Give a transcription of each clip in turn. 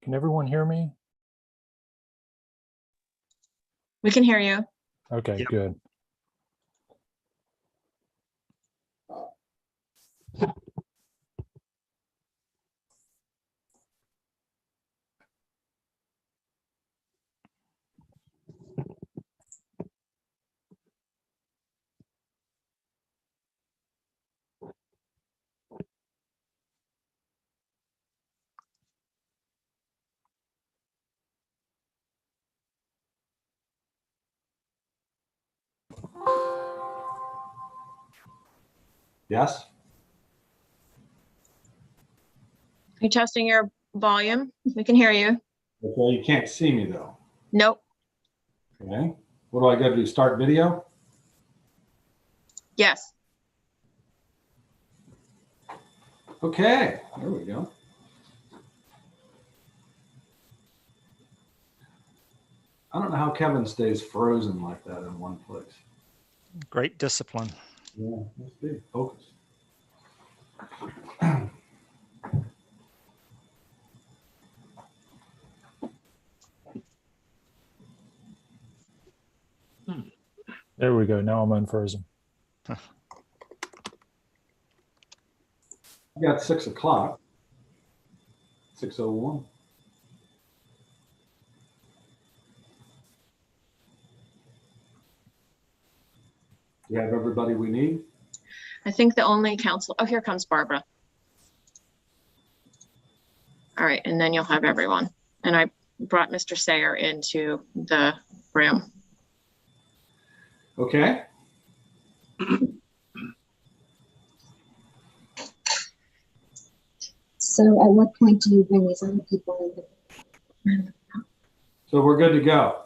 Can everyone hear me? We can hear you. Okay, Yep. good. Yes? Are you testing your volume? We can hear you. Okay, you can't see me though. Nope. Okay. What do I got to do? Start video? Yes. Okay, there we go. I don't know how Kevin stays frozen like that in one place. Great discipline. Yeah, let's see. Focus. There we go. Now I'm unfrozen. I got 6 o'clock. 6:01. Do we have everybody we need? I think the only council, oh, here comes Barbara. All right, and then you'll have everyone. And I brought Mr. Sayer into the room. Okay. So at what point do you bring these other people in? So we're good to go.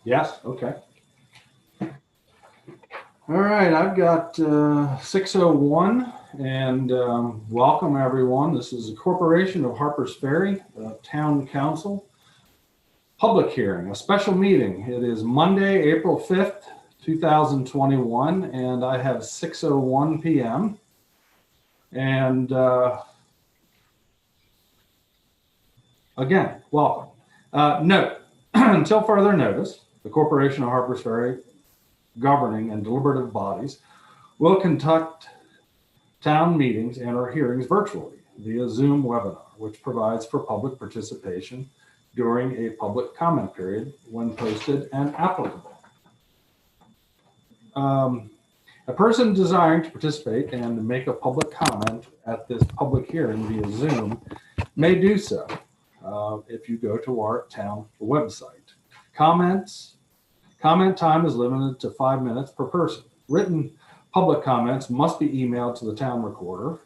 Yes? Okay. All right, I've got 6:01 and welcome everyone. This is a corporation of Harpers Ferry, Town Council. Public hearing, a special meeting. It is Monday, April 5th, 2021, and I have 6:01 p.m. And again, welcome. Note, until further notice, the Corporation of Harpers Ferry governing and deliberative bodies will conduct town meetings and or hearings virtually via Zoom webinar, which provides for public participation during a public comment period when posted and applicable. A person desiring to participate and make a public comment at this public hearing via Zoom may do so if you go to our town website. Comment time is limited to 5 minutes per person. Written public comments must be emailed to the town recorder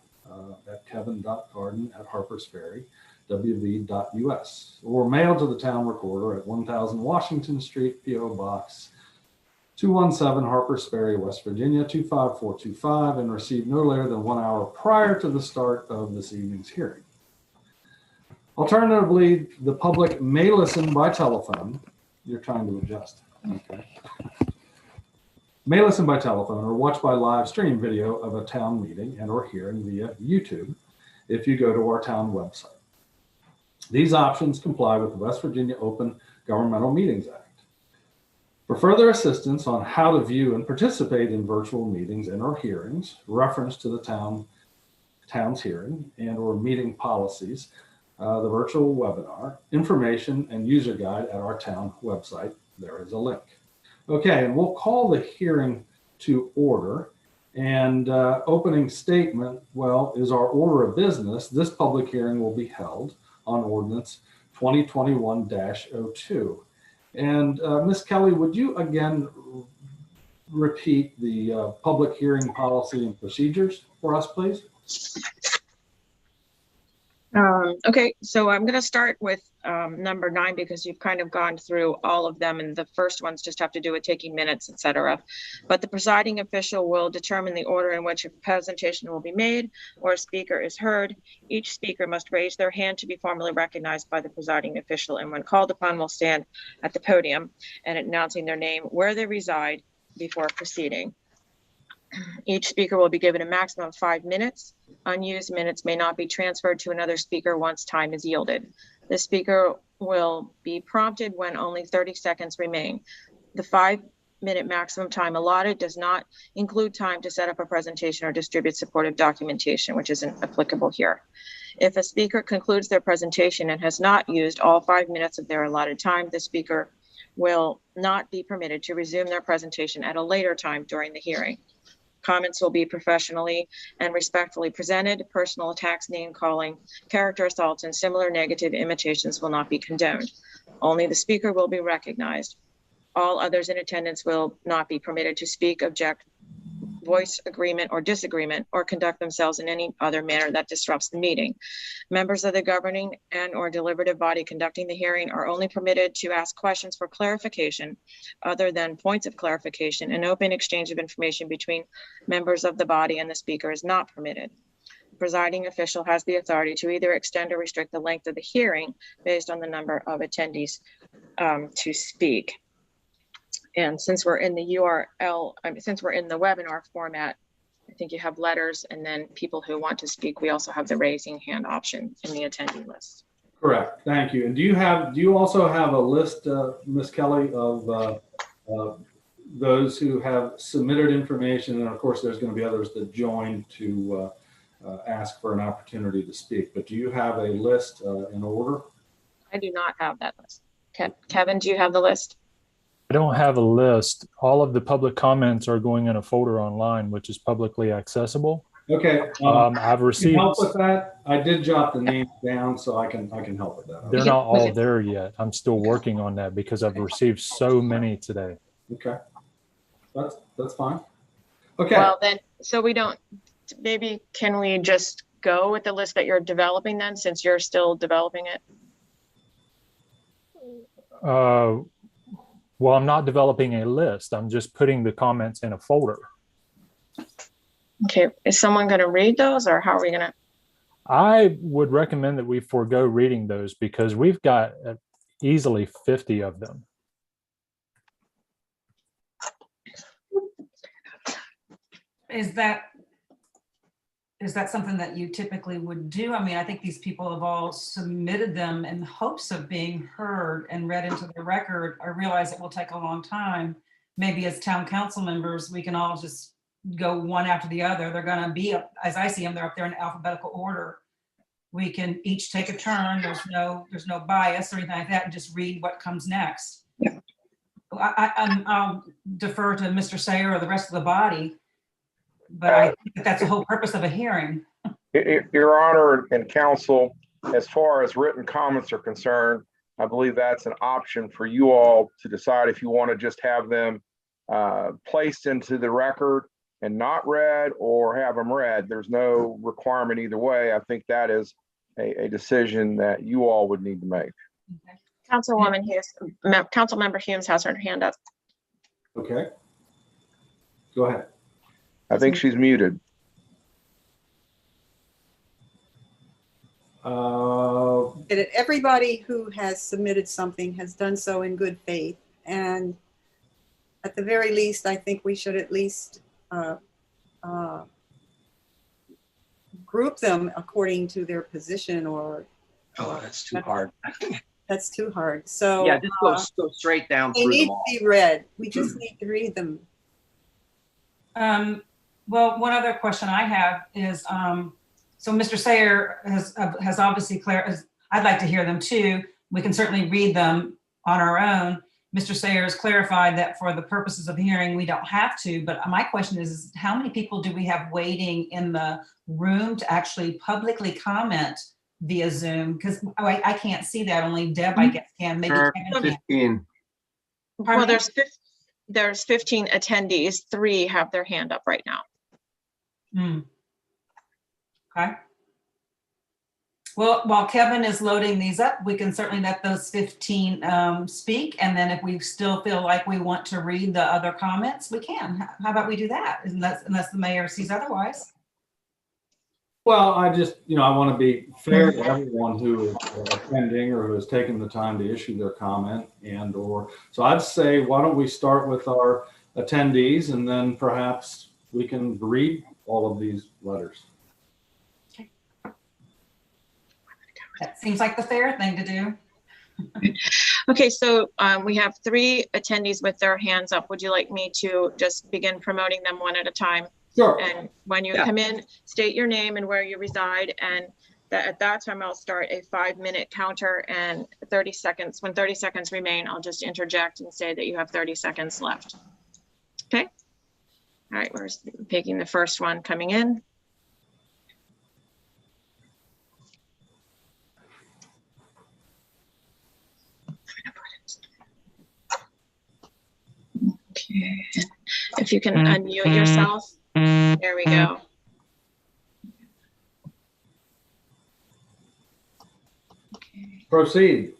at kevin.garden@harpersferry.wv.us or mailed to the town recorder at 1000 Washington Street, P.O. Box 217, Harpers Ferry, West Virginia 25425, and received no later than 1 hour prior to the start of this evening's hearing. Alternatively, the public may listen by telephone. You're trying to adjust. Okay. May listen by telephone or watch by live stream video of a town meeting and or hearing via YouTube if you go to our town website. These options comply with the West Virginia Open Governmental Meetings Act. For further assistance on how to view and participate in virtual meetings and or hearings, reference to the town's hearing and or meeting policies, the virtual webinar, information and user guide at our town website, there is a link. Okay, and we'll call the hearing to order. And opening statement, well, is our order of business. This public hearing will be held on ordinance 2021-02. And Ms. Kelly, would you again repeat the public hearing policy and procedures for us, please? Okay, so I'm going to start with number 9 because you've kind of gone through all of them, and the first ones just have to do with taking minutes, etc. But the presiding official will determine the order in which a presentation will be made or a speaker is heard. Each speaker must raise their hand to be formally recognized by the presiding official, and when called upon will stand at the podium and announcing their name, where they reside before proceeding. Each speaker will be given a maximum of 5 minutes. Unused minutes may not be transferred to another speaker once time is yielded. The speaker will be prompted when only 30 seconds remain. The 5-minute maximum time allotted does not include time to set up a presentation or distribute supportive documentation, which isn't applicable here. If a speaker concludes their presentation and has not used all 5 minutes of their allotted time, the speaker will not be permitted to resume their presentation at a later time during the hearing. Comments will be professionally and respectfully presented. Personal attacks, name calling, character assaults, and similar negative imitations will not be condoned. Only the speaker will be recognized. All others in attendance will not be permitted to speak, object, voice agreement or disagreement, or conduct themselves in any other manner that disrupts the meeting. Members of the governing and or deliberative body conducting the hearing are only permitted to ask questions for clarification other than points of clarification. An open exchange of information between members of the body and the speaker is not permitted. The presiding official has the authority to either extend or restrict the length of the hearing based on the number of attendees to speak. And since we're in the since we're in the webinar format, I think you have letters, and then people who want to speak, we also have the raising hand option in the attendee list. Correct. Thank you. And do you also have a list, Ms. Kelly, of those who have submitted information? And of course, there's going to be others that join to ask for an opportunity to speak. But do you have a list in order? I do not have that list. Kevin, do you have the list? I don't have a list. All of the public comments are going in a folder online, which is publicly accessible. Okay. I've Can received. you help with that? I did jot the names down, so I can help with that. They're not all there yet. I'm still working on that because I've received so many today. Okay. That's fine. Okay. Well, then, so we don't, maybe can we just go with the list that you're developing then, since you're still developing it? Well, I'm not developing a list. I'm just putting the comments in a folder. Okay, is someone going to read those, or how are we going to? I would recommend that we forego reading those because we've got easily 50 of them. Is that something that you typically would do? I mean, I think these people have all submitted them in hopes of being heard and read into the record. I realize it will take a long time. Maybe as town council members, we can all just go one after the other. They're going to be, as I see them, they're up there in alphabetical order. We can each take a turn. There's no bias or anything like that, and just read what comes next. Yeah. I'll defer to Mr. Sayer or the rest of the body. But I think that's the whole purpose of a hearing. Your Honor and Council, as far as written comments are concerned, I believe that's an option for you all to decide if you want to just have them placed into the record and not read, or have them read. There's no requirement either way. I think that is a decision that you all would need to make. Okay. Councilwoman Hughes, Councilmember Humes has her hand up. Okay. Go ahead. I think she's muted. That everybody who has submitted something has done so in good faith. And at the very least, I think we should at least group them according to their position, or. Oh, that's too hard. That's too hard. So yeah, just go straight down they through need them all. to be read. We just need to read them. Well, one other question I have is, so Mr. Sayer has obviously I'd like to hear them too. We can certainly read them on our own. Mr. Sayer has clarified that for the purposes of the hearing, we don't have to, but my question is how many people do we have waiting in the room to actually publicly comment via Zoom? Because I can't see that, only Deb, I guess, can, maybe Kevin can. 15. Well, there's 15 attendees. 3 have their hand up right now. Okay. Well, while Kevin is loading these up, we can certainly let those 15 speak. And then if we still feel like we want to read the other comments, we can. How about we do that? Unless the mayor sees otherwise. Well, I just, I want to be fair to everyone who is attending or who has taken the time to issue their comment so I'd say, why don't we start with our attendees, and then perhaps we can read all of these letters. That seems like the fair thing to do. Okay, so we have 3 attendees with their hands up. Would you like me to just begin promoting them one at a time? Sure. And when you Yeah. come in, state your name and where you reside, and at that time I'll start a 5-minute counter, and 30 seconds. When 30 seconds remain, I'll just interject and say that you have 30 seconds left. Okay. All right, we're picking the first one coming in. Okay. If you can unmute yourself. There we go. Okay. Proceed.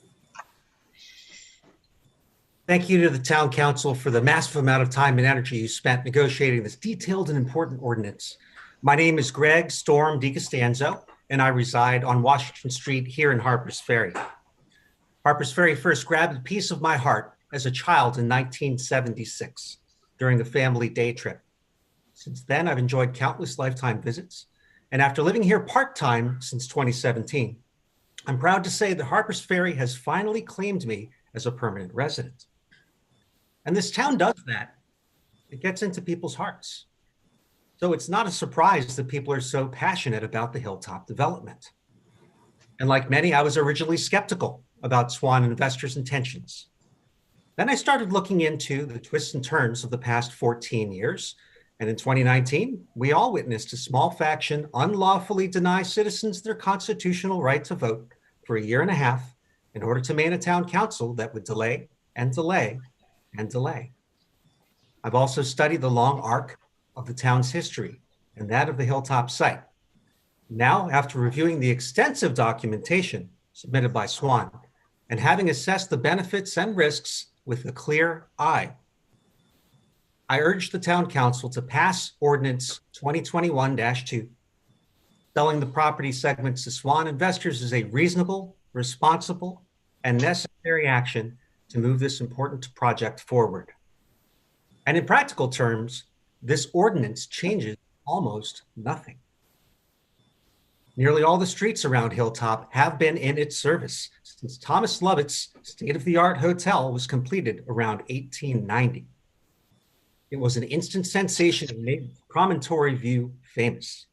Thank you to the town council for the massive amount of time and energy you spent negotiating this detailed and important ordinance. My name is Greg Storm DiCostanzo, and I reside on Washington Street here in Harpers Ferry. Harpers Ferry first grabbed a piece of my heart as a child in 1976 during the family day trip. Since then, I've enjoyed countless lifetime visits, and after living here part-time since 2017, I'm proud to say that Harpers Ferry has finally claimed me as a permanent resident. And this town does that. It gets into people's hearts. So it's not a surprise that people are so passionate about the hilltop development. And like many, I was originally skeptical about Swan Investors' intentions. Then I started looking into the twists and turns of the past 14 years. And in 2019, we all witnessed a small faction unlawfully deny citizens their constitutional right to vote for a year and a half in order to maintain a town council that would delay and delay and delay. I've also studied the long arc of the town's history and that of the hilltop site. Now, after reviewing the extensive documentation submitted by Swan and having assessed the benefits and risks with a clear eye, I urge the town council to pass ordinance 2021-2. Selling the property segments to Swan Investors is a reasonable, responsible, and necessary action to move this important project forward. And in practical terms, this ordinance changes almost nothing. Nearly all the streets around Hilltop have been in its service since Thomas Lovett's state-of-the-art hotel was completed around 1890. It was an instant sensation and made Promontory View famous.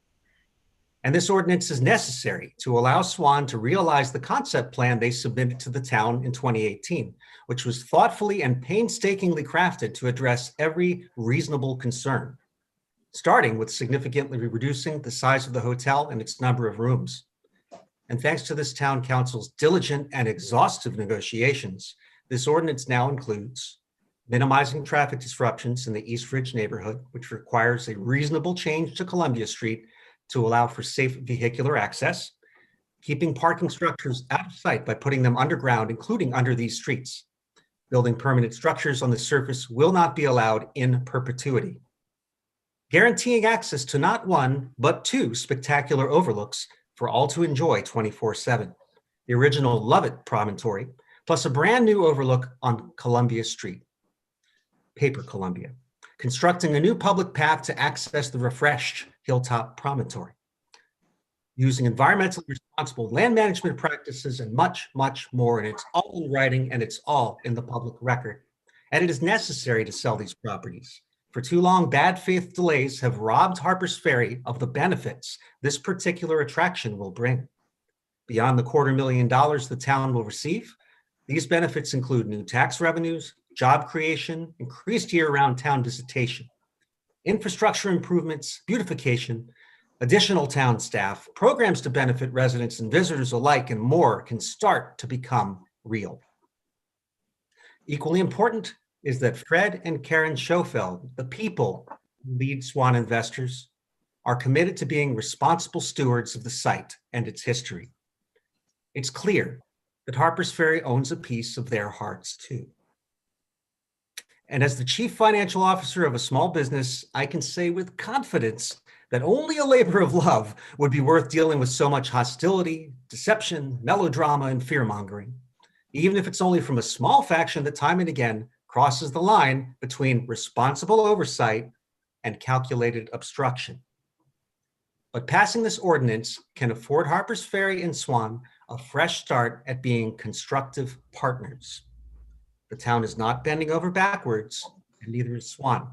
And this ordinance is necessary to allow Swan to realize the concept plan they submitted to the town in 2018, which was thoughtfully and painstakingly crafted to address every reasonable concern, starting with significantly reducing the size of the hotel and its number of rooms. And thanks to this town council's diligent and exhaustive negotiations, this ordinance now includes minimizing traffic disruptions in the East Ridge neighborhood, which requires a reasonable change to Columbia Street to allow for safe vehicular access, keeping parking structures out of sight by putting them underground, including under these streets. Building permanent structures on the surface will not be allowed in perpetuity. Guaranteeing access to not one, but 2 spectacular overlooks for all to enjoy 24/7. The original Lovett Promontory, plus a brand new overlook on Columbia Street, Paper Columbia. Constructing a new public path to access the refreshed Hilltop Promontory. Using environmentally responsible land management practices and much, much more. And it's all in writing and it's all in the public record. And it is necessary to sell these properties. For too long, bad faith delays have robbed Harpers Ferry of the benefits this particular attraction will bring. Beyond the $250,000 the town will receive, these benefits include new tax revenues, job creation, increased year-round town visitation, infrastructure improvements, beautification, additional town staff, programs to benefit residents and visitors alike, and more can start to become real. Equally important is that Fred and Karen Schofeld, the people who lead Swan Investors, are committed to being responsible stewards of the site and its history. It's clear that Harpers Ferry owns a piece of their hearts too. And as the chief financial officer of a small business, I can say with confidence that only a labor of love would be worth dealing with so much hostility, deception, melodrama, and fear-mongering, even if it's only from a small faction that time and again crosses the line between responsible oversight and calculated obstruction. But passing this ordinance can afford Harpers Ferry and Swan a fresh start at being constructive partners. The town is not bending over backwards, and neither is Swan.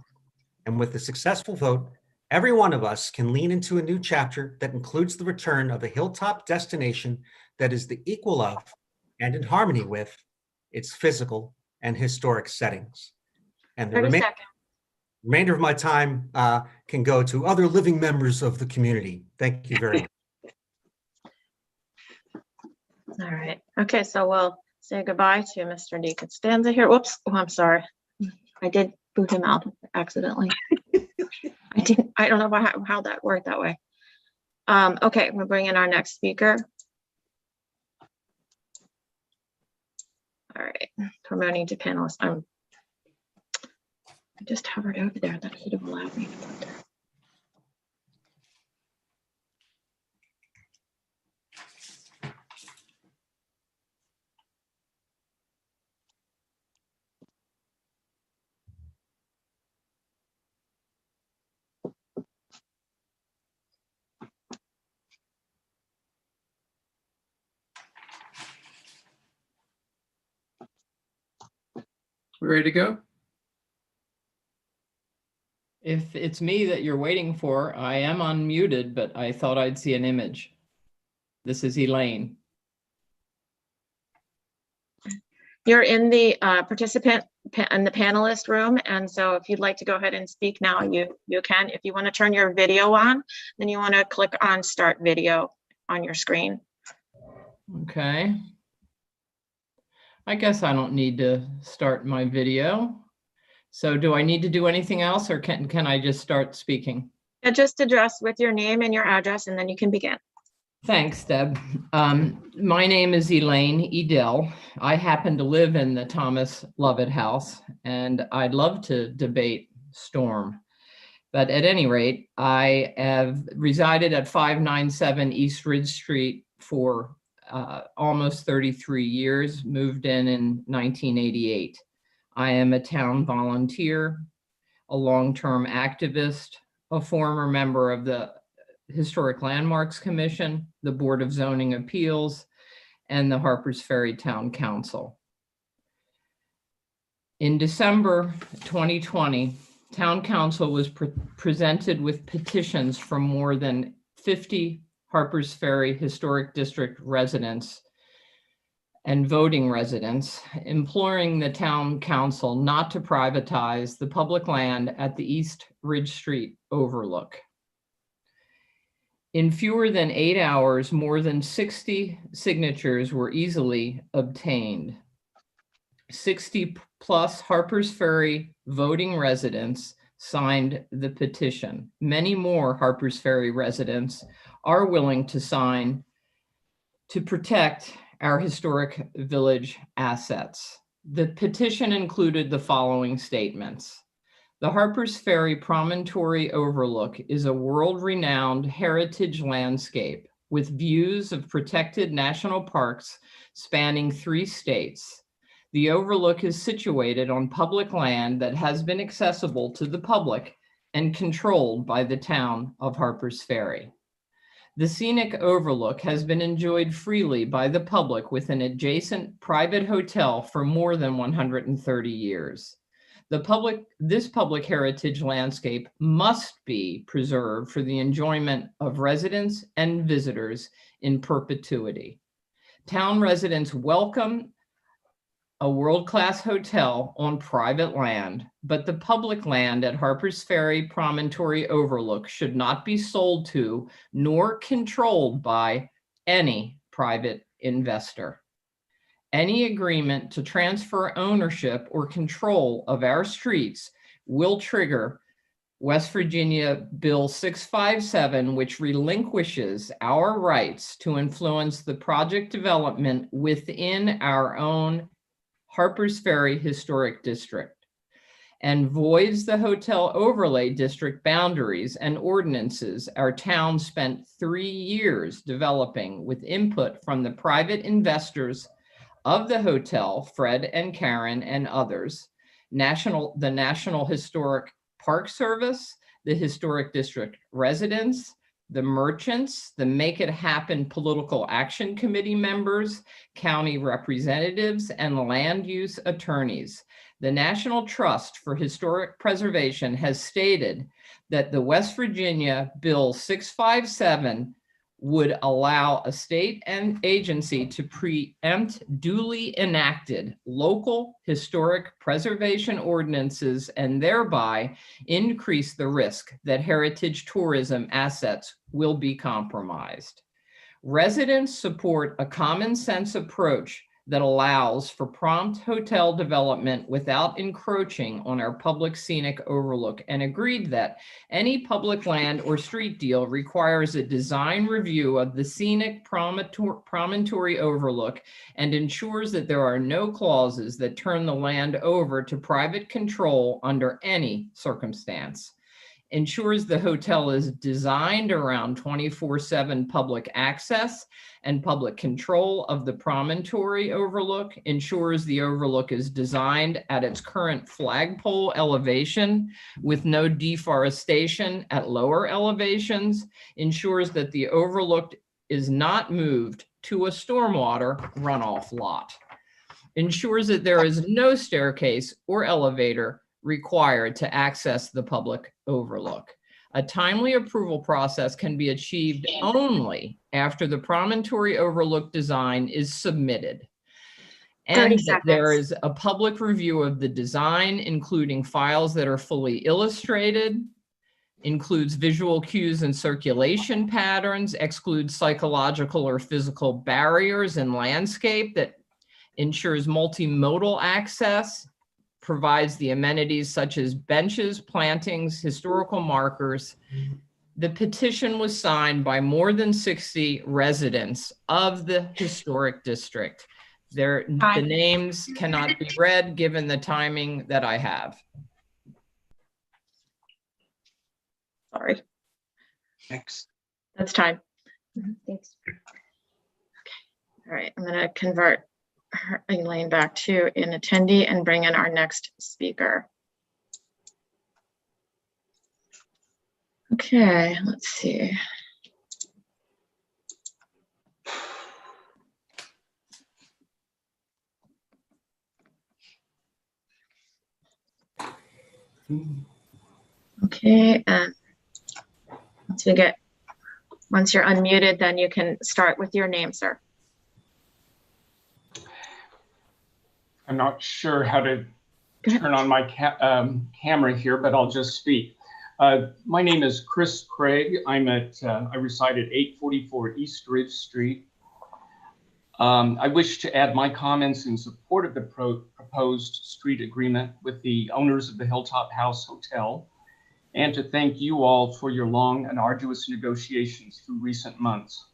And with a successful vote, every one of us can lean into a new chapter that includes the return of a hilltop destination that is the equal of and in harmony with its physical and historic settings. And the 30 seconds. remainder of my time can go to other living members of the community. Thank you very much. All right. Okay, so we'll say goodbye to Mr. DeCostanza here. Whoops. Oh, I'm sorry. I did boot him out accidentally. I don't know how that worked that way. Okay, we'll bring in our next speaker. All right, promoting to panelists. I just hovered over there. That should have allowed me to put there. We ready to go? If it's me that you're waiting for, I am unmuted, but I thought I'd see an image. This is Elaine. You're in the participant and the panelist room, and so if you'd like to go ahead and speak now, you can. If you want to turn your video on, then you want to click on Start Video on your screen. Okay. I guess I don't need to start my video. So do I need to do anything else, or can I just start speaking? Just address with your name and your address, and then you can begin. Thanks, Deb. My name is Elaine Edel. I happen to live in the Thomas Lovett house, and I'd love to debate Storm. But at any rate, I have resided at 597 East Ridge Street for almost 33 years, moved in 1988. I am a town volunteer, a long-term activist, a former member of the Historic Landmarks Commission, the Board of Zoning Appeals, and the Harpers Ferry Town Council. In December 2020, Town Council was presented with petitions from more than 50 Harpers Ferry Historic District residents and voting residents, imploring the Town Council not to privatize the public land at the East Ridge Street overlook. In fewer than 8 hours, more than 60 signatures were easily obtained. 60 plus Harpers Ferry voting residents signed the petition. Many more Harpers Ferry residents are willing to sign to protect our historic village assets. The petition included the following statements. The Harpers Ferry Promontory Overlook is a world-renowned heritage landscape with views of protected national parks spanning 3 states. The overlook is situated on public land that has been accessible to the public and controlled by the town of Harpers Ferry. The scenic overlook has been enjoyed freely by the public with an adjacent private hotel for more than 130 years. This public heritage landscape must be preserved for the enjoyment of residents and visitors in perpetuity. Town residents welcome a world-class hotel on private land, but the public land at Harpers Ferry Promontory Overlook should not be sold to nor controlled by any private investor. Any agreement to transfer ownership or control of our streets will trigger West Virginia Bill 657, which relinquishes our rights to influence the project development within our own Harpers Ferry Historic District, and voids the hotel overlay district boundaries and ordinances our town spent 3 years developing with input from the private investors of the hotel, Fred and Karen and others, the National Historic Park Service, the Historic District residents, the merchants, the Make It Happen Political Action Committee members, county representatives, and land use attorneys. The National Trust for Historic Preservation has stated that the West Virginia Bill 657 would allow a state and agency to preempt duly enacted local historic preservation ordinances and thereby increase the risk that heritage tourism assets will be compromised. Residents support a common sense approach that allows for prompt hotel development without encroaching on our public scenic overlook, and agreed that any public land or street deal requires a design review of the scenic promontory overlook and ensures that there are no clauses that turn the land over to private control under any circumstance. Ensures the hotel is designed around 24/7 public access and public control of the promontory overlook, ensures the overlook is designed at its current flagpole elevation with no deforestation at lower elevations, ensures that the overlook is not moved to a stormwater runoff lot, ensures that there is no staircase or elevator required to access the public overlook. A timely approval process can be achieved only after the promontory overlook design is submitted. And that there is a public review of the design, including files that are fully illustrated, includes visual cues and circulation patterns, excludes psychological or physical barriers in landscape, that ensures multimodal access, provides the amenities such as benches, plantings, historical markers. The petition was signed by more than 60 residents of the historic district. The names cannot be read given the timing that I have. Sorry. Thanks. That's time. Thanks. Okay. All right, I'm going to convert Elaine back to an attendee and bring in our next speaker. Okay, let's see. Okay, and once you're unmuted, then you can start with your name, sir. I'm not sure how to turn on my camera here, but I'll just speak. My name is Chris Craig. I reside at 844 East Ridge Street. I wish to add my comments in support of the proposed street agreement with the owners of the Hilltop House Hotel, and to thank you all for your long and arduous negotiations through recent months.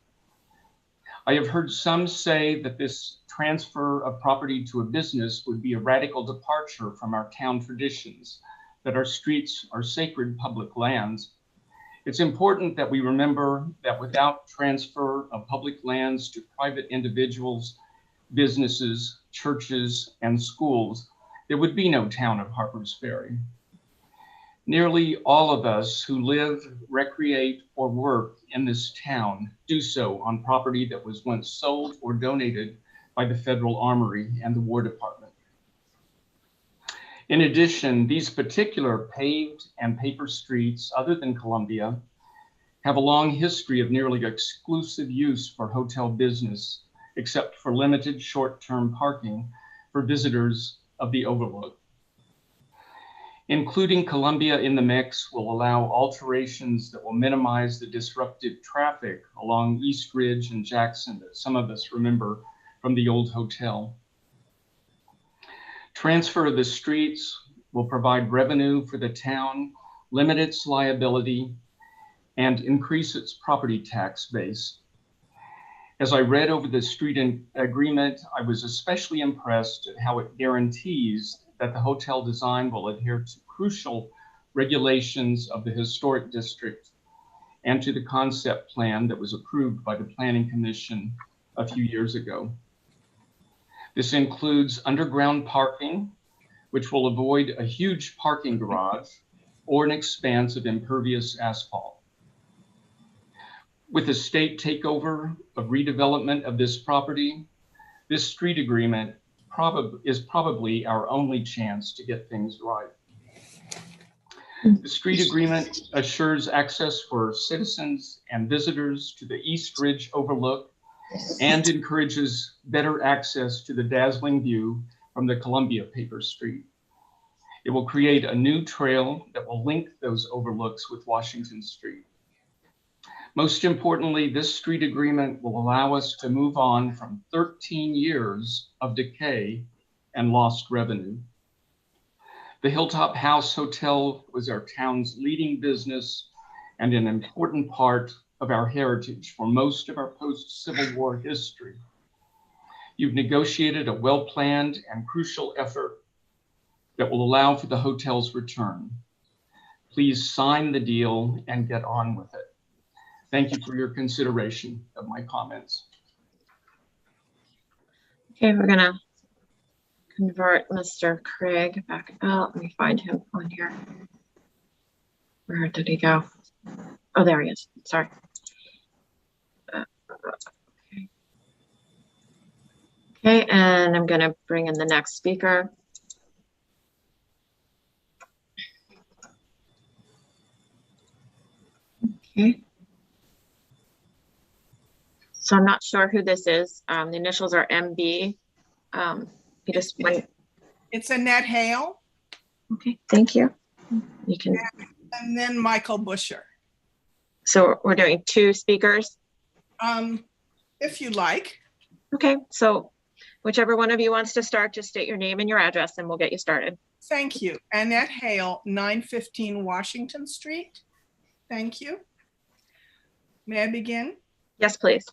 I have heard some say that this transfer of property to a business would be a radical departure from our town traditions, that our streets are sacred public lands. It's important that we remember that without transfer of public lands to private individuals, businesses, churches, and schools, there would be no town of Harpers Ferry. Nearly all of us who live, recreate, or work in this town do so on property that was once sold or donated by the Federal Armory and the War Department. In addition, these particular paved and paper streets, other than Columbia, have a long history of nearly exclusive use for hotel business, except for limited short-term parking for visitors of the overlook. Including Columbia in the mix will allow alterations that will minimize the disruptive traffic along East Ridge and Jackson that some of us remember from the old hotel. Transfer of the streets will provide revenue for the town, limit its liability, and increase its property tax base. As I read over the street agreement, I was especially impressed at how it guarantees that the hotel design will adhere to crucial regulations of the historic district and to the concept plan that was approved by the Planning Commission a few years ago. This includes underground parking, which will avoid a huge parking garage or an expanse of impervious asphalt. With the state takeover of redevelopment of this property, this street agreement is probably our only chance to get things right. The street agreement assures access for citizens and visitors to the East Ridge Overlook and encourages better access to the dazzling view from the Columbia Paper Street. It will create a new trail that will link those overlooks with Washington Street. Most importantly, this street agreement will allow us to move on from 13 years of decay and lost revenue. The Hilltop House Hotel was our town's leading business and an important part of our heritage for most of our post-Civil War history. You've negotiated a well-planned and crucial effort that will allow for the hotel's return. Please sign the deal and get on with it. Thank you for your consideration of my comments. Okay, we're gonna convert Mr. Craig back out. Let me find him on here. Where did he go? Oh, there he is. Sorry. Okay. Okay, and I'm gonna bring in the next speaker. Okay. So I'm not sure who this is. The initials are MB. You just went. It's Annette Hale. Okay, thank you. You can. And then Michael Busher. So we're doing two speakers? If you like. Okay, so whichever one of you wants to start, just state your name and your address and we'll get you started. Thank you. Annette Hale, 915 Washington Street. Thank you. May I begin? Yes, please.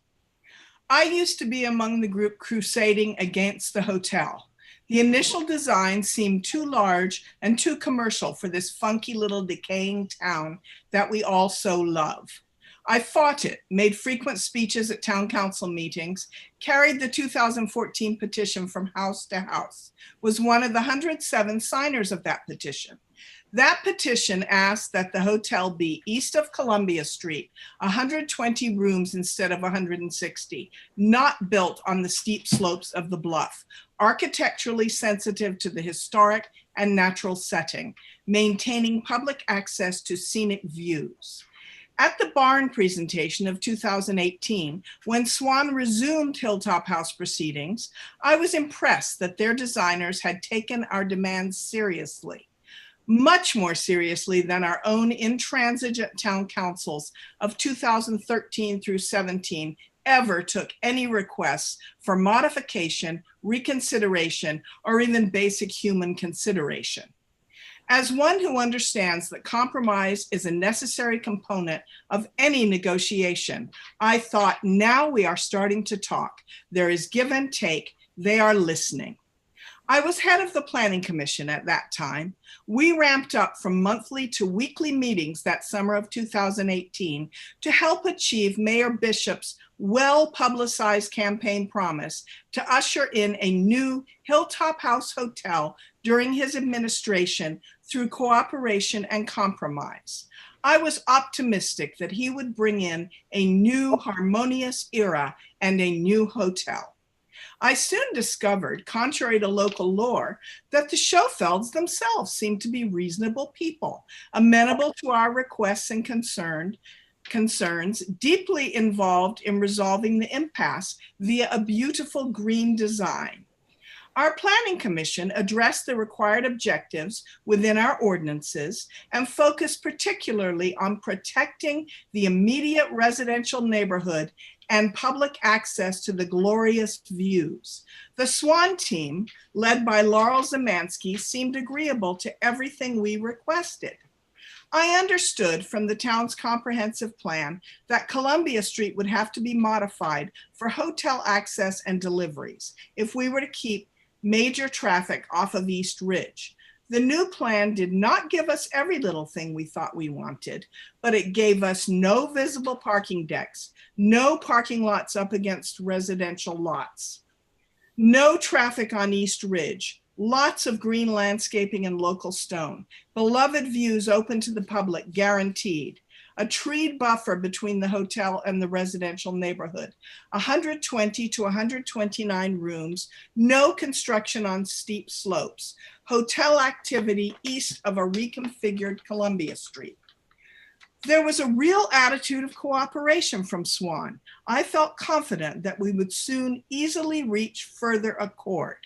I used to be among the group crusading against the hotel. The initial design seemed too large and too commercial for this funky little decaying town that we all so love. I fought it, made frequent speeches at town council meetings, carried the 2014 petition from house to house, was one of the 107 signers of that petition. That petition asked that the hotel be east of Columbia Street, 120 rooms instead of 160, not built on the steep slopes of the bluff, architecturally sensitive to the historic and natural setting, maintaining public access to scenic views. At the barn presentation of 2018, when Swan resumed Hilltop House proceedings, I was impressed that their designers had taken our demands seriously. Much more seriously than our own intransigent town councils of 2013 through 17 ever took any requests for modification, reconsideration, or even basic human consideration. As one who understands that compromise is a necessary component of any negotiation, I thought, now we are starting to talk. There is give and take. They are listening. I was head of the Planning Commission at that time. We ramped up from monthly to weekly meetings that summer of 2018 to help achieve Mayor Bishop's well-publicized campaign promise to usher in a new Hilltop House Hotel during his administration through cooperation and compromise. I was optimistic that he would bring in a new harmonious era and a new hotel. I soon discovered, contrary to local lore, that the Schofelds themselves seemed to be reasonable people, amenable to our requests and concerns, deeply involved in resolving the impasse via a beautiful green design. Our Planning Commission addressed the required objectives within our ordinances and focused particularly on protecting the immediate residential neighborhood and public access to the glorious views. The Swan team, led by Laurel Zemansky, seemed agreeable to everything we requested. I understood from the town's comprehensive plan that Columbia Street would have to be modified for hotel access and deliveries if we were to keep major traffic off of East Ridge. The new plan did not give us every little thing we thought we wanted, but it gave us no visible parking decks, no parking lots up against residential lots, no traffic on East Ridge, lots of green landscaping and local stone, beloved views open to the public guaranteed, a treed buffer between the hotel and the residential neighborhood, 120 to 129 rooms, no construction on steep slopes, hotel activity east of a reconfigured Columbia Street. There was a real attitude of cooperation from Swan. I felt confident that we would soon easily reach further accord.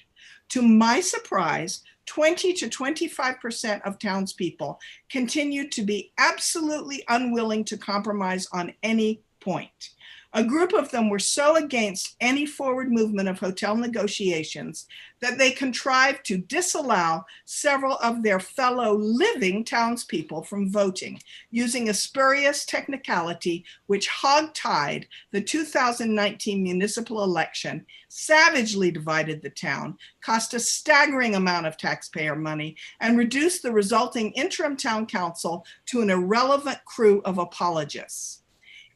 To my surprise, 20 to 25% of townspeople continued to be absolutely unwilling to compromise on any point. A group of them were so against any forward movement of hotel negotiations that they contrived to disallow several of their fellow living townspeople from voting, using a spurious technicality which hog-tied the 2019 municipal election, savagely divided the town, cost a staggering amount of taxpayer money, and reduced the resulting interim town council to an irrelevant crew of apologists.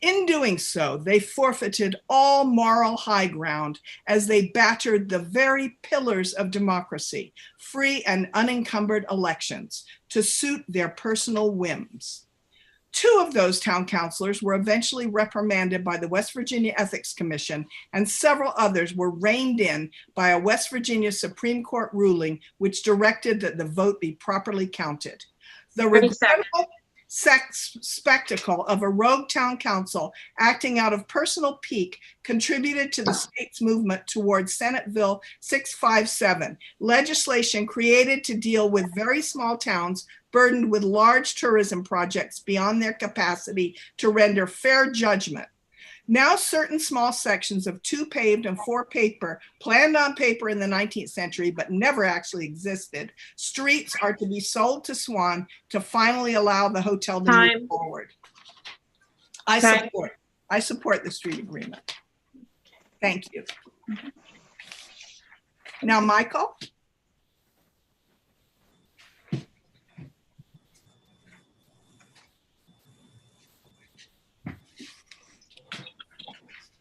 In doing so, they forfeited all moral high ground as they battered the very pillars of democracy, free and unencumbered elections, to suit their personal whims. 2 of those town councilors were eventually reprimanded by the West Virginia Ethics Commission, and several others were reined in by a West Virginia Supreme Court ruling which directed that the vote be properly counted. The regrettable spectacle of a rogue town council acting out of personal pique contributed to the state's movement towards Senate Bill 657, legislation created to deal with very small towns burdened with large tourism projects beyond their capacity to render fair judgment. Now certain small sections of 2 paved and 4 paper, planned on paper in the 19th century, but never actually existed, streets are to be sold to Swan to finally allow the hotel to move forward. I support the street agreement. Thank you. Now, Michael.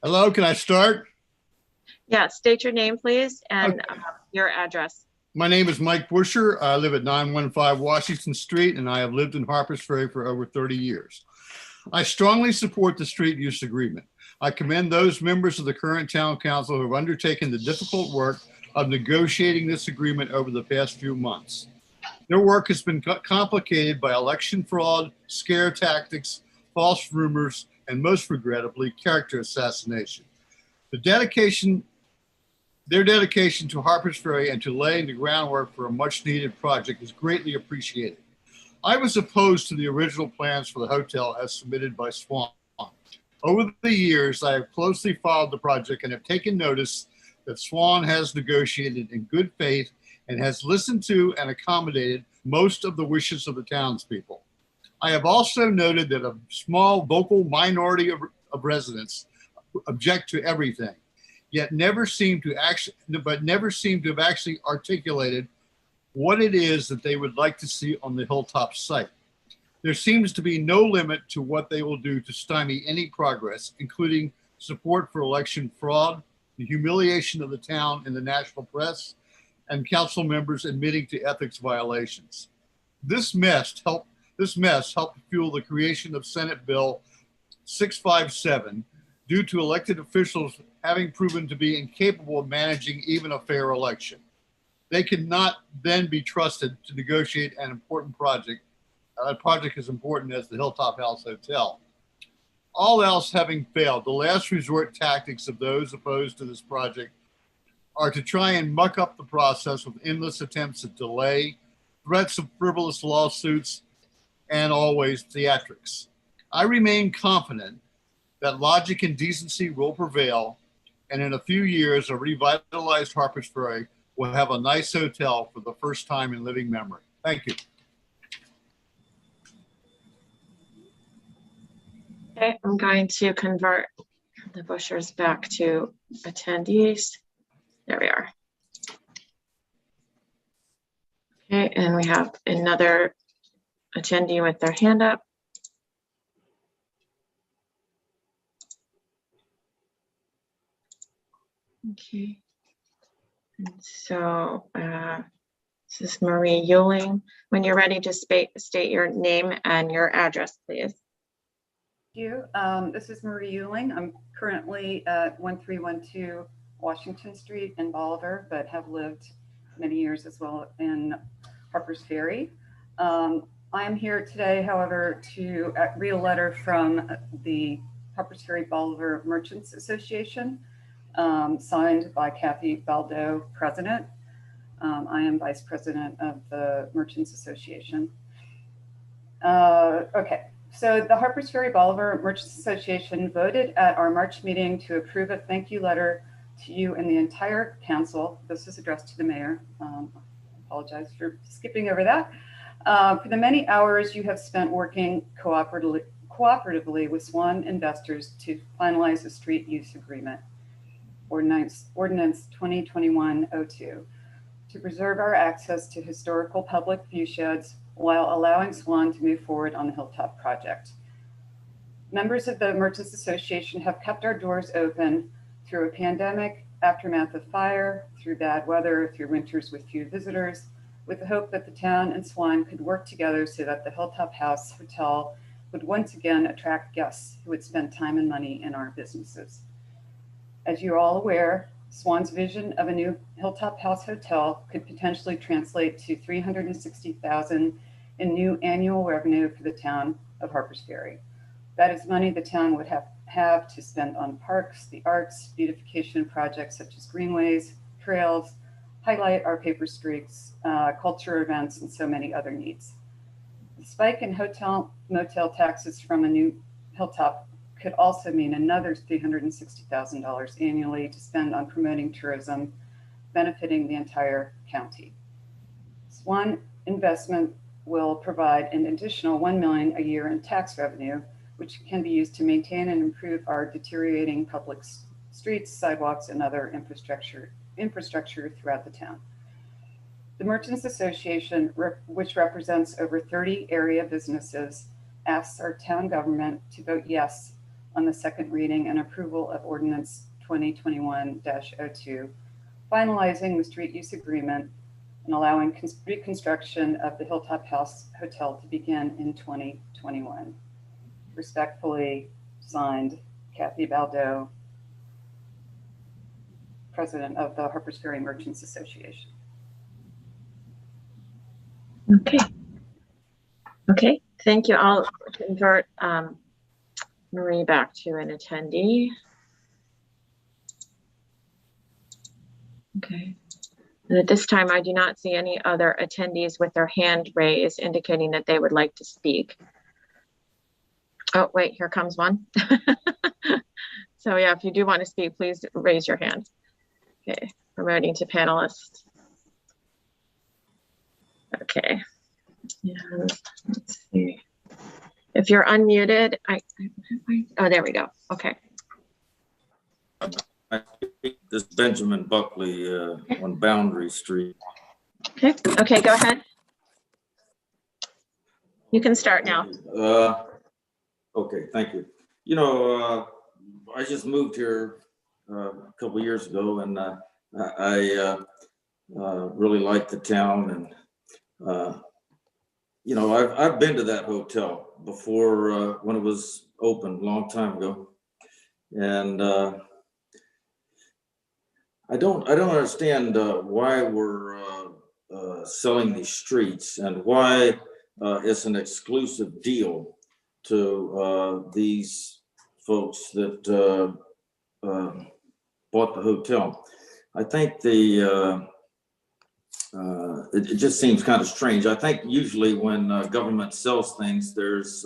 Hello, can I start? Yeah, state your name, please, and your address. My name is Mike Busher. I live at 915 Washington Street, and I have lived in Harpers Ferry for over 30 years. I strongly support the street use agreement. I commend those members of the current town council who have undertaken the difficult work of negotiating this agreement over the past few months. Their work has been complicated by election fraud, scare tactics, false rumors, and most regrettably, character assassination. Their dedication to Harpers Ferry and to laying the groundwork for a much needed project is greatly appreciated. I was opposed to the original plans for the hotel as submitted by Swan. Over the years, I have closely followed the project and have taken notice that Swan has negotiated in good faith and has listened to and accommodated most of the wishes of the townspeople. I have also noted that a small vocal minority of residents object to everything, yet never seem to have actually articulated what it is that they would like to see on the Hilltop site. There seems to be no limit to what they will do to stymie any progress, including support for election fraud, the humiliation of the town in the national press, and council members admitting to ethics violations. This mess helped fuel the creation of Senate Bill 657 due to elected officials having proven to be incapable of managing even a fair election. They could not then be trusted to negotiate an important project, a project as important as the Hilltop House Hotel. All else having failed, the last resort tactics of those opposed to this project are to try and muck up the process with endless attempts at delay, threats of frivolous lawsuits, and always theatrics. I remain confident that logic and decency will prevail, and in a few years, a revitalized Harpers Ferry will have a nice hotel for the first time in living memory. Thank you. Okay, I'm going to convert the Bushers back to attendees. There we are. Okay, and we have another attendee with their hand up. Okay, and so This is Marie Euling. When you're ready, just state your name and your address, please. Thank you. This is Marie Euling. I'm currently at 1312 Washington Street in Bolivar, but have lived many years as well in Harpers Ferry. I am here today, however, to read a letter from the Harpers Ferry Bolivar Merchants Association, signed by Kathy Baldo, President. I am Vice President of the Merchants Association. Okay, so the Harpers Ferry Bolivar Merchants Association voted at our March meeting to approve a thank you letter to you and the entire council. This is addressed to the mayor. Apologize for skipping over that. For the many hours you have spent working cooperatively with Swan investors to finalize the street use agreement, Ordinance 2021-02, to preserve our access to historical public view sheds while allowing Swan to move forward on the Hilltop project. Members of the Merchants Association have kept our doors open through a pandemic, aftermath of fire, through bad weather, through winters with few visitors, with the hope that the town and Swan could work together so that the Hilltop House Hotel would once again attract guests who would spend time and money in our businesses. As you're all aware, Swan's vision of a new Hilltop House Hotel could potentially translate to $360,000 in new annual revenue for the town of Harpers Ferry. That is money the town would have to spend on parks, the arts, beautification projects such as greenways, trails, highlight our paper streets, culture events, and so many other needs. The spike in hotel motel taxes from a new Hilltop could also mean another $360,000 annually to spend on promoting tourism, benefiting the entire county. Swan investment will provide an additional $1 million a year in tax revenue, which can be used to maintain and improve our deteriorating public streets, sidewalks, and other infrastructure throughout the town. The Merchants Association, which represents over 30 area businesses, asks our town government to vote yes on the second reading and approval of Ordinance 2021-02, finalizing the street use agreement and allowing reconstruction of the Hilltop House Hotel to begin in 2021. Respectfully signed, Kathy Baldo, President of the Harpers Ferry Merchants Association. Okay. Okay, thank you. I'll convert Marie back to an attendee. Okay. And at this time, I do not see any other attendees with their hand raised, indicating that they would like to speak. Oh, wait, here comes one. So yeah, if you do want to speak, please raise your hand. Okay, promoting to panelists. Okay, and let's see. If you're unmuted, oh, there we go. Okay. This is Benjamin Buckley on Boundary Street. Okay. Okay, go ahead. You can start now. Okay, thank you. You know, I just moved here a couple years ago, and I really like the town, and you know, I've been to that hotel before when it was open a long time ago, and I don't understand why we're selling these streets and why it's an exclusive deal to these folks that bought the hotel. I think it just seems kind of strange. I think usually when government sells things, there's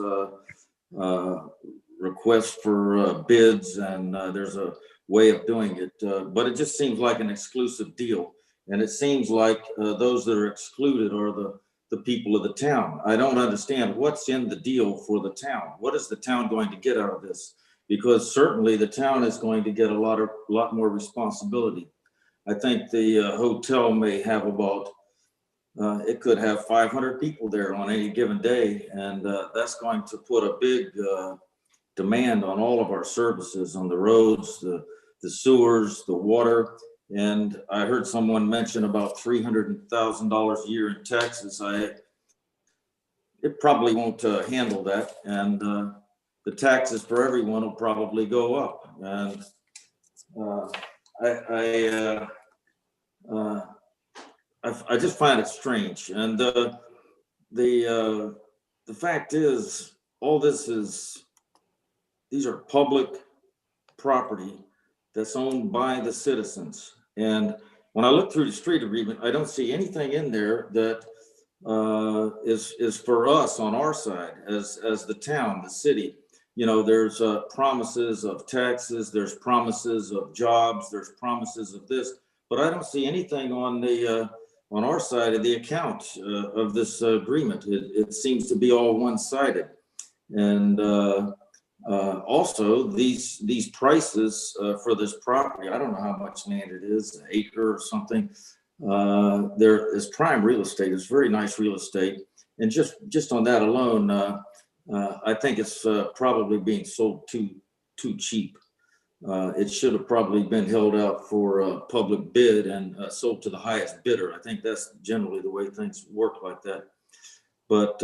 requests for bids, and there's a way of doing it. But it just seems like an exclusive deal. And it seems like those that are excluded are the people of the town. I don't understand what's in the deal for the town. What is the town going to get out of this? Because certainly the town is going to get a lot more responsibility. I think the hotel may have about, it could have 500 people there on any given day. And that's going to put a big demand on all of our services, on the roads, the sewers, the water. And I heard someone mention about $300,000 a year in taxes. It probably won't handle that, and the taxes for everyone will probably go up. And I just find it strange. And the fact is, these are public property that's owned by the citizens. And when I look through the street agreement, I don't see anything in there that is for us on our side as the town, the city. You know, there's promises of taxes, there's promises of jobs, there's promises of this, but I don't see anything on the on our side of the account of this agreement. It seems to be all one-sided. And also these prices for this property, I don't know how much land it is, an acre or something. There is prime real estate. It's very nice real estate. And just on that alone, I think it's probably being sold too cheap. It should have probably been held out for a public bid and sold to the highest bidder. I think that's generally the way things work like that. But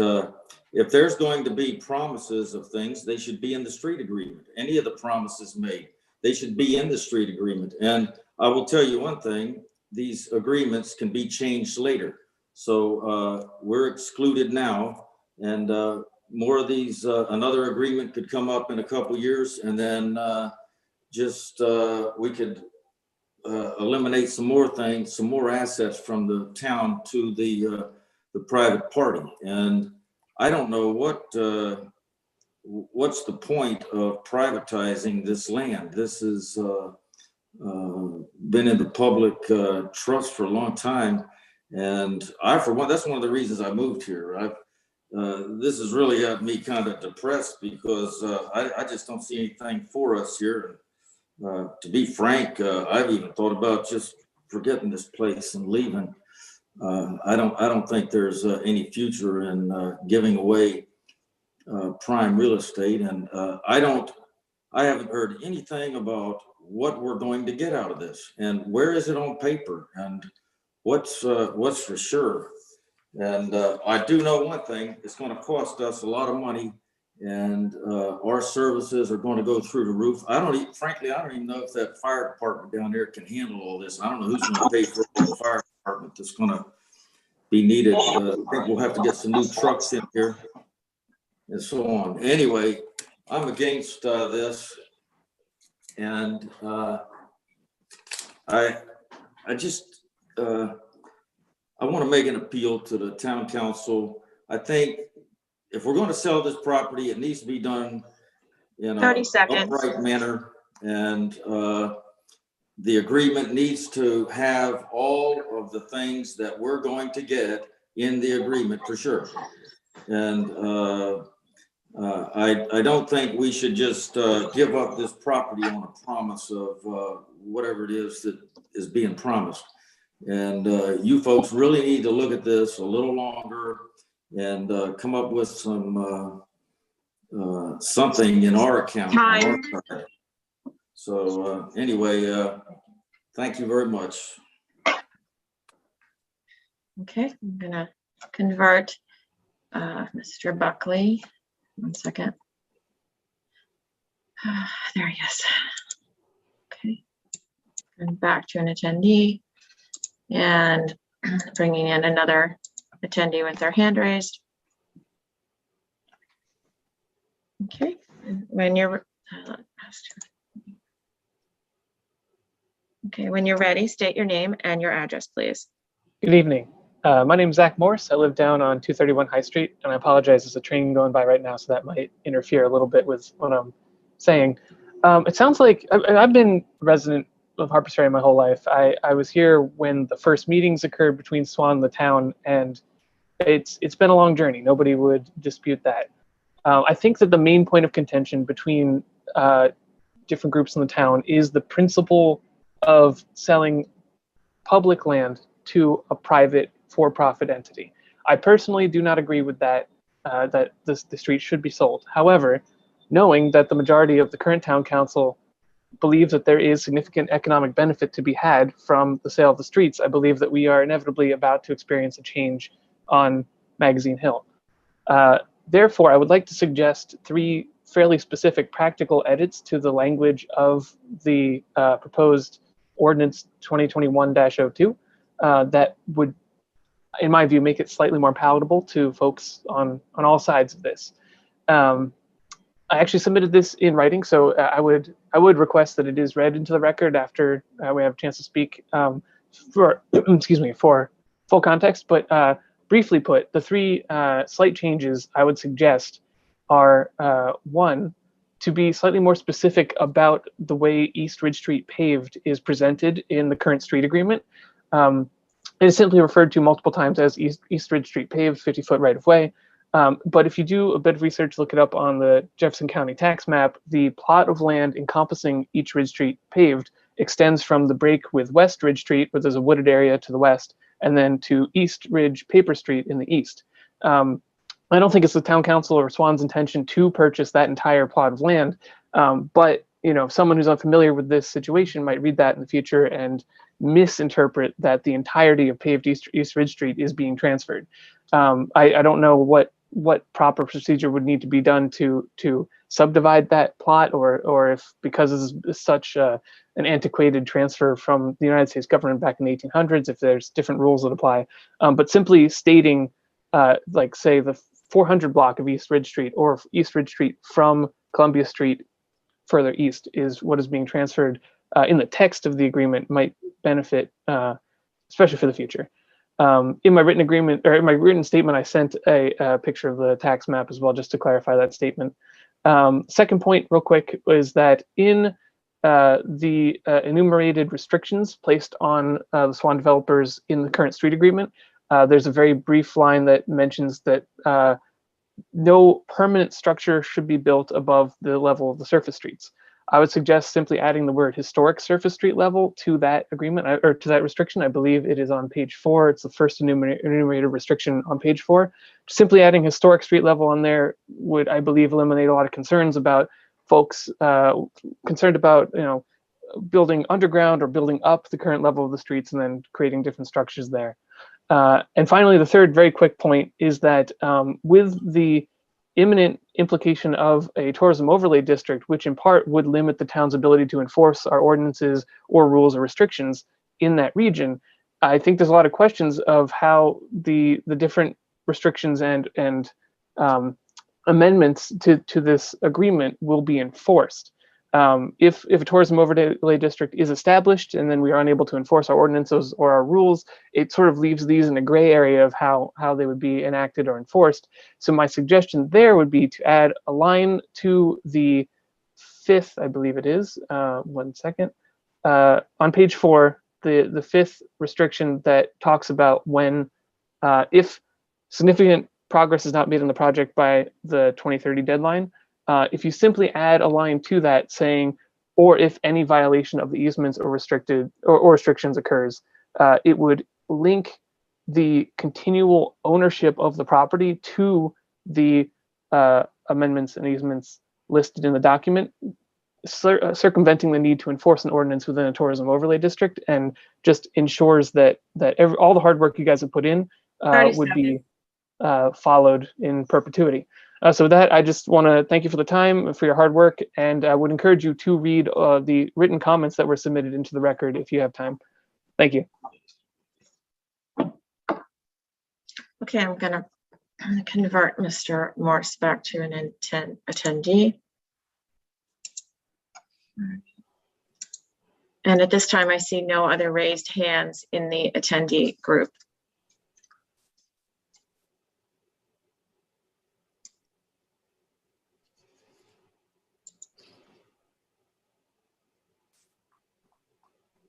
if there's going to be promises of things, they should be in the street agreement. Any of the promises made, they should be in the street agreement. And I will tell you one thing, these agreements can be changed later. So we're excluded now, and more of these, another agreement could come up in a couple years, and then we could eliminate some more things, some more assets from the town to the private party. And I don't know what's the point of privatizing this land. This has been in the public trust for a long time. And I, for one, that's one of the reasons I moved here. This has really got me kind of depressed because I just don't see anything for us here. To be frank, I've even thought about just forgetting this place and leaving. I don't think there's any future in giving away prime real estate, and I haven't heard anything about what we're going to get out of this, and where is it on paper, and what's for sure. And I do know one thing: it's going to cost us a lot of money, and our services are going to go through the roof. Frankly, I don't even know if that fire department down there can handle all this. I don't know who's going to pay for the fire department that's going to be needed. I think we'll have to get some new trucks in here and so on. Anyway, I'm against this, and I want to make an appeal to the town council. I think if we're going to sell this property, it needs to be done in an upright manner, and the agreement needs to have all of the things that we're going to get in the agreement for sure. And I don't think we should just give up this property on a promise of whatever it is that is being promised. And you folks really need to look at this a little longer and come up with some something in our account. On our side. So anyway, thank you very much. Okay, I'm gonna convert Mr. Buckley. 1 second. There he is. Okay, and back to an attendee, and bringing in another attendee with their hand raised. Okay, when you're when you're ready, state your name and your address, please. Good evening. My name is Zach Morse. I live down on 231 High Street, and I apologize, there's a train going by right now, so that might interfere a little bit with what I'm saying. It sounds like I've been a resident of Harpers Ferry my whole life. I was here when the first meetings occurred between Swan and the town, and it's been a long journey. Nobody would dispute that. I think that the main point of contention between different groups in the town is the principle of selling public land to a private for-profit entity. I personally do not agree with that, that the street should be sold. However, knowing that the majority of the current town council believe that there is significant economic benefit to be had from the sale of the streets, I believe that we are inevitably about to experience a change on Magazine Hill. Therefore, I would like to suggest 3 fairly specific practical edits to the language of the proposed ordinance 2021-02 that would, in my view, make it slightly more palatable to folks on all sides of this. I actually submitted this in writing, so I would request that it is read into the record after we have a chance to speak for excuse me, for full context. But briefly put, the 3 slight changes I would suggest are 1, to be slightly more specific about the way East Ridge Street paved is presented in the current street agreement. It is simply referred to multiple times as East Ridge Street paved, 50-foot right-of-way. But if you do a bit of research, look it up on the Jefferson County tax map, the plot of land encompassing each Ridge Street paved extends from the break with West Ridge Street, where there's a wooded area to the west, and then to East Ridge Paper Street in the east. I don't think it's the town council or Swan's intention to purchase that entire plot of land, but someone who's unfamiliar with this situation might read that in the future and misinterpret that the entirety of paved East Ridge Street is being transferred. I don't know what proper procedure would need to be done to subdivide that plot, or if, because it's such an antiquated transfer from the United States government back in the 1800s, if there's different rules that apply. But simply stating, like say the 400 block of East Ridge Street or East Ridge Street from Columbia Street further east is what is being transferred in the text of the agreement might benefit, especially for the future. In my written agreement, or in my written statement, I sent a picture of the tax map as well, just to clarify that statement. Second point, real quick, was that in the enumerated restrictions placed on the Swan developers in the current street agreement, there's a very brief line that mentions that no permanent structure should be built above the level of the surface streets. I would suggest simply adding the word historic surface street level to that agreement, or to that restriction. I believe it is on page 4. It's the first enumerated restriction on page 4. Simply adding historic street level on there would, I believe, eliminate a lot of concerns about folks concerned about, building underground or building up the current level of the streets and then creating different structures there. And finally, the third very quick point is that with the imminent implication of a tourism overlay district, which in part would limit the town's ability to enforce our ordinances or rules or restrictions in that region, I think there's a lot of questions of how the different restrictions and amendments to this agreement will be enforced. If a tourism overlay district is established and then we are unable to enforce our ordinances or our rules, it sort of leaves these in a gray area of how they would be enacted or enforced. So my suggestion there would be to add a line to the 5th, I believe it is, 1 second, on page 4, the 5th restriction that talks about when, if significant progress is not made on the project by the 2030 deadline, if you simply add a line to that saying, or if any violation of the easements or restrictions occurs, it would link the continual ownership of the property to the amendments and easements listed in the document, circumventing the need to enforce an ordinance within a tourism overlay district, and just ensures that all the hard work you guys have put in would be followed in perpetuity. So with that, I just want to thank you for the time, for your hard work, and I would encourage you to read the written comments that were submitted into the record if you have time. Thank you. Okay, I'm going to convert Mr. Morse back to an attendee. And at this time, I see no other raised hands in the attendee group.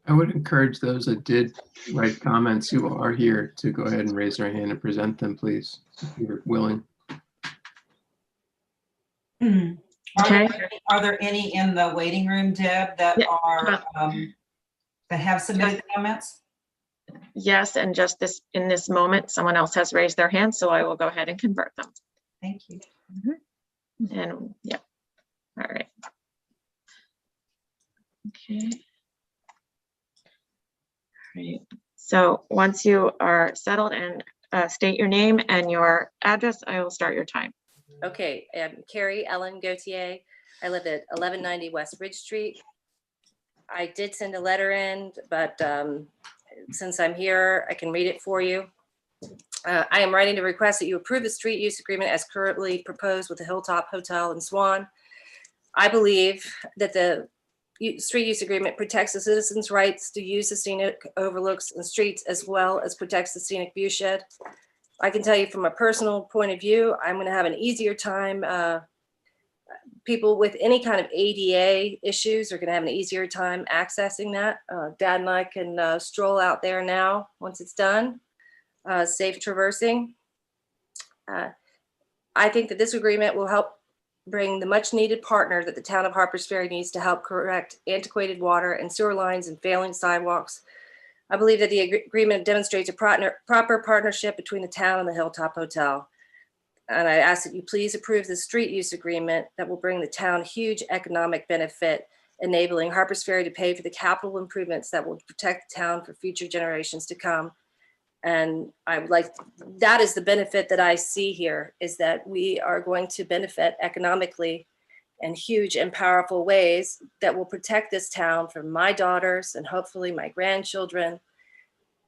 I would encourage those that did write comments who are here to go ahead and raise their hand and present them, please, if you're willing. Okay. Are there any in the waiting room, Deb, that are that have submitted comments? Yes, and just in this moment, someone else has raised their hand, so I will go ahead and convert them. Thank you. And yeah, all right. Okay. All right. So once you are settled and state your name and your address, I will start your time. Okay, I'm Carrie Ellen Gauthier. I live at 1190 West Ridge Street. I did send a letter in, but since I'm here, I can read it for you. I am writing to request that you approve the street use agreement as currently proposed with the Hilltop Hotel in Swan. I believe that the street use agreement protects the citizens' rights to use the scenic overlooks and streets, as well as protects the scenic viewshed. I can tell you from a personal point of view, I'm going to have an easier time. People with any kind of ADA issues are going to have an easier time accessing that. Dad and I can stroll out there now once it's done. Safe traversing. I think that this agreement will help bring the much needed partner that the town of Harpers Ferry needs to help correct antiquated water and sewer lines and failing sidewalks. I believe that the agreement demonstrates a proper partnership between the town and the Hilltop Hotel. And I ask that you please approve the street use agreement that will bring the town huge economic benefit, enabling Harpers Ferry to pay for the capital improvements that will protect the town for future generations to come. And I would like, that is the benefit that I see here, is that we are going to benefit economically in huge and powerful ways that will protect this town from my daughters and hopefully my grandchildren.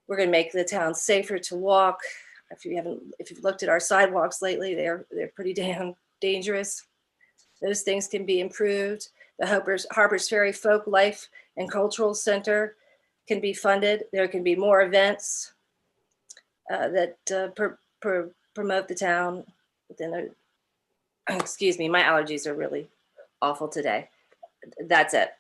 We're going to make the town safer to walk. If you've looked at our sidewalks lately, they're pretty damn dangerous. Those things can be improved. The Harpers Ferry Folk Life and Cultural Center can be funded. There can be more events that promote the town. Then, excuse me, my allergies are really awful today. That's it.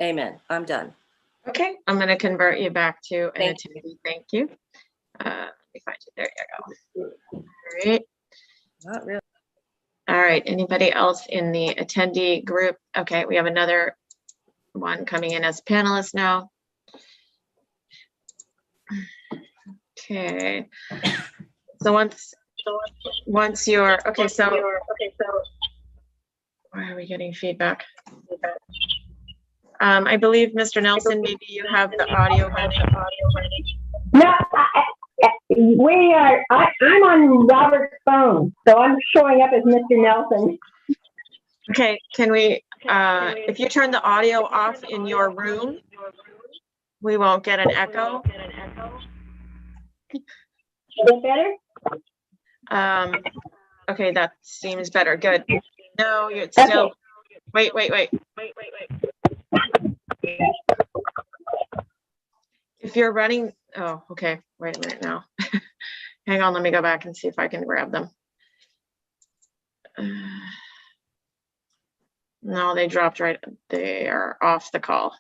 Amen. I'm done. Okay, I'm going to convert you back to an attendee. Thank you. Let me find you. There you go. All right. Not really. All right. Anybody else in the attendee group? Okay, we have another one coming in as panelist now. Okay. So once you're okay, so why are we getting feedback? I believe, Mr. Nelson, maybe you have the audio running. No, I'm on Robert's phone, so I'm showing up as Mr. Nelson. Okay, can we, if you turn the audio off in your room, we won't get an echo. Is it better? Okay, that seems better. Good. No, you're still, wait. If you're running, oh, okay, wait a minute now. Hang on, let me go back and see if I can grab them. No, they dropped right, they are off the call.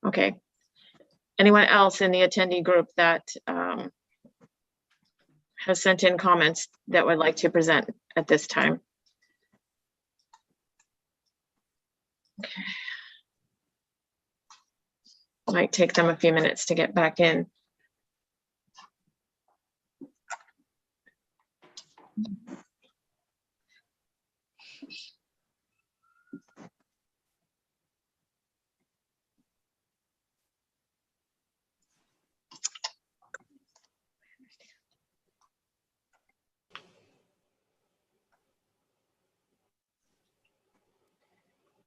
Okay. Anyone else in the attendee group that has sent in comments that would like to present at this time? Okay. Might take them a few minutes to get back in.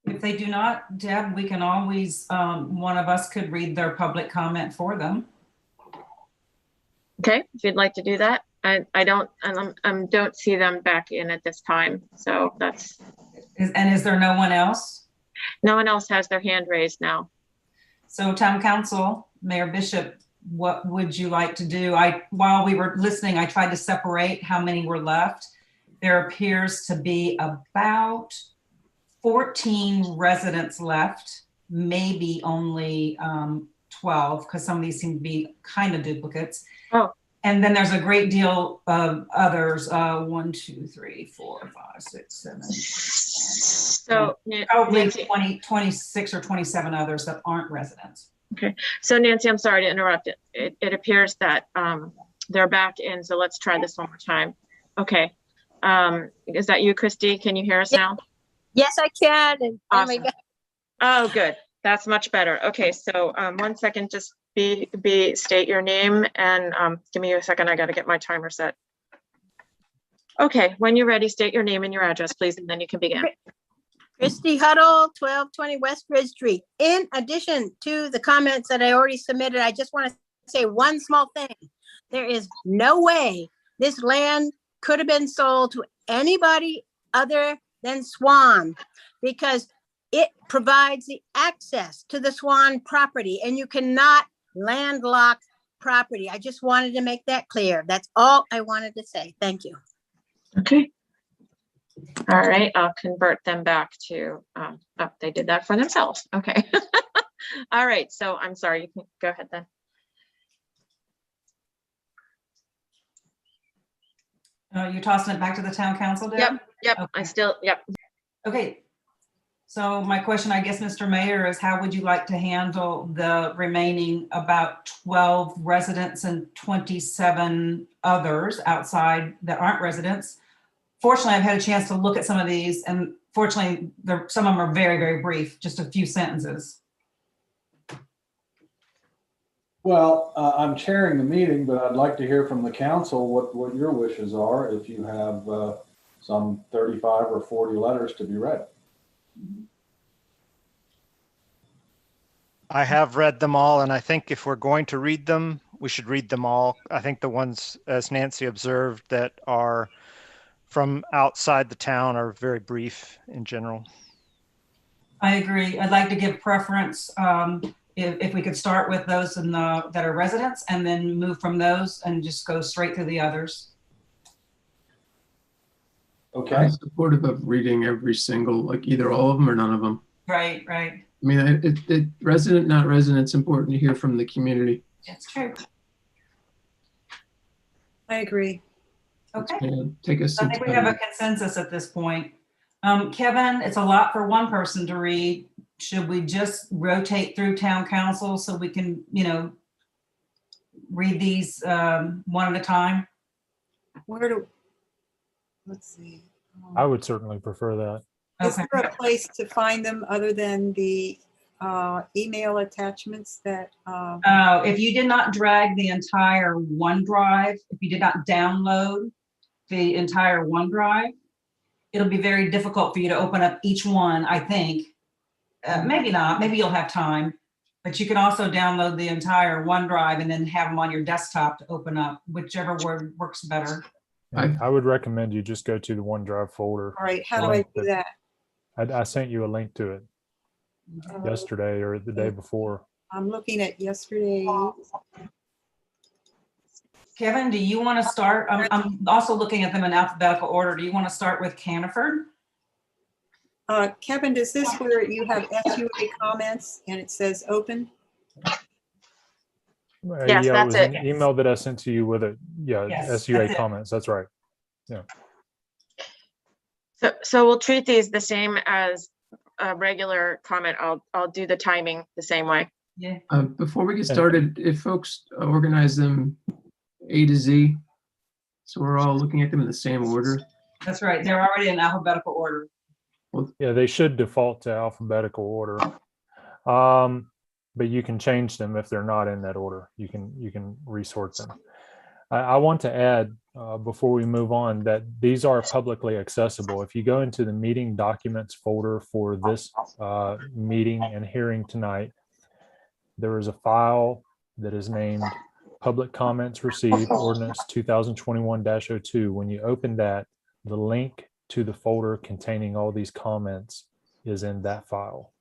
If they do not, Deb, we can always, one of us could read their public comment for them. Okay, if you'd like to do that. I don't see them back in at this time, so that's. And is there no one else? No one else has their hand raised now. So Town Council, Mayor Bishop, what would you like to do? While we were listening, I tried to separate how many were left. There appears to be about 14 residents left, maybe only 12, because some of these seem to be kind of duplicates. Oh. And then there's a great deal of others, 1, 2, 3, 4, 5, 6, 7, 8, 9, 10. So probably 26 or 27 others that aren't residents. Okay, so Nancy, I'm sorry to interrupt. It appears that they're back in, so let's try this one more time. Okay, Is that you, Christy? Can you hear us now? Yes, I can. And oh my Awesome. God. Oh, good. That's much better. Okay, so 1 second, just state your name and give me a second. I got to get my timer set. Okay, when you're ready, state your name and your address, please, and then you can begin. Christy Huddle, 1220 West Bridge Street. In addition to the comments that I already submitted, I just want to say one small thing. There is no way this land could have been sold to anybody other than Swan, because it provides the access to the Swan property, and you cannot landlock property. I just wanted to make that clear. That's all I wanted to say. Thank you. Okay. All right, I'll convert them back to, oh, they did that for themselves. Okay. All right, so I'm sorry, you can go ahead then. You're tossing it back to the town council, Deb? Yep, Okay. yep. Okay. So my question, I guess, Mr. Mayor, is how would you like to handle the remaining about 12 residents and 27 others outside that aren't residents? Fortunately, I've had a chance to look at some of these, and fortunately, some of them are very, very brief, just a few sentences. Well, I'm chairing the meeting, but I'd like to hear from the council what your wishes are if you have some 35 or 40 letters to be read. I have read them all, and I think if we're going to read them, we should read them all. I think the ones, as Nancy observed, that are from outside the town are very brief in general. I agree. I'd like to give preference if we could start with those that are residents and then move from those and just go straight through the others. Okay. I'm supportive of reading every single, like either all of them or none of them. Right, right. I mean, resident, not resident, it's important to hear from the community. That's true. I agree. Okay. Take us. I think we have a consensus at this point. Kevin, it's a lot for one person to read. Should we just rotate through town council so we can, read these one at a time? Let's see. I would certainly prefer that. Is there a place to find them other than the email attachments that? If you did not drag the entire OneDrive, if you did not download the entire OneDrive, it'll be very difficult for you to open up each one, I think. Maybe not, maybe you'll have time, but you can also download the entire OneDrive and then have them on your desktop to open up, whichever word works better. I would recommend you just go to the OneDrive folder. All right, how do I do that? I sent you a link to it yesterday or the day before. I'm looking at yesterday. Kevin, do you want to start? I'm also looking at them in alphabetical order. Do you want to start with Caniford? Kevin, is this where you have SUA comments and it says open? Yes, yeah, that's it was it. an email that I sent to you with it. Yeah, Yes, SUA that's it. comments. That's right. Yeah. So we'll treat these the same as a regular comment. I'll do the timing the same way. Yeah. Before we get started, if folks organize them A to Z, so we're all looking at them in the same order. That's right. They're already in alphabetical order. Yeah, they should default to alphabetical order. But you can change them if they're not in that order. You can resort them. I want to add before we move on that these are publicly accessible. If you go into the meeting documents folder for this meeting and hearing tonight, there is a file that is named Public Comments Received Ordinance 2021-02. When you open that, the link to the folder containing all these comments is in that file.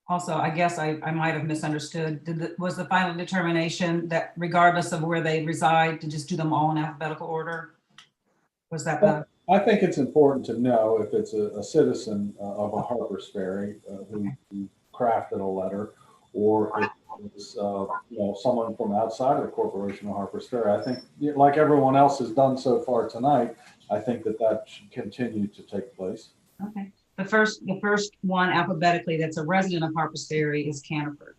Also, I guess I might have misunderstood. Was the final determination that regardless of where they reside, to just do them all in alphabetical order? Was that the? I think it's important to know if it's a citizen of a Harpers Ferry who crafted a letter, or if it's someone from outside of the corporation of Harpers Ferry. I think, like everyone else has done so far tonight, I think that should continue to take place. Okay. The first one alphabetically that's a resident of Harpers Ferry is Caniford.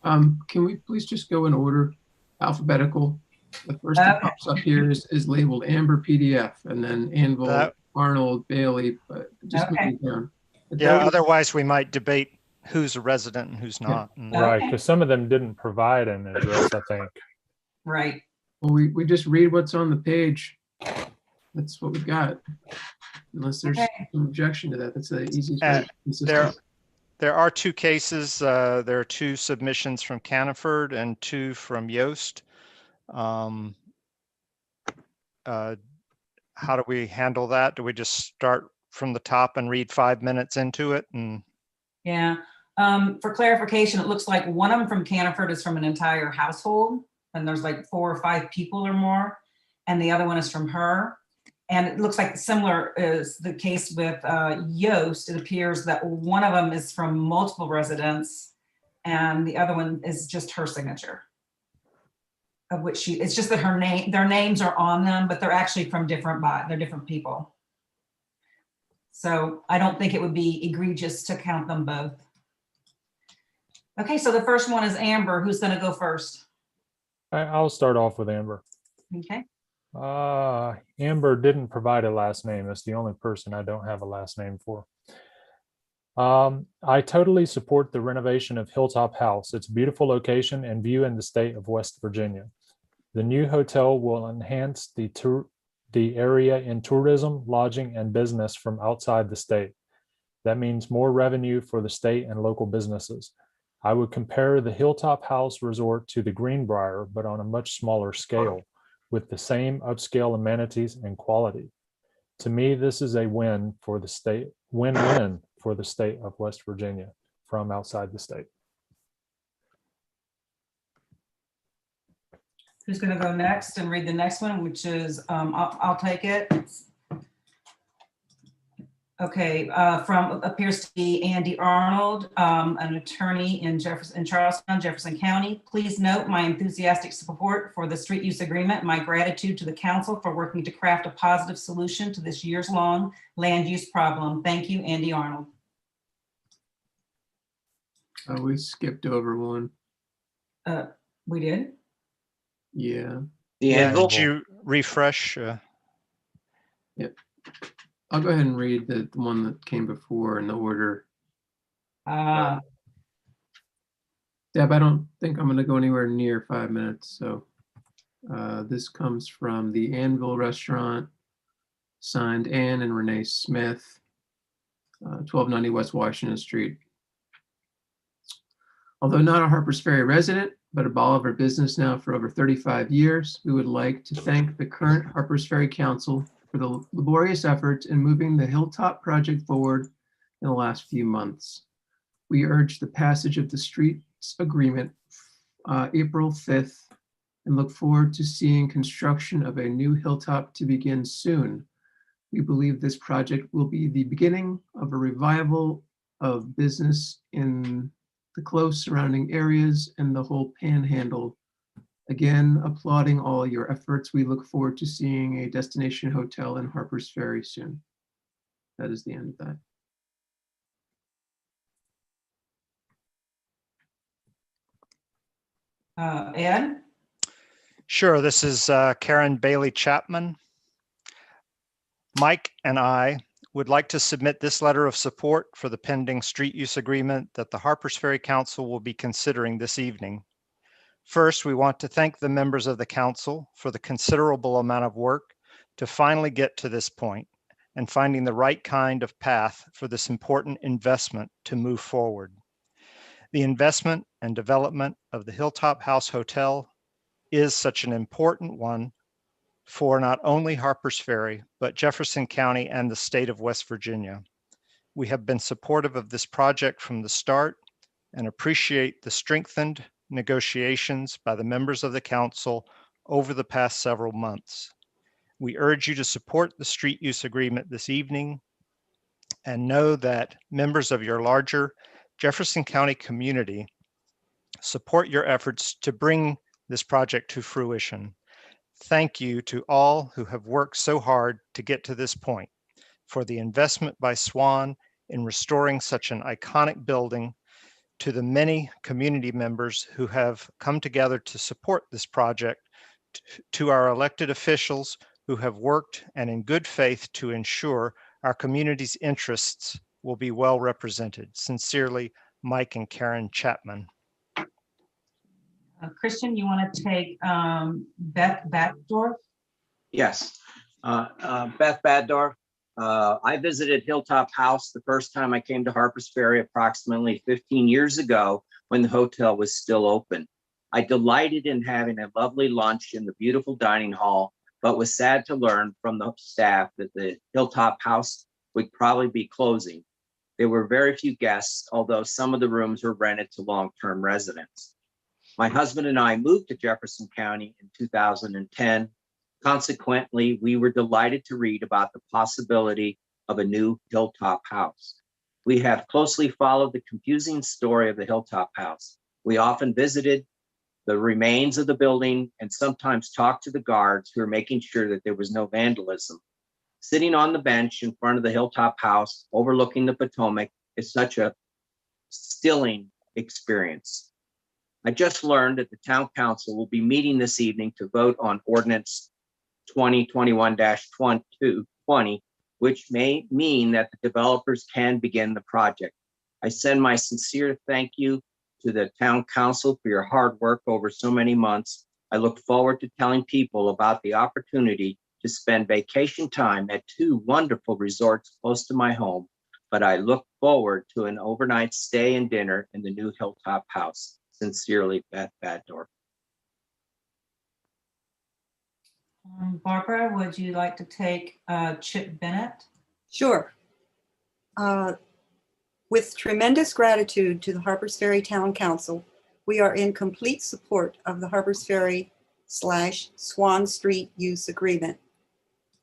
Can we please just go in order, alphabetical? The first that pops up here is labeled Amber PDF, and then Anvil, Arnold, Bailey, but just moving down. But Yeah, those- otherwise we might debate who's a resident and who's not. And- Right, because some of them didn't provide an address, I think. Right. Well, we just read what's on the page. That's what we got. Unless there's some objection to that, that's the easiest way. There are two cases. There are two submissions from Caniford and two from Yoast. How do we handle that? Do we just start from the top and read 5 minutes into it? And Yeah. For clarification, it looks like one of them from Caniford is from an entire household, and there's like 4 or 5 people or more, and the other one is from her. And it looks like similar is the case with Yoast. It appears that one of them is from multiple residents, and the other one is just her signature. Of which it's just that their names are on them, but they're actually from they're different people. So I don't think it would be egregious to count them both. Okay, so the first one is Amber. Who's going to go first? I'll start off with Amber. Okay. Amber didn't provide a last name. That's the only person I don't have a last name for. I totally support the renovation of Hilltop House. It's a beautiful location and view in the state of West Virginia. The new hotel will enhance the area in tourism, lodging, and business from outside the state. That means more revenue for the state and local businesses. I would compare the Hilltop House Resort to the Greenbrier, but on a much smaller scale, with the same upscale amenities and quality. To me, this is a win-win for the state of West Virginia from outside the state. Who's going to go next and read the next one, which is, I'll take it. Okay, from appears to be Andy Arnold, an attorney in Charlestown, Jefferson County. Please note my enthusiastic support for the street use agreement, my gratitude to the council for working to craft a positive solution to this years-long land use problem. Thank you, Andy Arnold. We skipped over one. We did? Yeah. Did you refresh? Yep. I'll go ahead and read the one that came before in the order. Deb, I don't think I'm going to go anywhere near 5 minutes. So this comes from the Anvil Restaurant, signed Ann and Renee Smith, 1290 West Washington Street. Although not a Harpers Ferry resident, but a Bolivar business now for over 35 years, we would like to thank the current Harpers Ferry Council for the laborious efforts in moving the Hilltop project forward in the last few months. We urge the passage of the streets agreement April 5th and look forward to seeing construction of a new Hilltop to begin soon. We believe this project will be the beginning of a revival of business in the close surrounding areas and the whole panhandle. Again, applauding all your efforts. We look forward to seeing a destination hotel in Harpers Ferry soon. That is the end of that. Ed? Sure, this is Karen Bailey Chapman. Mike and I would like to submit this letter of support for the pending street use agreement that the Harpers Ferry Council will be considering this evening. First, we want to thank the members of the council for the considerable amount of work to finally get to this point and finding the right kind of path for this important investment to move forward. The investment and development of the Hilltop House Hotel is such an important one for not only Harpers Ferry, but Jefferson County and the state of West Virginia. We have been supportive of this project from the start and appreciate the strengthened negotiations by the members of the council over the past several months. We urge you to support the street use agreement this evening and know that members of your larger Jefferson County community support your efforts to bring this project to fruition. Thank you to all who have worked so hard to get to this point, for the investment by Swan in restoring such an iconic building to the many community members who have come together to support this project, to our elected officials who have worked and in good faith to ensure our community's interests will be well represented. Sincerely, Mike and Karen Chapman. Christian, you want to take Beth Batdorf? Yes, Beth Baddorf. I visited Hilltop House the first time I came to Harpers Ferry approximately 15 years ago when the hotel was still open. I delighted in having a lovely lunch in the beautiful dining hall, but was sad to learn from the staff that the Hilltop House would probably be closing. There were very few guests, although some of the rooms were rented to long-term residents. My husband and I moved to Jefferson County in 2010. Consequently, we were delighted to read about the possibility of a new Hilltop House. We have closely followed the confusing story of the Hilltop House. We often visited the remains of the building and sometimes talked to the guards who were making sure that there was no vandalism. Sitting on the bench in front of the Hilltop House overlooking the Potomac is such a stilling experience. I just learned that the town council will be meeting this evening to vote on ordinance 2021-20, which may mean that the developers can begin the project. I send my sincere thank you to the town council for your hard work over so many months. I look forward to telling people about the opportunity to spend vacation time at two wonderful resorts close to my home, but I look forward to an overnight stay and dinner in the new Hilltop House. Sincerely, Beth Baddorf. Barbara, would you like to take Chip Bennett? Sure. With tremendous gratitude to the Harpers Ferry Town Council, we are in complete support of the Harpers Ferry / Swan Street use agreement.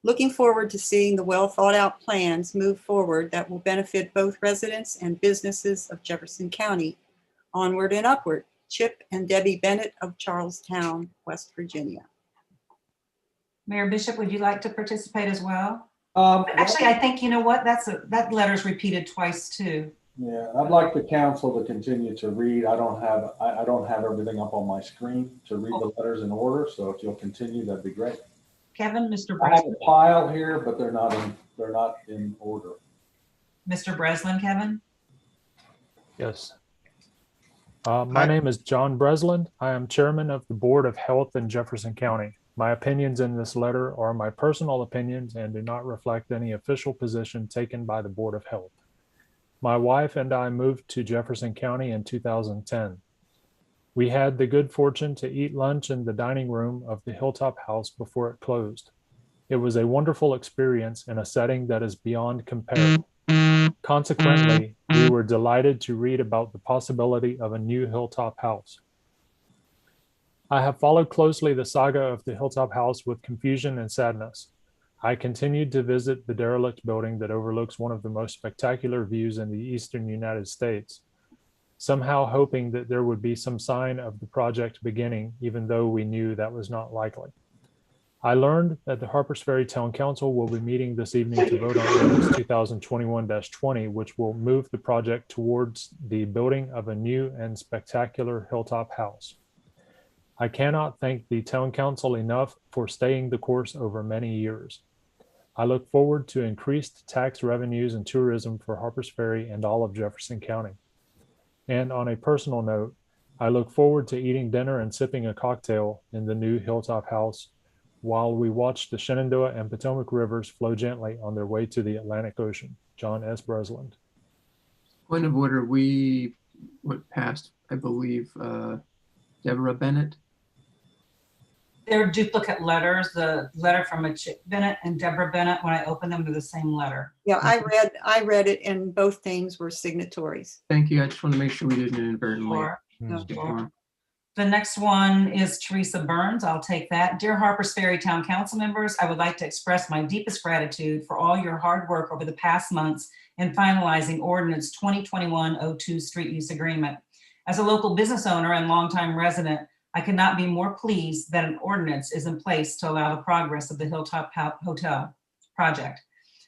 Looking forward to seeing the well thought out plans move forward that will benefit both residents and businesses of Jefferson County. Onward and upward. Chip and Debbie Bennett of Charlestown, West Virginia. Mayor Bishop, would you like to participate as well? Actually, I think, you know what, that letter's repeated twice too. Yeah, I'd like the council to continue to read. I don't have everything up on my screen to read the letters in order. So if you'll continue, that'd be great. Kevin, Mr. I have Breslin. a pile here, but they're not in order. Mr. Breslin, Kevin? Yes. My name is John Breslin. I am chairman of the Board of Health in Jefferson County. My opinions in this letter are my personal opinions and do not reflect any official position taken by the Board of Health. My wife and I moved to Jefferson County in 2010. We had the good fortune to eat lunch in the dining room of the Hilltop House before it closed. It was a wonderful experience in a setting that is beyond compare. Consequently, we were delighted to read about the possibility of a new Hilltop House. I have followed closely the saga of the Hilltop House with confusion and sadness. I continued to visit the derelict building that overlooks one of the most spectacular views in the eastern United States, somehow hoping that there would be some sign of the project beginning, even though we knew that was not likely. I learned that the Harpers Ferry Town Council will be meeting this evening to vote on ordinance 2021-20, which will move the project towards the building of a new and spectacular Hilltop House. I cannot thank the Town Council enough for staying the course over many years. I look forward to increased tax revenues and tourism for Harpers Ferry and all of Jefferson County. And on a personal note, I look forward to eating dinner and sipping a cocktail in the new Hilltop House while we watch the Shenandoah and Potomac rivers flow gently on their way to the Atlantic Ocean. John S. Breslin. Point of order, we went past, I believe, Deborah Bennett. They're duplicate letters. The letter from Chip Bennett and Deborah Bennett, when I opened them, they're the same letter. Yeah, I read it and both names were signatories. Thank you. I just want to make sure we didn't inadvertently. Sure. The next one is Teresa Burns. I'll take that. Dear Harpers Ferry Town Council members, I would like to express my deepest gratitude for all your hard work over the past months in finalizing ordinance 2021-02 street use agreement. As a local business owner and longtime resident, I could not be more pleased that an ordinance is in place to allow the progress of the Hilltop Hotel project.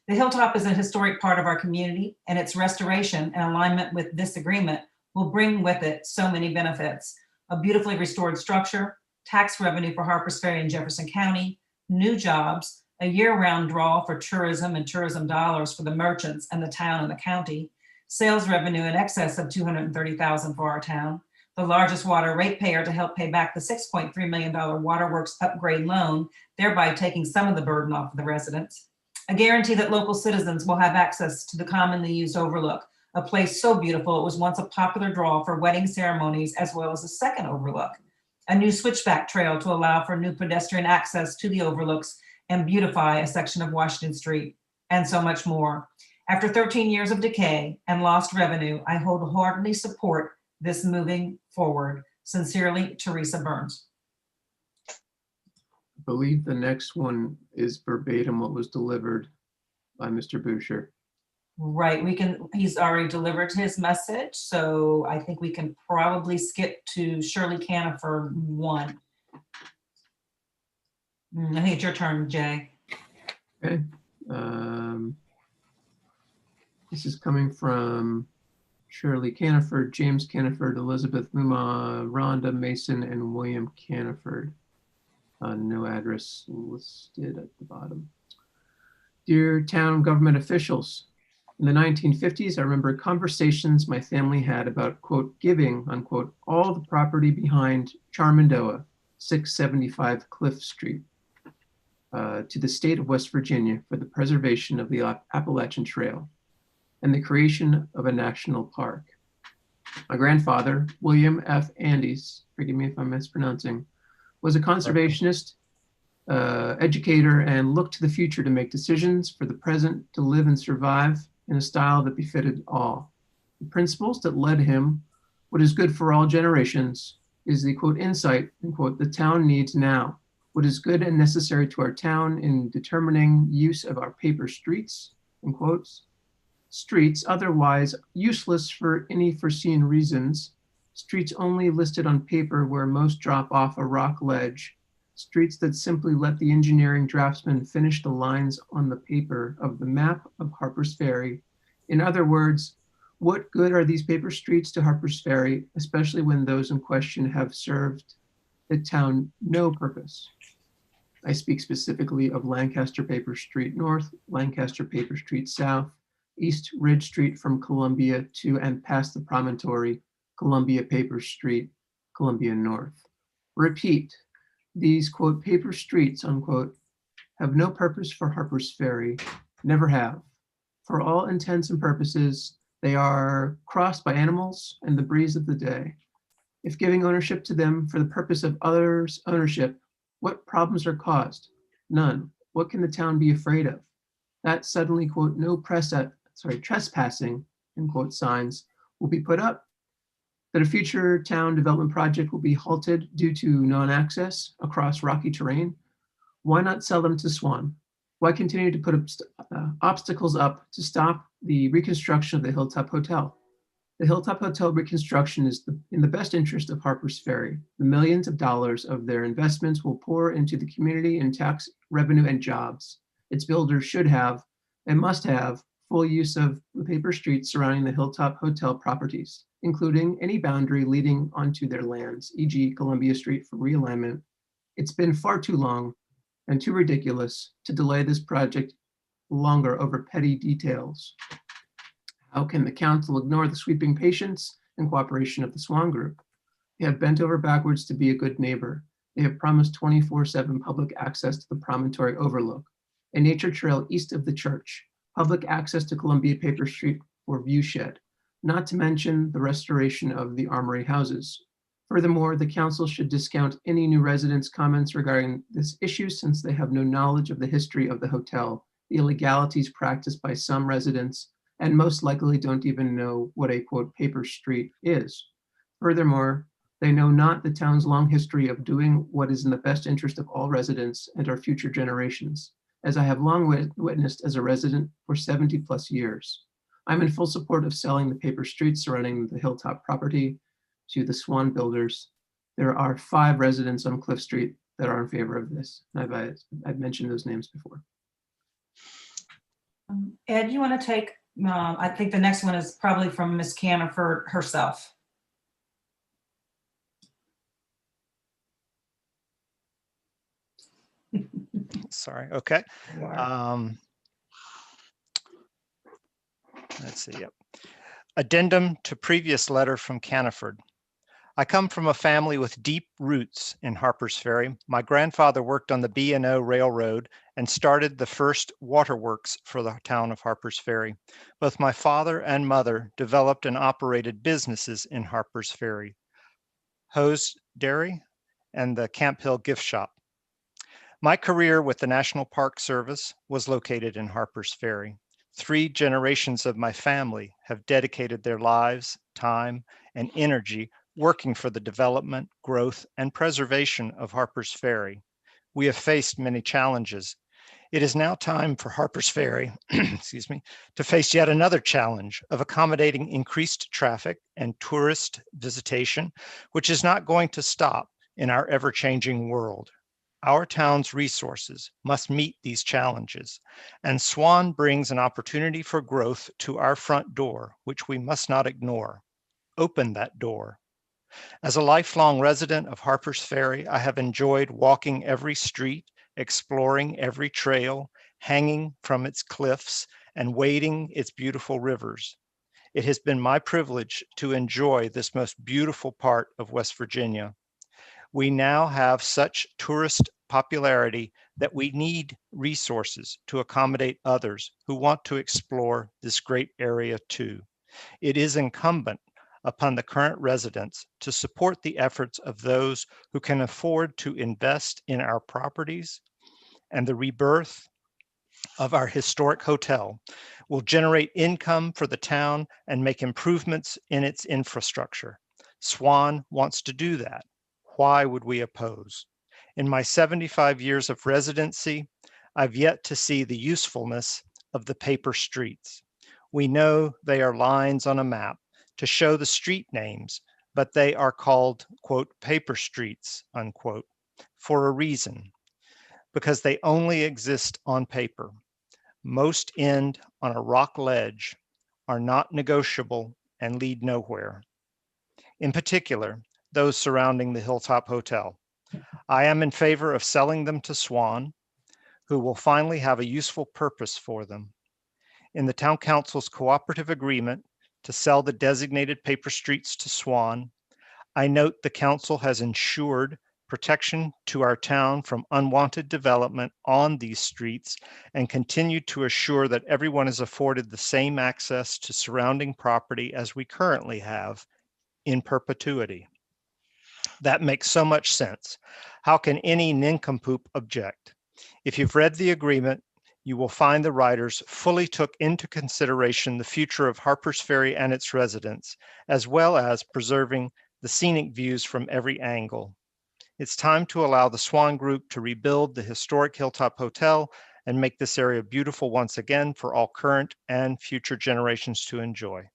The Hilltop is a historic part of our community, and its restoration and alignment with this agreement will bring with it so many benefits. A beautifully restored structure, tax revenue for Harpers Ferry and Jefferson County, new jobs, a year-round draw for tourism and tourism dollars for the merchants and the town and the county, sales revenue in excess of $230,000 for our town, the largest water ratepayer to help pay back the $6.3 million waterworks upgrade loan, thereby taking some of the burden off of the residents. A guarantee that local citizens will have access to the commonly used overlook, a place so beautiful it was once a popular draw for wedding ceremonies as well as a second overlook. A new switchback trail to allow for new pedestrian access to the overlooks and beautify a section of Washington Street, and so much more. After 13 years of decay and lost revenue, I wholeheartedly support this moving forward. Sincerely, Teresa Burns. I believe the next one is verbatim what was delivered by Mr. Boucher. Right, he's already delivered his message, so I think we can probably skip to Shirley Canifer 1. I think it's your turn, Jay. Okay. This is coming from Shirley Caniford, James Caniford, Elizabeth Muma, Rhonda Mason, and William Caniford. No address listed at the bottom. Dear town government officials, in the 1950s, I remember conversations my family had about, quote, giving, unquote, all the property behind Charmandoa, 675 Cliff Street, to the state of West Virginia for the preservation of the Appalachian Trail and the creation of a national park. My grandfather, William F. Andes, forgive me if I'm mispronouncing, was a conservationist, educator, and looked to the future to make decisions for the present to live and survive in a style that befitted all. The principles that led him, what is good for all generations, is the, quote, insight, unquote, the town needs now. What is good and necessary to our town in determining use of our paper streets, in quotes, streets otherwise useless for any foreseen reasons, streets only listed on paper where most drop off a rock ledge, streets that simply let the engineering draftsman finish the lines on the paper of the map of Harpers Ferry. In other words, what good are these paper streets to Harpers Ferry, especially when those in question have served the town no purpose? I speak specifically of Lancaster Paper Street North, Lancaster Paper Street South, East Ridge Street from Columbia to and past the promontory, Columbia Paper Street, Columbia North. Repeat, these, quote, paper streets, unquote, have no purpose for Harpers Ferry, never have. For all intents and purposes, they are crossed by animals and the breeze of the day. If giving ownership to them for the purpose of others' ownership, what problems are caused? None. What can the town be afraid of? That suddenly, quote, no trespassing, end quote, signs will be put up, that a future town development project will be halted due to non-access across rocky terrain. Why not sell them to Swan? Why continue to put obstacles up to stop the reconstruction of the Hilltop Hotel? The Hilltop Hotel reconstruction is in the best interest of Harpers Ferry. The millions of dollars of their investments will pour into the community in tax revenue and jobs. Its builders should have and must have full use of the paper streets surrounding the Hilltop Hotel properties, including any boundary leading onto their lands, e.g. Columbia Street for realignment. It's been far too long and too ridiculous to delay this project longer over petty details. How can the council ignore the sweeping patience and cooperation of the Swan Group? They have bent over backwards to be a good neighbor. They have promised 24/7 public access to the promontory overlook, a nature trail east of the church, public access to Columbia Paper Street for viewshed, not to mention the restoration of the Armory houses. Furthermore, the council should discount any new residents' comments regarding this issue since they have no knowledge of the history of the hotel, the illegalities practiced by some residents, and most likely don't even know what a, quote, paper street is. Furthermore, they know not the town's long history of doing what is in the best interest of all residents and our future generations, as I have long witnessed as a resident for 70 plus years. I'm in full support of selling the paper streets surrounding the Hilltop property to the Swan Builders. There are 5 residents on Cliff Street that are in favor of this. I've mentioned those names before. Ed, you want to take, I think the next one is probably from Ms. Canifer herself. Sorry. Okay. Let's see. Yep. Addendum to previous letter from Caniford. I come from a family with deep roots in Harpers Ferry. My grandfather worked on the B&O Railroad and started the first waterworks for the town of Harpers Ferry. Both my father and mother developed and operated businesses in Harpers Ferry, Hose Dairy and the Camp Hill Gift Shop. My career with the National Park Service was located in Harpers Ferry. 3 generations of my family have dedicated their lives, time, and energy working for the development, growth, and preservation of Harpers Ferry. We have faced many challenges. It is now time for Harpers Ferry, excuse me, to face yet another challenge of accommodating increased traffic and tourist visitation, which is not going to stop in our ever-changing world. Our town's resources must meet these challenges, and Swan brings an opportunity for growth to our front door, which we must not ignore. Open that door. As a lifelong resident of Harpers Ferry, I have enjoyed walking every street, exploring every trail, hanging from its cliffs, and wading its beautiful rivers. It has been my privilege to enjoy this most beautiful part of West Virginia. We now have such tourist popularity that we need resources to accommodate others who want to explore this great area too. It is incumbent upon the current residents to support the efforts of those who can afford to invest in our properties, and the rebirth of our historic hotel will generate income for the town and make improvements in its infrastructure. Swan wants to do that. Why would we oppose? In my 75 years of residency, I've yet to see the usefulness of the paper streets. We know they are lines on a map to show the street names, but they are called, quote, paper streets, unquote, for a reason, because they only exist on paper. Most end on a rock ledge, are not negotiable, and lead nowhere. In particular, those surrounding the Hilltop Hotel. I am in favor of selling them to Swan, who will finally have a useful purpose for them. In the Town Council's cooperative agreement to sell the designated paper streets to Swan, I note the council has ensured protection to our town from unwanted development on these streets and continued to assure that everyone is afforded the same access to surrounding property as we currently have in perpetuity. That makes so much sense. How can any nincompoop object? If you've read the agreement, you will find the writers fully took into consideration the future of Harpers Ferry and its residents, as well as preserving the scenic views from every angle. It's time to allow the Swan Group to rebuild the historic Hilltop Hotel and make this area beautiful once again for all current and future generations to enjoy.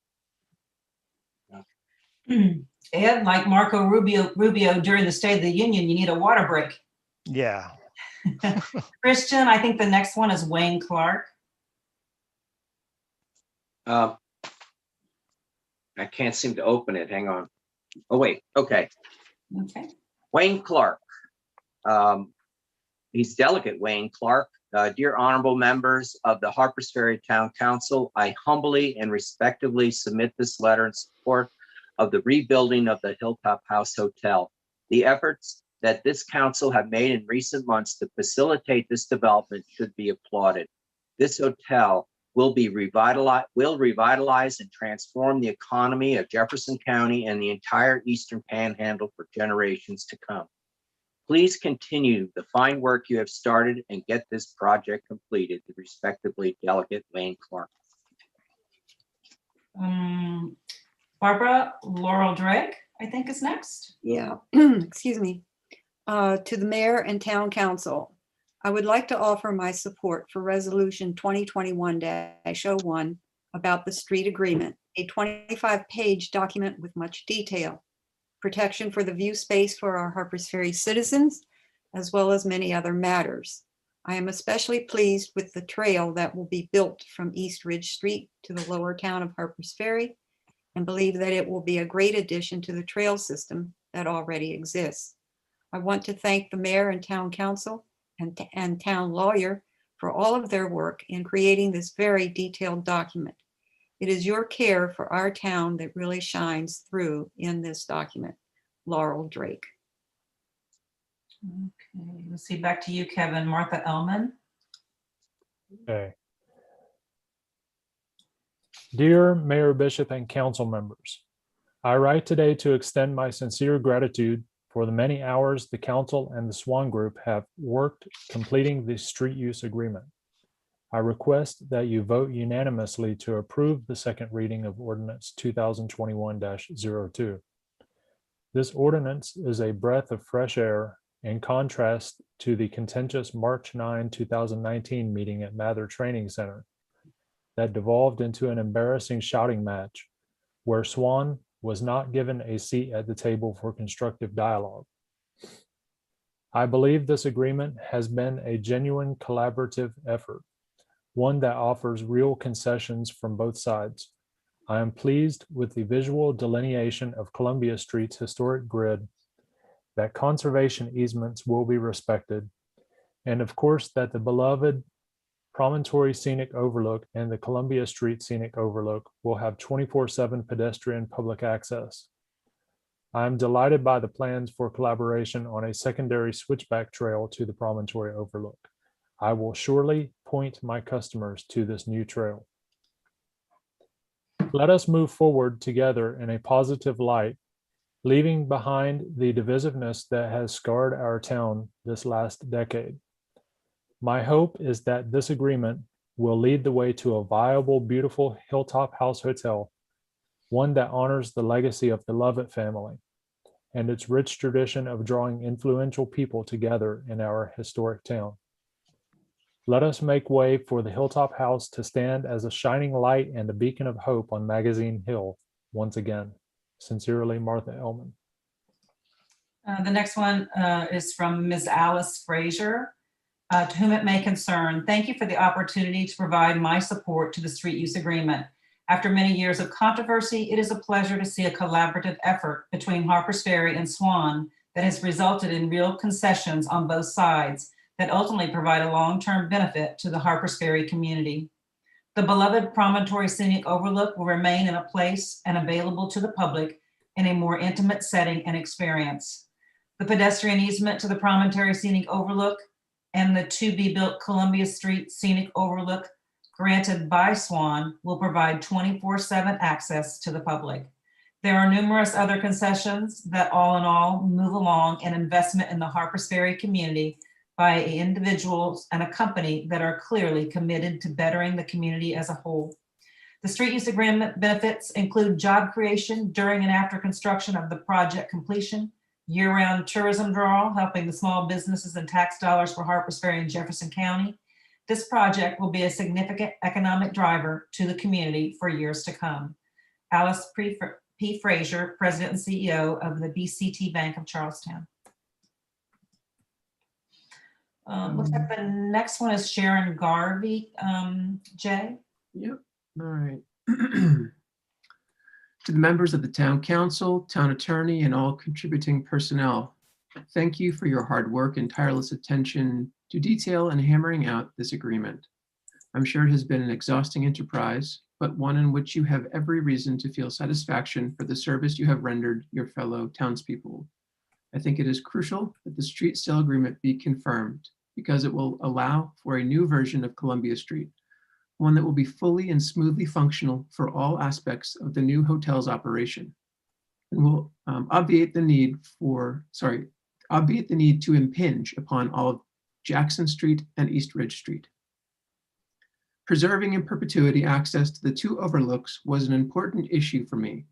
Ed, like Marco Rubio during the State of the Union, you need a water break. Yeah. Christian, I think the next one is Wayne Clark. I can't seem to open it. Hang on. Oh, wait. Okay. Okay. Wayne Clark. He's Delegate Wayne Clark. Dear honorable members of the Harpers Ferry Town Council, I humbly and respectively submit this letter in support of the rebuilding of the Hilltop House Hotel. The efforts that this council have made in recent months to facilitate this development should be applauded. This hotel will revitalize and transform the economy of Jefferson County and the entire Eastern Panhandle for generations to come. Please continue the fine work you have started and get this project completed. Respectively, Delegate Wayne Clark. Barbara Laurel Drake, I think, is next. Yeah, excuse me. To the mayor and town council, I would like to offer my support for resolution 2021-01 about the street agreement, a 25-page document with much detail, protection for the view space for our Harpers Ferry citizens, as well as many other matters. I am especially pleased with the trail that will be built from East Ridge Street to the lower town of Harpers Ferry, and believe that it will be a great addition to the trail system that already exists. I want to thank the mayor and town council and town lawyer for all of their work in creating this very detailed document. It is your care for our town that really shines through in this document. Laurel Drake. Okay, let's see, back to you, Kevin. Martha Ellman. Okay. Dear Mayor Bishop and council members, I write today to extend my sincere gratitude for the many hours the council and the Swan Group have worked completing the street use agreement. I request that you vote unanimously to approve the second reading of Ordinance 2021-02. This ordinance is a breath of fresh air in contrast to the contentious March 9, 2019 meeting at Mather Training Center that devolved into an embarrassing shouting match where Swan was not given a seat at the table for constructive dialogue. I believe this agreement has been a genuine collaborative effort, one that offers real concessions from both sides. I am pleased with the visual delineation of Columbia Street's historic grid, that conservation easements will be respected, and of course that the beloved Promontory Scenic Overlook and the Columbia Street Scenic Overlook will have 24/7 pedestrian public access. I am delighted by the plans for collaboration on a secondary switchback trail to the Promontory Overlook. I will surely point my customers to this new trail. Let us move forward together in a positive light, leaving behind the divisiveness that has scarred our town this last decade. My hope is that this agreement will lead the way to a viable, beautiful Hilltop House Hotel, one that honors the legacy of the Lovett family and its rich tradition of drawing influential people together in our historic town. Let us make way for the Hilltop House to stand as a shining light and a beacon of hope on Magazine Hill once again. Sincerely, Martha Ellman. The next one is from Ms. Alice Frazier. To whom it may concern, thank you for the opportunity to provide my support to the street use agreement. After many years of controversy, it is a pleasure to see a collaborative effort between Harpers Ferry and Swan that has resulted in real concessions on both sides that ultimately provide a long-term benefit to the Harpers Ferry community. The beloved Promontory Scenic Overlook will remain in a place and available to the public in a more intimate setting and experience. The pedestrian easement to the Promontory Scenic Overlook and the to-be-built Columbia Street Scenic Overlook granted by Swan will provide 24/7 access to the public. There are numerous other concessions that all in all move along an investment in the Harpers Ferry community by individuals and a company that are clearly committed to bettering the community as a whole. The street use agreement benefits include job creation during and after construction of the project completion, year-round tourism draw, helping the small businesses and tax dollars for Harpers Ferry and Jefferson County. This project will be a significant economic driver to the community for years to come. Alice P. Frazier, President and CEO of the BCT Bank of Charlestown. Looks like the next one is Sharon Garvey. Jay? Yep, all right. To the members of the town council, town attorney, and all contributing personnel, thank you for your hard work and tireless attention to detail and hammering out this agreement. I'm sure it has been an exhausting enterprise, but one in which you have every reason to feel satisfaction for the service you have rendered your fellow townspeople. I think it is crucial that the street sale agreement be confirmed because it will allow for a new version of Columbia Street, one that will be fully and smoothly functional for all aspects of the new hotel's operation, and will obviate the need to impinge upon all of Jackson Street and East Ridge Street. Preserving in perpetuity access to the two overlooks was an important issue for me,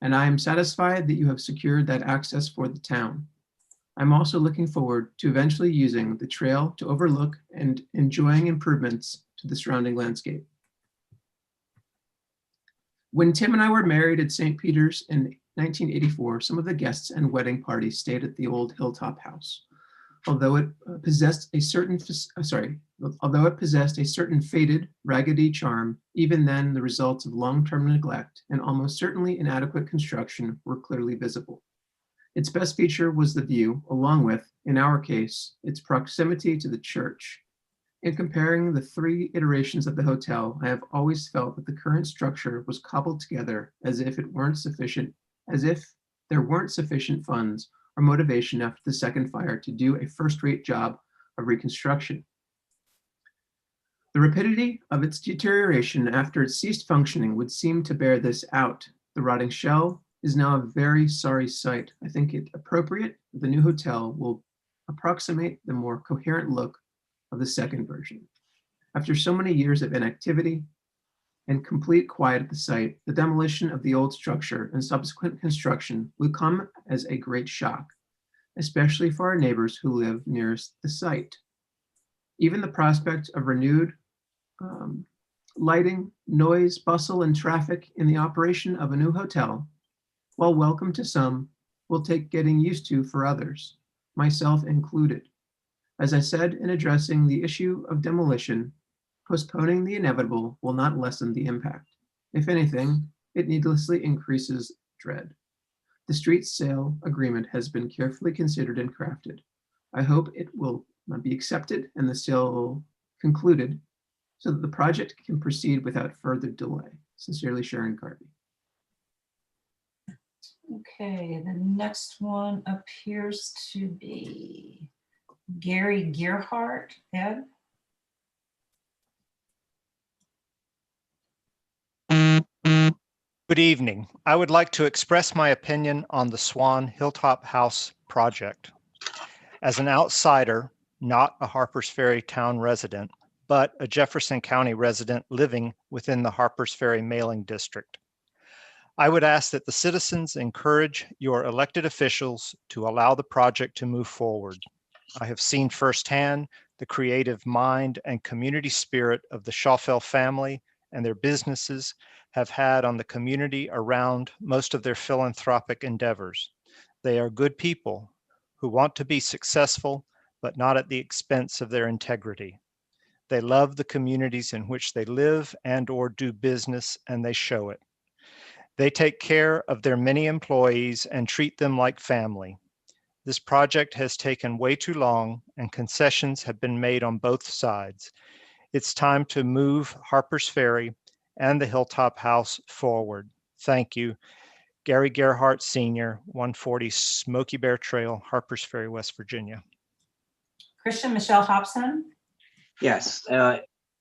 and I am satisfied that you have secured that access for the town. I'm also looking forward to eventually using the trail to overlook and enjoying improvements to the surrounding landscape. When Tim and I were married at St. Peter's in 1984, some of the guests and wedding parties stayed at the old Hilltop House. Although it possessed a certain faded, raggedy charm, even then the results of long-term neglect and almost certainly inadequate construction were clearly visible. Its best feature was the view, along with in our case, its proximity to the church. In comparing the 3 iterations of the hotel, I have always felt that the current structure was cobbled together as if there weren't sufficient funds or motivation after the second fire to do a first-rate job of reconstruction. The rapidity of its deterioration after it ceased functioning would seem to bear this out. The rotting shell is now a very sorry sight. I think it appropriate that the new hotel will approximate the more coherent look of the second version. After so many years of inactivity and complete quiet at the site, the demolition of the old structure and subsequent construction will come as a great shock, especially for our neighbors who live nearest the site. Even the prospect of renewed lighting, noise, bustle, and traffic in the operation of a new hotel, while welcome to some, will take getting used to for others, myself included. As I said in addressing the issue of demolition, postponing the inevitable will not lessen the impact. If anything, it needlessly increases dread. The street sale agreement has been carefully considered and crafted. I hope it will be accepted and the sale concluded so that the project can proceed without further delay. Sincerely, Sharon Garvey. Okay, the next one appears to be Gary Gerhardt. Ed? Good evening. I would like to express my opinion on the Swan Hilltop House project. As an outsider, not a Harpers Ferry town resident, but a Jefferson County resident living within the Harpers Ferry mailing district, I would ask that the citizens encourage your elected officials to allow the project to move forward. I have seen firsthand the creative mind and community spirit of the Schauffel family and their businesses have had on the community around most of their philanthropic endeavors. They are good people who want to be successful, but not at the expense of their integrity. They love the communities in which they live and/or do business, and they show it. They take care of their many employees and treat them like family. This project has taken way too long, and concessions have been made on both sides. It's time to move Harpers Ferry and the Hilltop House forward. Thank you. Gary Gerhardt, Sr., 140 Smoky Bear Trail, Harpers Ferry, West Virginia. Christian Michelle Hobson. Yes,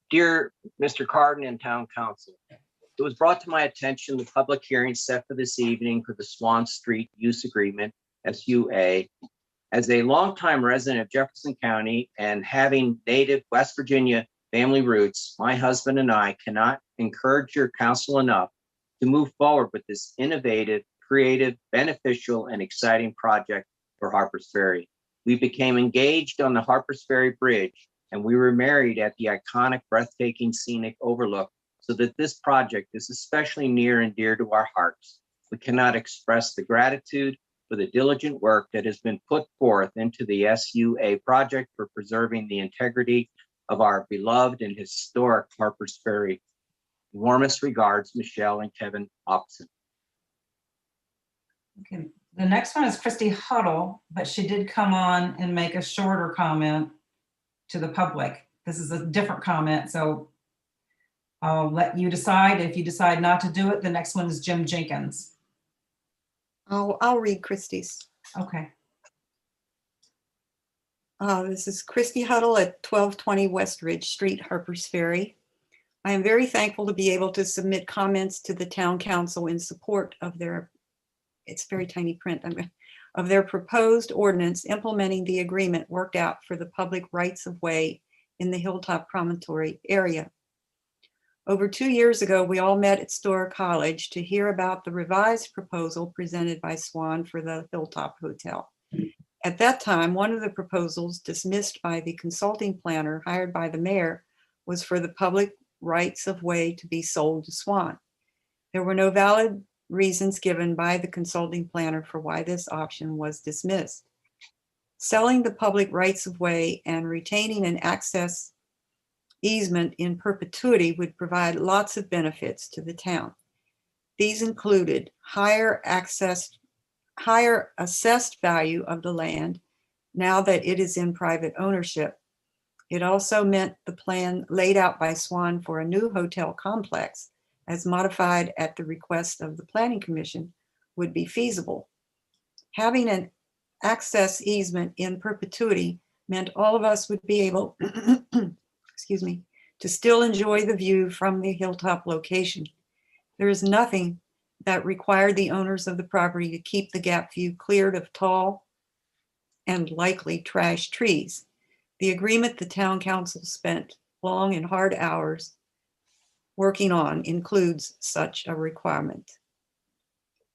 dear Mr. Carden and Town Council, it was brought to my attention the public hearing set for this evening for the Swan Street Use Agreement, SUA. As a longtime resident of Jefferson County and having native West Virginia family roots, my husband and I cannot encourage your council enough to move forward with this innovative, creative, beneficial, and exciting project for Harpers Ferry. We became engaged on the Harpers Ferry Bridge, and we were married at the iconic, breathtaking scenic overlook, so that this project is especially near and dear to our hearts. We cannot express the gratitude for the diligent work that has been put forth into the SUA project for preserving the integrity of our beloved and historic Harpers Ferry. Warmest regards, Michelle and Kevin Oxon. Okay. The next one is Christy Huddle, but she did come on and make a shorter comment to the public. This is a different comment, so I'll let you decide. If you decide not to do it, the next one is Jim Jenkins. I'll read Christie's. Okay. This is Christy Huddle at 1220 West Ridge Street, Harpers Ferry. I am very thankful to be able to submit comments to the town council in support of their, it's very tiny print, of their proposed ordinance implementing the agreement worked out for the public rights of way in the Hilltop Promontory area. Over 2 years ago, we all met at Storer College to hear about the revised proposal presented by Swan for the Hilltop Hotel. At that time, one of the proposals dismissed by the consulting planner hired by the mayor was for the public rights of way to be sold to Swan. There were no valid reasons given by the consulting planner for why this option was dismissed. Selling the public rights of way and retaining an access easement in perpetuity would provide lots of benefits to the town. These included higher assessed value of the land, now that it is in private ownership. It also meant the plan laid out by Swan for a new hotel complex, as modified at the request of the Planning Commission, would be feasible. Having an access easement in perpetuity meant all of us would be able, excuse me, to still enjoy the view from the hilltop location. There is nothing that required the owners of the property to keep the gap view cleared of tall and likely trash trees. The agreement the town council spent long and hard hours working on includes such a requirement.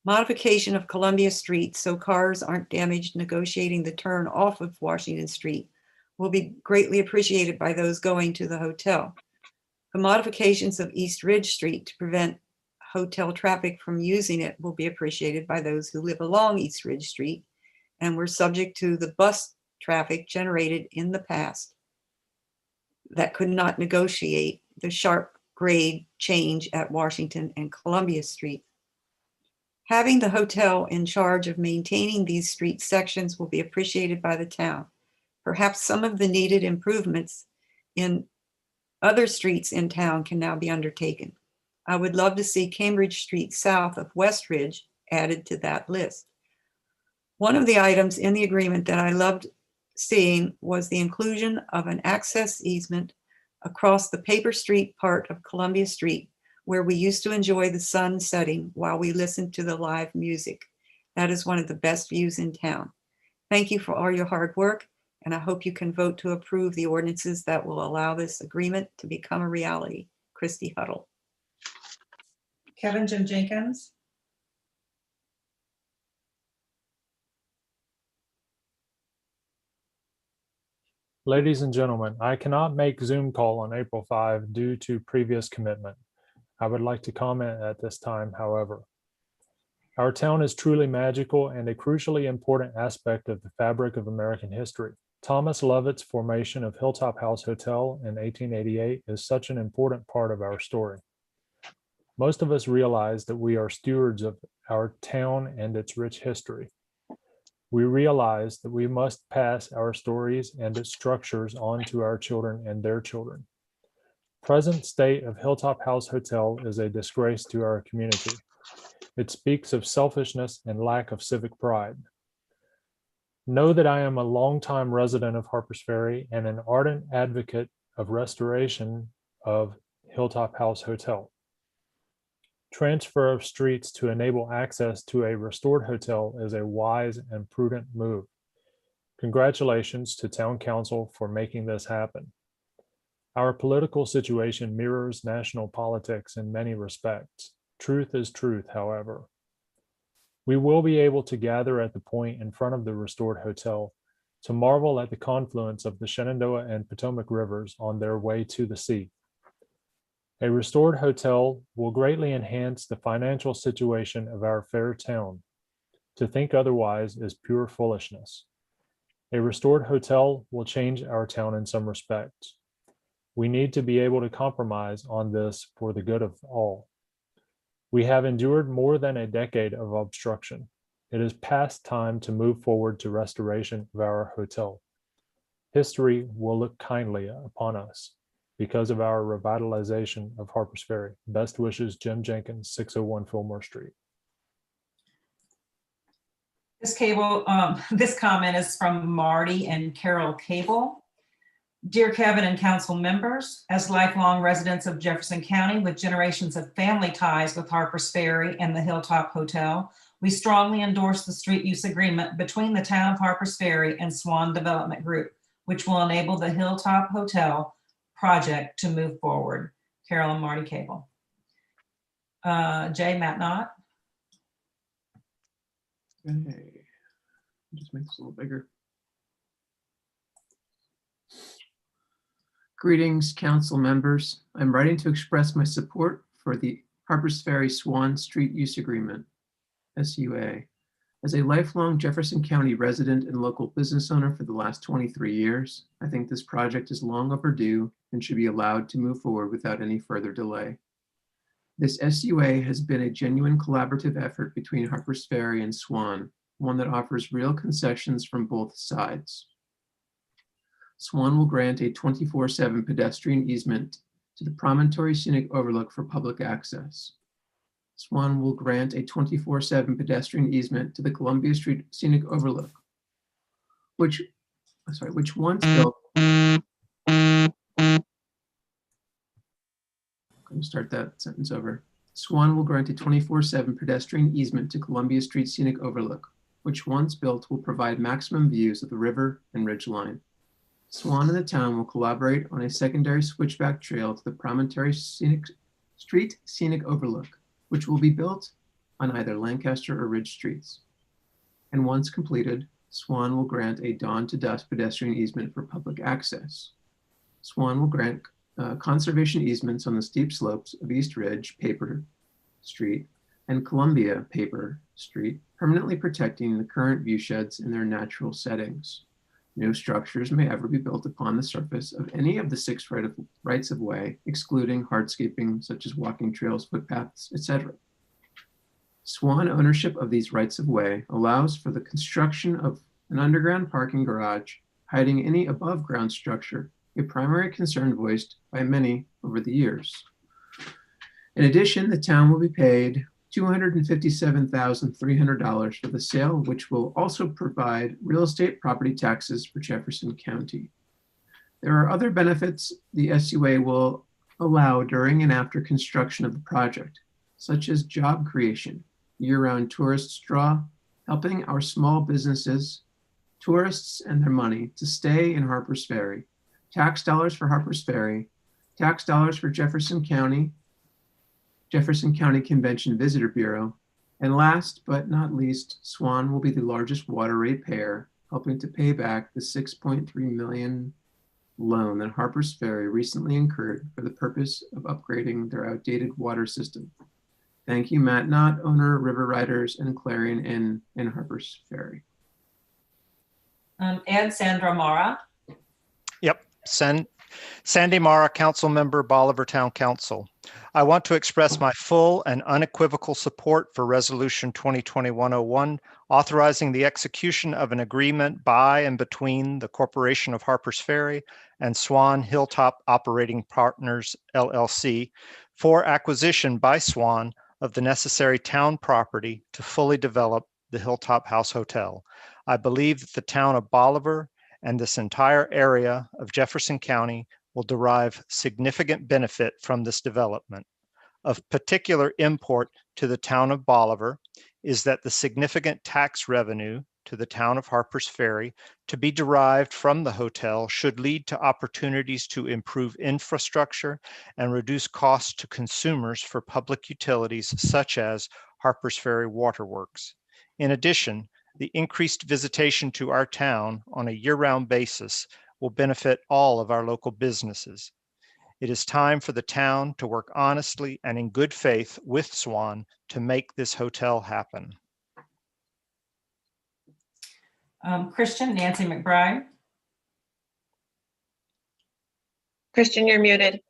Modification of Columbia Street so cars aren't damaged negotiating the turn off of Washington Street will be greatly appreciated by those going to the hotel. The modifications of East Ridge Street to prevent hotel traffic from using it will be appreciated by those who live along East Ridge Street and were subject to the bus traffic generated in the past that could not negotiate the sharp grade change at Washington and Columbia Street. Having the hotel in charge of maintaining these street sections will be appreciated by the town. Perhaps some of the needed improvements in other streets in town can now be undertaken. I would love to see Cambridge Street south of West Ridge added to that list. One of the items in the agreement that I loved seeing was the inclusion of an access easement across the Paper Street part of Columbia Street, where we used to enjoy the sun setting while we listened to the live music. That is one of the best views in town. Thank you for all your hard work, and I hope you can vote to approve the ordinances that will allow this agreement to become a reality. Christy Huddle. Kevin Jim Jenkins. Ladies and gentlemen, I cannot make Zoom call on April 5 due to previous commitment. I would like to comment at this time, however. Our town is truly magical and a crucially important aspect of the fabric of American history. Thomas Lovett's formation of Hilltop House Hotel in 1888 is such an important part of our story. Most of us realize that we are stewards of our town and its rich history. We realize that we must pass our stories and its structures on to our children and their children. Present state of Hilltop House Hotel is a disgrace to our community. It speaks of selfishness and lack of civic pride. Know that I am a longtime resident of Harpers Ferry and an ardent advocate of restoration of Hilltop House Hotel. Transfer of streets to enable access to a restored hotel is a wise and prudent move. Congratulations to Town Council for making this happen. Our political situation mirrors national politics in many respects. Truth is truth, however. We will be able to gather at the point in front of the restored hotel to marvel at the confluence of the Shenandoah and Potomac rivers on their way to the sea. A restored hotel will greatly enhance the financial situation of our fair town. To think otherwise is pure foolishness. A restored hotel will change our town in some respects. We need to be able to compromise on this for the good of all. We have endured more than a decade of obstruction. It is past time to move forward to restoration of our hotel. History will look kindly upon us because of our revitalization of Harpers Ferry. Best wishes, Jim Jenkins, 601 Fillmore Street. This comment is from Marty and Carol Cable. Dear Kevin and council members, as lifelong residents of Jefferson County with generations of family ties with Harpers Ferry and the Hilltop Hotel, we strongly endorse the street use agreement between the town of Harpers Ferry and Swan Development Group, which will enable the Hilltop Hotel project to move forward. Carol and Marty Cable. Jay, Matt Knott. Okay. Just make this a little bigger. Greetings, council members. I'm writing to express my support for the Harpers Ferry Swan Street Use Agreement, SUA. As a lifelong Jefferson County resident and local business owner for the last 23 years, I think this project is long overdue and should be allowed to move forward without any further delay. This SUA has been a genuine collaborative effort between Harpers Ferry and Swan, one that offers real concessions from both sides. Swan will grant a 24/7 pedestrian easement to the Promontory Scenic Overlook for public access. Swan will grant a 24/7 pedestrian easement to the Columbia Street Scenic Overlook, which once built. I'm going to start that sentence over. Swan will grant a 24/7 pedestrian easement to Columbia Street Scenic Overlook, which once built will provide maximum views of the river and ridgeline. Swan and the town will collaborate on a secondary switchback trail to the Promontory Street Scenic Overlook, which will be built on either Lancaster or Ridge Streets. And once completed, Swan will grant a dawn to dusk pedestrian easement for public access. Swan will grant conservation easements on the steep slopes of East Ridge Paper Street and Columbia Paper Street, permanently protecting the current view sheds in their natural settings. No structures may ever be built upon the surface of any of the 6 rights of way, excluding hardscaping such as walking trails, footpaths, etc. Swan ownership of these rights of way allows for the construction of an underground parking garage hiding any above ground structure, a primary concern voiced by many over the years. In addition, the town will be paid $257,300 for the sale, which will also provide real estate property taxes for Jefferson County. There are other benefits the SUA will allow during and after construction of the project, such as job creation, year-round tourist draw, helping our small businesses, tourists and their money to stay in Harpers Ferry, tax dollars for Harpers Ferry, tax dollars for Jefferson County Convention Visitor Bureau, and last but not least, Swan will be the largest water ratepayer, helping to pay back the $6.3 million loan that Harpers Ferry recently incurred for the purpose of upgrading their outdated water system. Thank you, Matt Knott, owner, River Riders, and Clarion Inn in Harpers Ferry. Ed Sandra Mara. Yep, Sandy Mara, council member, Bolivar Town Council. I want to express my full and unequivocal support for Resolution 2020-101, authorizing the execution of an agreement by and between the Corporation of Harpers Ferry and Swan Hilltop Operating Partners, LLC, for acquisition by Swan of the necessary town property to fully develop the Hilltop House Hotel. I believe that the town of Bolivar and this entire area of Jefferson County will derive significant benefit from this development. Of particular import to the town of Bolivar is that the significant tax revenue to the town of Harpers Ferry to be derived from the hotel should lead to opportunities to improve infrastructure and reduce costs to consumers for public utilities such as Harpers Ferry Waterworks. In addition, the increased visitation to our town on a year-round basis will benefit all of our local businesses. It is time for the town to work honestly and in good faith with Swan to make this hotel happen. Christian, Nancy McBride. Christian, you're muted.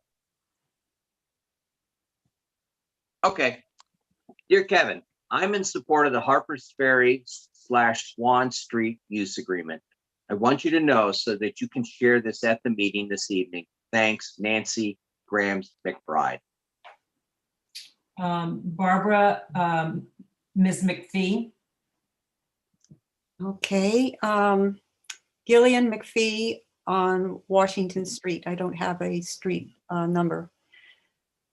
Okay. Dear Kevin, I'm in support of the Harpers Ferry / Swan Street use agreement. I want you to know so that you can share this at the meeting this evening. Thanks, Nancy Grams McBride. Barbara, Ms. McPhee. Okay, Gillian McPhee on Washington Street. I don't have a street number.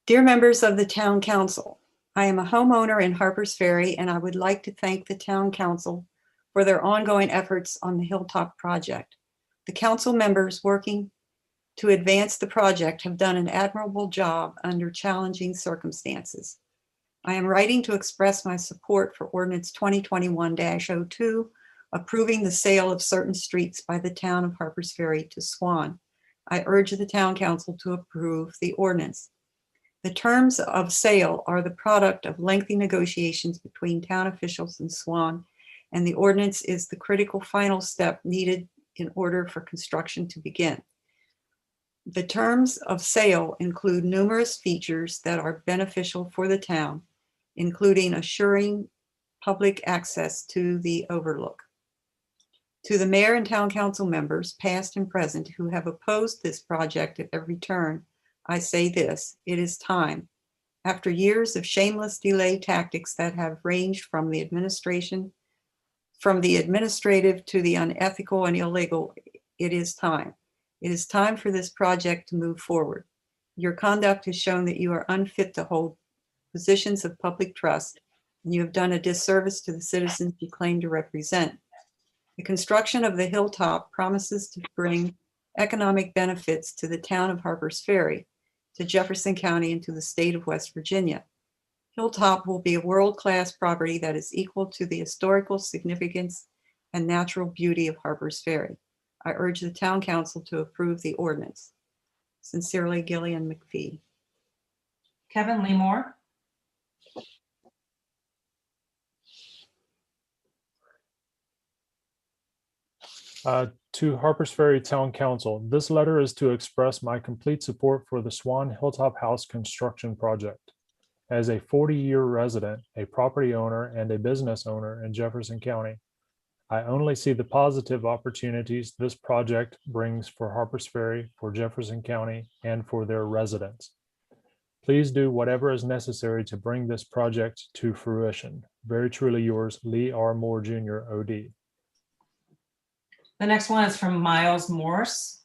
Dear members of the Town Council, I am a homeowner in Harpers Ferry, and I would like to thank the Town Council for their ongoing efforts on the Hilltop project. The council members working to advance the project have done an admirable job under challenging circumstances. I am writing to express my support for Ordinance 2021-02, approving the sale of certain streets by the town of Harpers Ferry to Swan. I urge the Town Council to approve the ordinance. The terms of sale are the product of lengthy negotiations between town officials and Swan, and the ordinance is the critical final step needed in order for construction to begin. The terms of sale include numerous features that are beneficial for the town, including assuring public access to the overlook. To the mayor and town council members, past and present, who have opposed this project at every turn, I say this: it is time. After years of shameless delay tactics that have ranged from the administrative to the unethical and illegal, it is time. It is time for this project to move forward. Your conduct has shown that you are unfit to hold positions of public trust, and you have done a disservice to the citizens you claim to represent. The construction of the hilltop promises to bring economic benefits to the town of Harpers Ferry, to Jefferson County, and to the state of West Virginia. Hilltop will be a world-class property that is equal to the historical significance and natural beauty of Harpers Ferry. I urge the town council to approve the ordinance. Sincerely, Gillian McPhee. Kevin Lee Moore. To Harpers Ferry Town Council, this letter is to express my complete support for the Swan Hilltop House construction project. As a 40-year resident, a property owner, and a business owner in Jefferson County, I only see the positive opportunities this project brings for Harpers Ferry, for Jefferson County, and for their residents. Please do whatever is necessary to bring this project to fruition. Very truly yours, Lee R. Moore Jr., OD. The next one is from Miles Morse.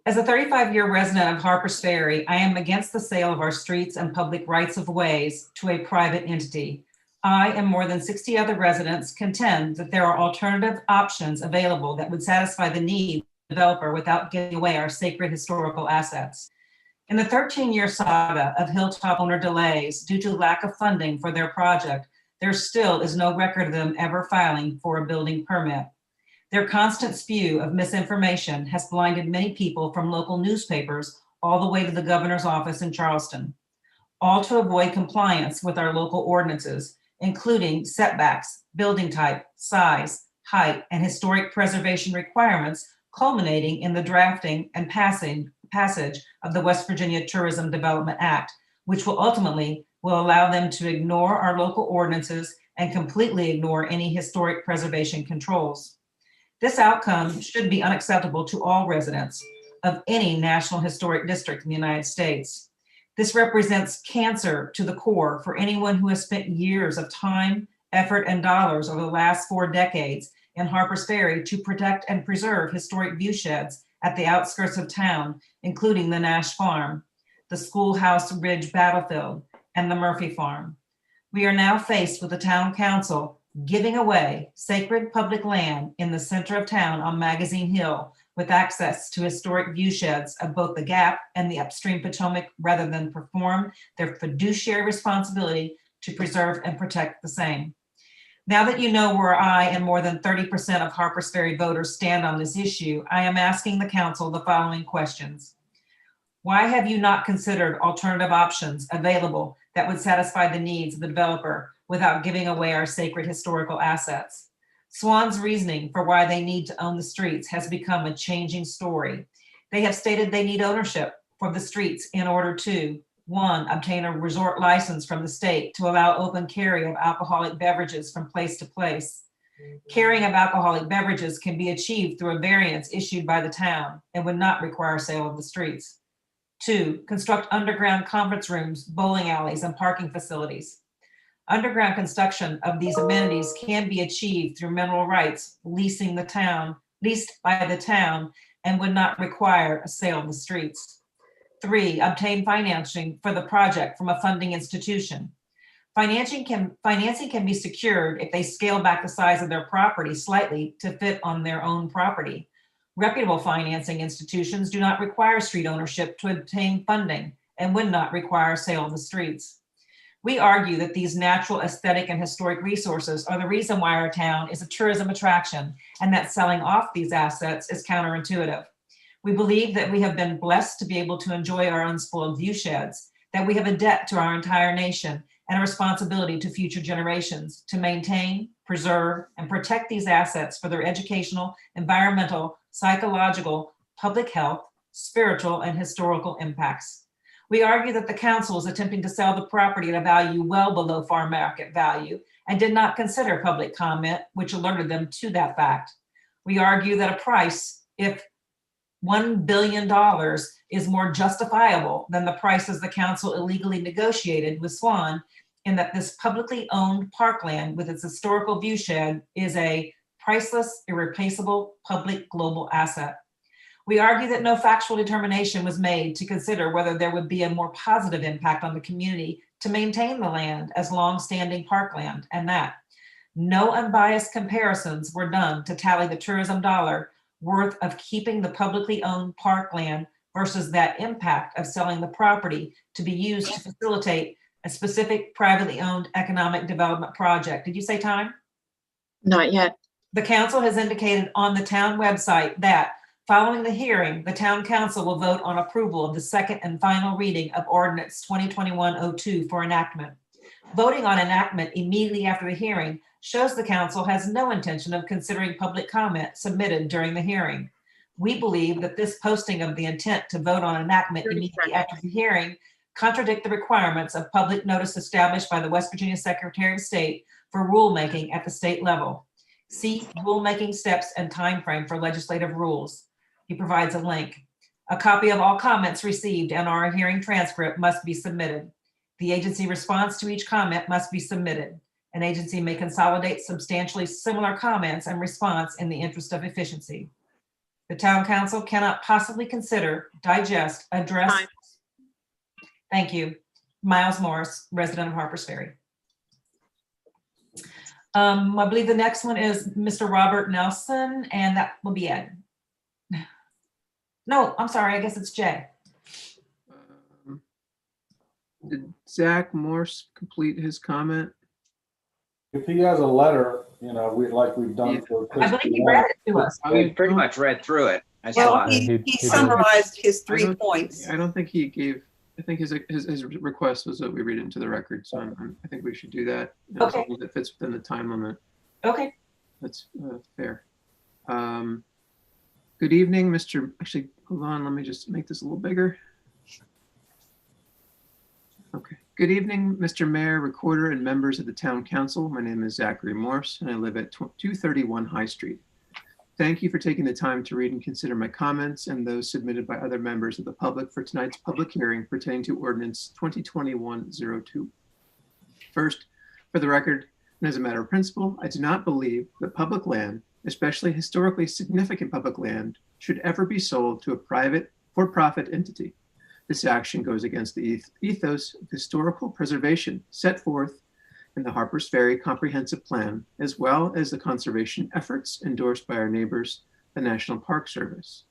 As a 35-year resident of Harpers Ferry, I am against the sale of our streets and public rights of ways to a private entity. I and more than 60 other residents contend that there are alternative options available that would satisfy the need of the developer without giving away our sacred historical assets. In the 13-year saga of Hilltop owner delays due to lack of funding for their project, there still is no record of them ever filing for a building permit. Their constant spew of misinformation has blinded many people from local newspapers all the way to the governor's office in Charleston, all to avoid compliance with our local ordinances, including setbacks, building type, size, height, and historic preservation requirements, culminating in the drafting and passage of the West Virginia Tourism Development Act, which will ultimately allow them to ignore our local ordinances and completely ignore any historic preservation controls. This outcome should be unacceptable to all residents of any National Historic District in the United States. This represents cancer to the core for anyone who has spent years of time, effort, and dollars over the last 4 decades in Harpers Ferry to protect and preserve historic viewsheds at the outskirts of town, including the Nash Farm, the Schoolhouse Ridge Battlefield, and the Murphy Farm. We are now faced with the town council giving away sacred public land in the center of town on Magazine Hill with access to historic viewsheds of both the Gap and the upstream Potomac, rather than perform their fiduciary responsibility to preserve and protect the same. Now that you know where I and more than 30% of Harpers Ferry voters stand on this issue, I am asking the council the following questions. Why have you not considered alternative options available that would satisfy the needs of the developer without giving away our sacred historical assets? Swan's reasoning for why they need to own the streets has become a changing story. They have stated they need ownership for the streets in order to, 1, obtain a resort license from the state to allow open carry of alcoholic beverages from place to place. Carrying of alcoholic beverages can be achieved through a variance issued by the town and would not require sale of the streets. 2, construct underground conference rooms, bowling alleys, and parking facilities. Underground construction of these amenities can be achieved through mineral rights leased by the town, and would not require a sale of the streets. 3, obtain financing for the project from a funding institution. Financing can be secured if they scale back the size of their property slightly to fit on their own property. Reputable financing institutions do not require street ownership to obtain funding and would not require sale of the streets. We argue that these natural, aesthetic, and historic resources are the reason why our town is a tourism attraction, and that selling off these assets is counterintuitive. We believe that we have been blessed to be able to enjoy our unspoiled viewsheds, that we have a debt to our entire nation and a responsibility to future generations to maintain, preserve, and protect these assets for their educational, environmental, psychological, public health, spiritual, and historical impacts. We argue that the council is attempting to sell the property at a value well below fair market value, and did not consider public comment, which alerted them to that fact. We argue that a price, if $1 billion is more justifiable than the prices the council illegally negotiated with Swan, in that this publicly owned parkland with its historical viewshed is a priceless, irreplaceable public global asset. We argue that no factual determination was made to consider whether there would be a more positive impact on the community to maintain the land as long-standing parkland, and that no unbiased comparisons were done to tally the tourism dollar worth of keeping the publicly owned parkland versus that impact of selling the property to be used to facilitate a specific privately owned economic development project. Did you say time? Not yet. The council has indicated on the town website that following the hearing, the town council will vote on approval of the second and final reading of ordinance 2021-02 for enactment. Voting on enactment immediately after the hearing shows the council has no intention of considering public comment submitted during the hearing. We believe that this posting of the intent to vote on enactment immediately after the hearing contradict the requirements of public notice established by the West Virginia Secretary of State for rulemaking at the state level. See rulemaking steps and timeframe for legislative rules. He provides a link. A copy of all comments received and our hearing transcript must be submitted. The agency response to each comment must be submitted. An agency may consolidate substantially similar comments and response in the interest of efficiency. The town council cannot possibly consider, digest, address. Time. Thank you. Miles Morris, resident of Harpers Ferry. I believe the next one is Mr. Robert Nelson, and that will be Ed. No, I'm sorry, I guess it's Jay. Did Zach Morse complete his comment? If he has a letter, like we've done for. I believe he read it to us. We pretty much read through it. I Well, saw it. he summarized his I 3 don't- points. I don't think he gave, I think his request was that we read it into the record, so I think we should do that. As long as it fits within the time limit. Okay. That's fair. Good evening, Mr. Actually, hold on, let me just make this a little bigger. Okay. Good evening, Mr. Mayor, Recorder, and members of the Town Council. My name is Zachary Morse, and I live at 231 High Street. Thank you for taking the time to read and consider my comments and those submitted by other members of the public for tonight's public hearing pertaining to Ordinance 2021-02. First, for the record, and as a matter of principle, I do not believe that public land, especially historically significant public land, should ever be sold to a private for-profit entity. This action goes against the ethos of historical preservation set forth in the Harpers Ferry Comprehensive Plan, as well as the conservation efforts endorsed by our neighbors, the National Park Service.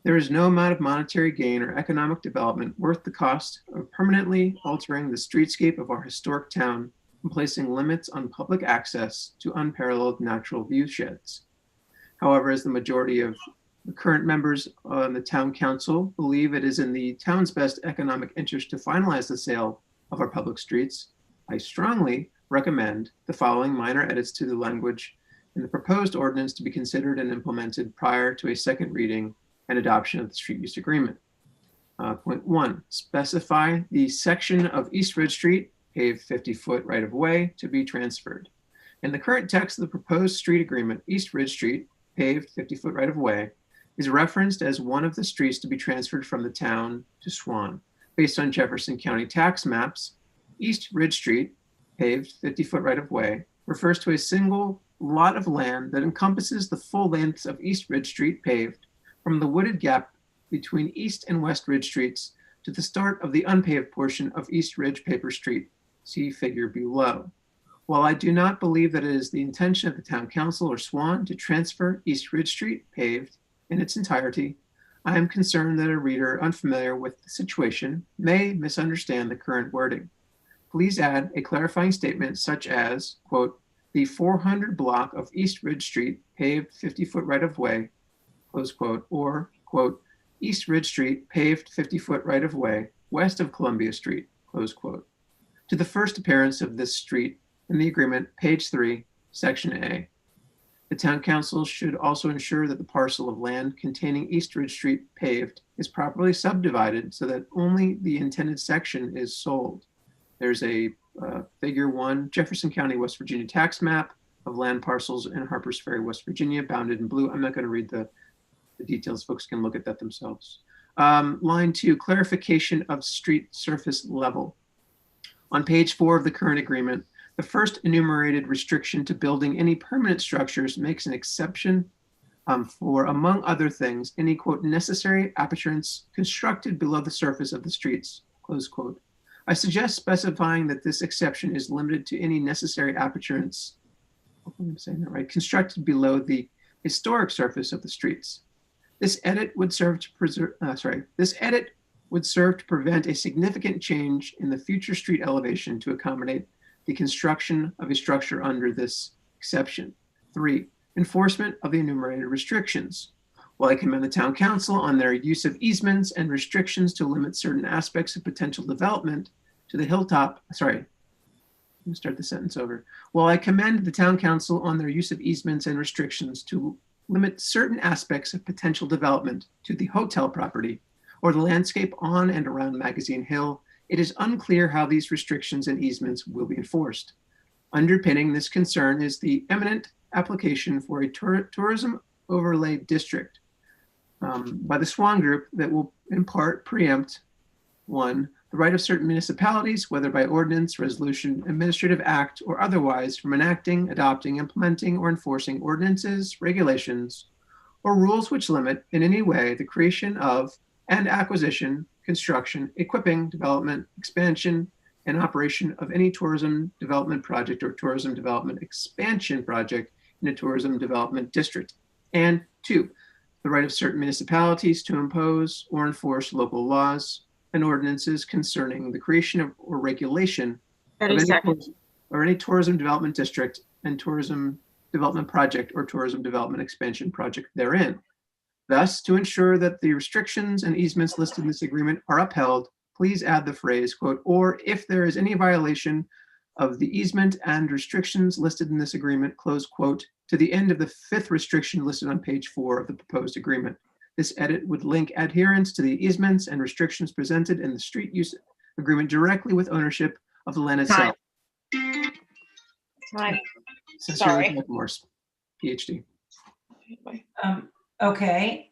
There is no amount of monetary gain or economic development worth the cost of permanently altering the streetscape of our historic town and placing limits on public access to unparalleled natural viewsheds. However, as the majority of the current members on the town council believe it is in the town's best economic interest to finalize the sale of our public streets, I strongly recommend the following minor edits to the language in the proposed ordinance to be considered and implemented prior to a second reading and adoption of the street use agreement. Point 1, specify the section of East Ridge Street, paved 50-foot right-of-way, to be transferred. In the current text of the proposed street agreement, East Ridge Street, paved 50-foot right-of-way, is referenced as one of the streets to be transferred from the town to Swan. Based on Jefferson County tax maps, East Ridge Street, paved 50-foot right-of-way, refers to a single lot of land that encompasses the full length of East Ridge Street paved from the wooded gap between East and West Ridge Streets to the start of the unpaved portion of East Ridge Paper Street. See figure below. While I do not believe that it is the intention of the Town Council or Swan to transfer East Ridge Street paved in its entirety, I am concerned that a reader unfamiliar with the situation may misunderstand the current wording. Please add a clarifying statement such as, quote, the 400 block of East Ridge Street paved 50-foot right-of-way, close quote, or, quote, East Ridge Street paved 50-foot right-of-way west of Columbia Street, close quote. To the first appearance of this street in the agreement, page 3, section A. The Town Council should also ensure that the parcel of land containing East Ridge Street paved is properly subdivided so that only the intended section is sold. There's a Figure 1, Jefferson County, West Virginia tax map of land parcels in Harpers Ferry, West Virginia, bounded in blue. I'm not going to read the details. Folks can look at that themselves. Line 2, clarification of street surface level. On page 4 of the current agreement, the first enumerated restriction to building any permanent structures makes an exception for, among other things, any, quote, necessary appurtenance constructed below the surface of the streets, close quote. I suggest specifying that this exception is limited to any necessary appurtenance, hopefully I'm saying that right, constructed below the historic surface of the streets. This edit would serve to prevent a significant change in the future street elevation to accommodate the construction of a structure under this exception. 3, enforcement of the enumerated restrictions. While I commend the town council on their use of easements and restrictions to limit certain aspects of potential development to the hilltop, let me start the sentence over. While I commend the town council on their use of easements and restrictions to limit certain aspects of potential development to the hotel property or the landscape on and around Magazine Hill, it is unclear how these restrictions and easements will be enforced. Underpinning this concern is the imminent application for a tourism overlay district by the Swan Group that will in part preempt 1, the right of certain municipalities, whether by ordinance, resolution, administrative act, or otherwise, from enacting, adopting, implementing, or enforcing ordinances, regulations, or rules which limit in any way the creation of and acquisition, construction, equipping, development, expansion, and operation of any tourism development project or tourism development expansion project in a tourism development district. And 2, the right of certain municipalities to impose or enforce local laws and ordinances concerning the creation of or regulation of any tourism development district and tourism development project or tourism development expansion project therein. Thus, to ensure that the restrictions and easements listed in this agreement are upheld, please add the phrase, quote, or if there is any violation of the easement and restrictions listed in this agreement, close quote, to the end of the 5th restriction listed on page 4 of the proposed agreement. This edit would link adherence to the easements and restrictions presented in the street use agreement directly with ownership of the land itself. Time. Sorry. Morse, PhD. Okay.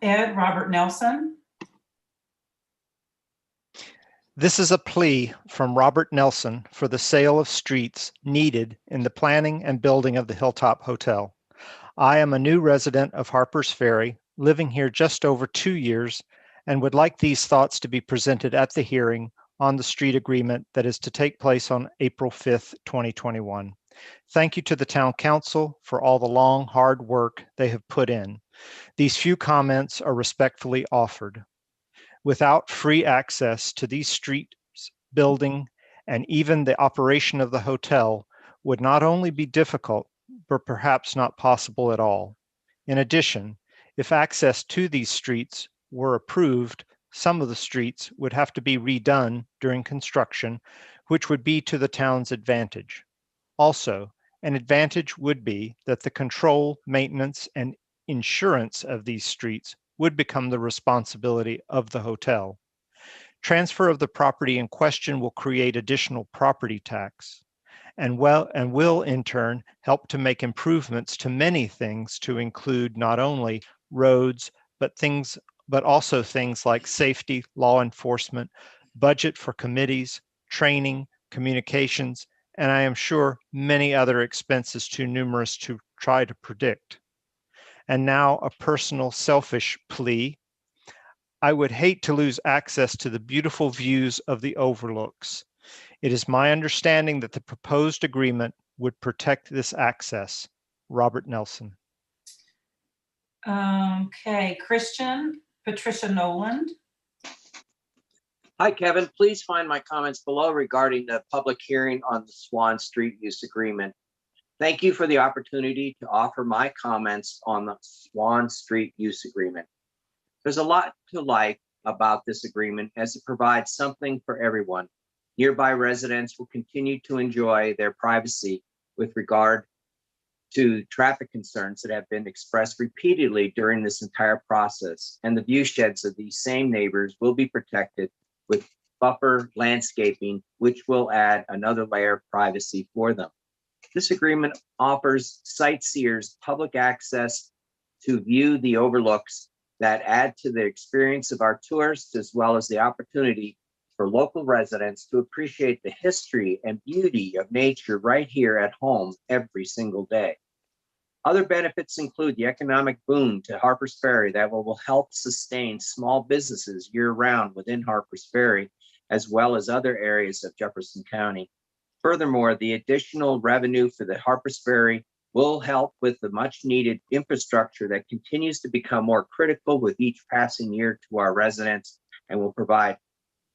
Ed, Robert Nelson. This is a plea from Robert Nelson for the sale of streets needed in the planning and building of the Hilltop Hotel. I am a new resident of Harpers Ferry, living here just over 2 years, and would like these thoughts to be presented at the hearing on the street agreement that is to take place on April 5th, 2021. Thank you to the town council for all the long, hard work they have put in. These few comments are respectfully offered. Without free access to these streets, building, and even the operation of the hotel would not only be difficult, but perhaps not possible at all. In addition, if access to these streets were approved, some of the streets would have to be redone during construction, which would be to the town's advantage. Also, an advantage would be that the control, maintenance, and insurance of these streets would become the responsibility of the hotel. Transfer of the property in question will create additional property tax and will in turn help to make improvements to many things to include not only roads, but also things like safety, law enforcement, budget for committees, training, communications, and I am sure many other expenses too numerous to try to predict. And now a personal selfish plea. I would hate to lose access to the beautiful views of the overlooks. It is my understanding that the proposed agreement would protect this access. Robert Nelson. Okay, Christian, Patricia Noland. Hi, Kevin. Please find my comments below regarding the public hearing on the Swan Street use agreement. Thank you for the opportunity to offer my comments on the Swan Street use agreement. There's a lot to like about this agreement as it provides something for everyone. Nearby residents will continue to enjoy their privacy with regard to traffic concerns that have been expressed repeatedly during this entire process, and the view sheds of these same neighbors will be protected with buffer landscaping, which will add another layer of privacy for them. This agreement offers sightseers public access to view the overlooks that add to the experience of our tourists, as well as the opportunity for local residents to appreciate the history and beauty of nature right here at home every single day. Other benefits include the economic boom to Harpers Ferry that will help sustain small businesses year-round within Harpers Ferry, as well as other areas of Jefferson County. Furthermore, the additional revenue for the Harpers Ferry will help with the much-needed infrastructure that continues to become more critical with each passing year to our residents, and will provide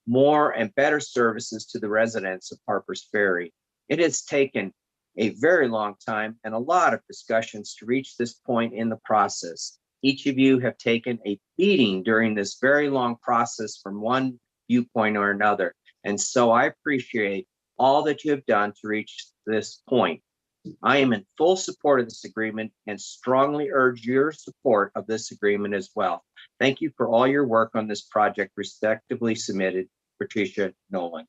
more and better services to the residents of Harpers Ferry. It has taken a very long time and a lot of discussions to reach this point in the process. Each of you have taken a beating during this very long process from one viewpoint or another. And so I appreciate all that you have done to reach this point. I am in full support of this agreement and strongly urge your support of this agreement as well. Thank you for all your work on this project. Respectively submitted, Patricia Nolan.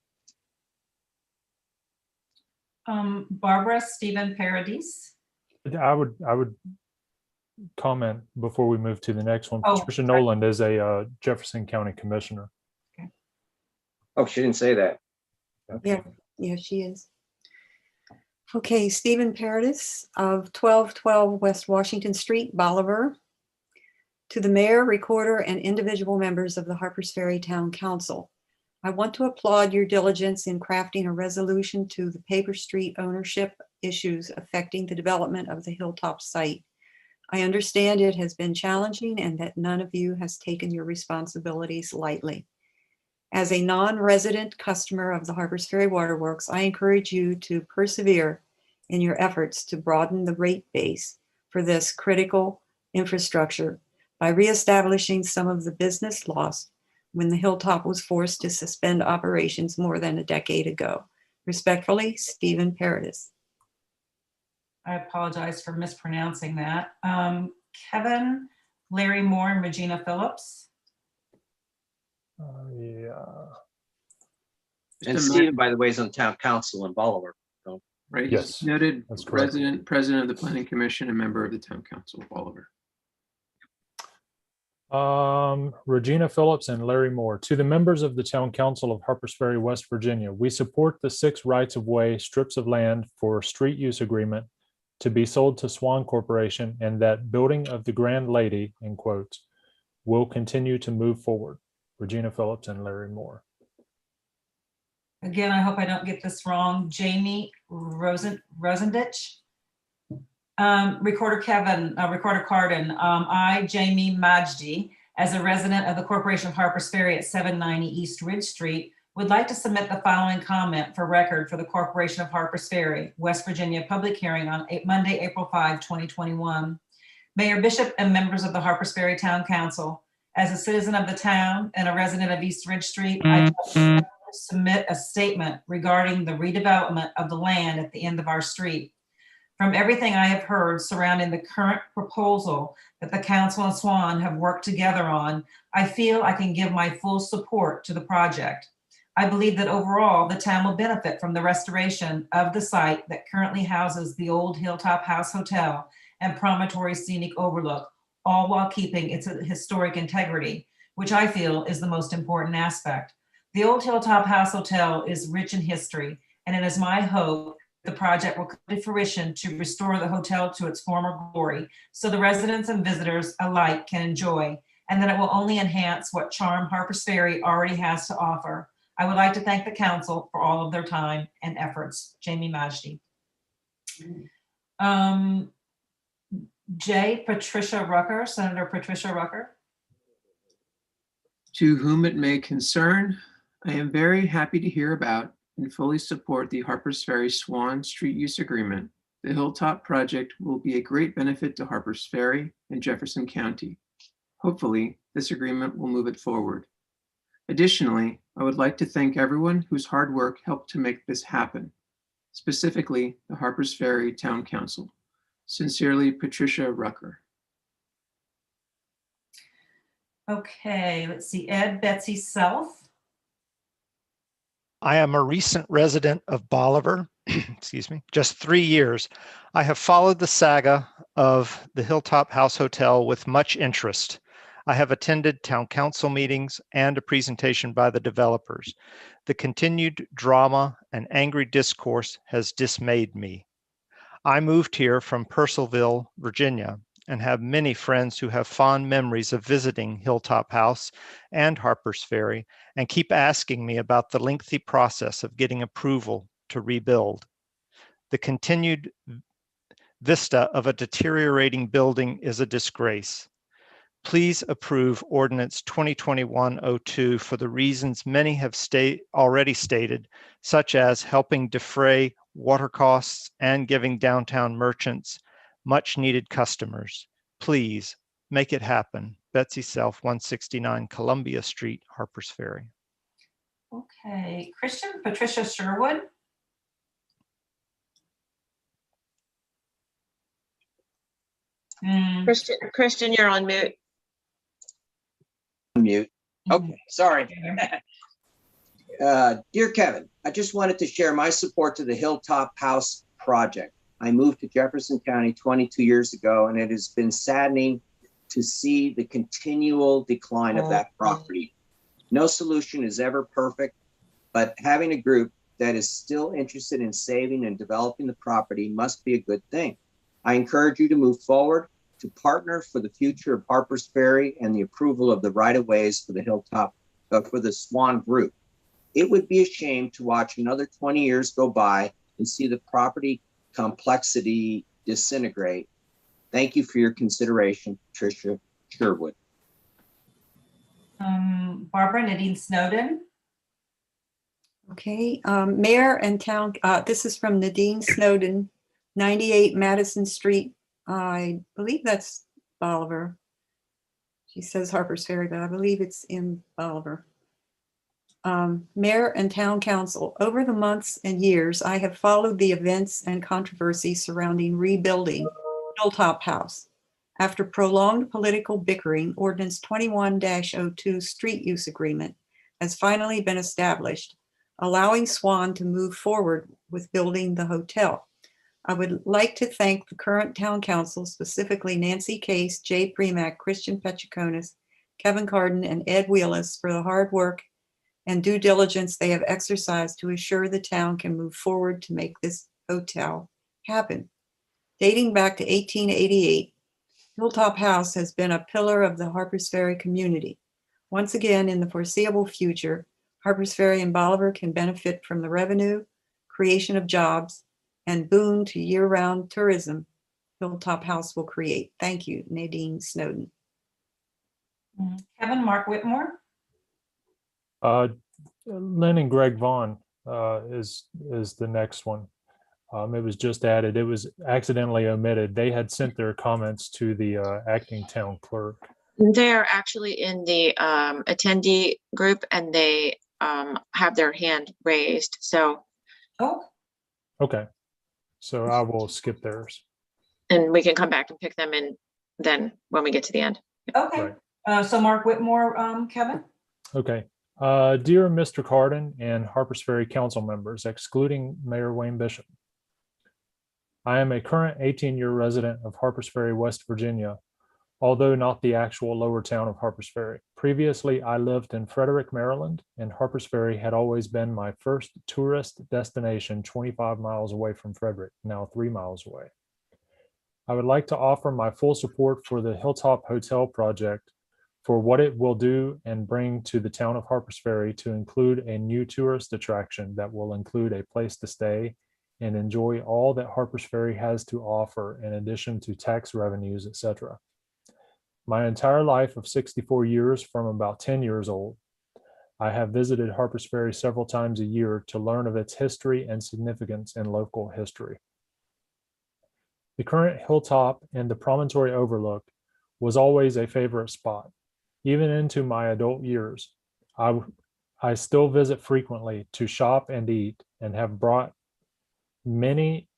Barbara Stephen Paradis. I would comment before we move to the next one. Oh, Patricia sorry. Noland is a Jefferson County Commissioner. Oh, she didn't say that. Yeah, she is. Okay, Stephen Paradis of 1212 West Washington Street, Bolivar. To the mayor, recorder, and individual members of the Harpers Ferry Town Council, I want to applaud your diligence in crafting a resolution to the Paper Street ownership issues affecting the development of the Hilltop site. I understand it has been challenging and that none of you has taken your responsibilities lightly. As a non-resident customer of the Harpers Ferry Waterworks, I encourage you to persevere in your efforts to broaden the rate base for this critical infrastructure by reestablishing some of the business lost when the Hilltop was forced to suspend operations more than a decade ago. Respectfully, Stephen Paradis. I apologize for mispronouncing that. Kevin, Larry Moore, and Regina Phillips. And Stephen, by the way, is on town council in Bolivar. So. Right. Yes, He's noted that's correct. president of the Planning Commission and member of the Town Council of Bolivar. Regina Phillips and Larry Moore. To the members of the Town Council of Harpers Ferry, West Virginia, we support the 6 rights-of-way strips of land for street use agreement to be sold to Swan Corporation, and that building of the Grand Lady, in quotes, will continue to move forward. Regina Phillips and Larry Moore. Again, I hope I don't get this wrong. Jamie Rosendich. Recorder Kevin, Recorder Cardin. I, Jamie Majdi, as a resident of the Corporation of Harpers Ferry at 790 East Ridge Street, would like to submit the following comment for record for the Corporation of Harpers Ferry, West Virginia, public hearing on Monday, April 5, 2021. Mayor Bishop and members of the Harpers Ferry Town Council, as a citizen of the town and a resident of East Ridge Street, I submit a statement regarding the redevelopment of the land at the end of our street. From everything I have heard surrounding the current proposal that the council and Swan have worked together on, I feel I can give my full support to the project. I believe that overall, the town will benefit from the restoration of the site that currently houses the old Hilltop House Hotel and Promontory Scenic Overlook, all while keeping its historic integrity, which I feel is the most important aspect. The old Hilltop House Hotel is rich in history, and it is my hope the project will come to fruition to restore the hotel to its former glory so the residents and visitors alike can enjoy, and that it will only enhance what charm Harpers Ferry already has to offer. I would like to thank the council for all of their time and efforts. Jamie Majdi. J. Patricia Rucker, Senator Patricia Rucker. To whom it may concern, I am very happy to hear about and fully support the Harpers Ferry Swan Street Use Agreement. The Hilltop project will be a great benefit to Harpers Ferry and Jefferson County. Hopefully, this agreement will move it forward. Additionally, I would like to thank everyone whose hard work helped to make this happen, specifically the Harpers Ferry Town Council. Sincerely, Patricia Rucker. Okay, let's see, Ed Betsy Self. I am a recent resident of Bolivar, excuse me, just 3 years. I have followed the saga of the Hilltop House Hotel with much interest. I have attended town council meetings and a presentation by the developers. The continued drama and angry discourse has dismayed me. I moved here from Purcellville, Virginia, and have many friends who have fond memories of visiting Hilltop House and Harpers Ferry and keep asking me about the lengthy process of getting approval to rebuild. The continued vista of a deteriorating building is a disgrace. Please approve Ordinance 2021-02 for the reasons many have already stated, such as helping defray water costs and giving downtown merchants much needed customers. Please make it happen. Betsy Self, 169 Columbia Street, Harpers Ferry. Okay, Patricia Sherwood. Christian, you're on mute. Mute. Okay, sorry. Dear Kevin, I just wanted to share my support to the Hilltop House project. I moved to Jefferson County 22 years ago, and it has been saddening to see the continual decline of that property. No solution is ever perfect, but having a group that is still interested in saving and developing the property must be a good thing. I encourage you to move forward to partner for the future of Harpers Ferry and the approval of the right-of-ways for the Hilltop, for the Swan Group. It would be a shame to watch another 20 years go by and see the property complexity disintegrate. Thank you for your consideration, Patricia Sherwood. Barbara Nadine Snowden. Okay, Mayor and Town, this is from Nadine Snowden, 98 Madison Street. I believe that's Bolivar. She says Harpers Ferry, but I believe it's in Bolivar. Mayor and Town Council, over the months and years, I have followed the events and controversy surrounding rebuilding Hilltop House. After prolonged political bickering, Ordinance 21-02 Street Use Agreement has finally been established, allowing Swan to move forward with building the hotel. I would like to thank the current town council, specifically Nancy Case, Jay Premack, Christian Pechakonis, Kevin Carden, and Ed Wheelis for the hard work and due diligence they have exercised to assure the town can move forward to make this hotel happen. Dating back to 1888, Hilltop House has been a pillar of the Harpers Ferry community. Once again, in the foreseeable future, Harpers Ferry and Bolivar can benefit from the revenue, creation of jobs, and boon to year-round tourism Hilltop House will create. Thank you, Nadine Snowden. Kevin Mark Whitmore. Lynn and Greg Vaughn is the next one. It was just added. It was accidentally omitted. They had sent their comments to the acting town clerk. They're actually in the attendee group, and they have their hand raised. So, Okay, so I will skip theirs. And we can come back and pick them in then when we get to the end. Okay. So Mark Whitmore, Kevin. Okay. Dear Mr. Carden and Harpers Ferry Council members, excluding Mayor Wayne Bishop, I am a current 18-year resident of Harpers Ferry, West Virginia, although not the actual lower town of Harpers Ferry. Previously, I lived in Frederick, Maryland, and Harpers Ferry had always been my first tourist destination 25 miles away from Frederick, now 3 miles away. I would like to offer my full support for the Hilltop Hotel project for what it will do and bring to the town of Harpers Ferry, to include a new tourist attraction that will include a place to stay and enjoy all that Harpers Ferry has to offer in addition to tax revenues, etc. My entire life of 64 years, from about 10 years old, I have visited Harpers Ferry several times a year to learn of its history and significance in local history. The current hilltop and the promontory overlook was always a favorite spot. Even into my adult years, I still visit frequently to shop and eat, and have brought many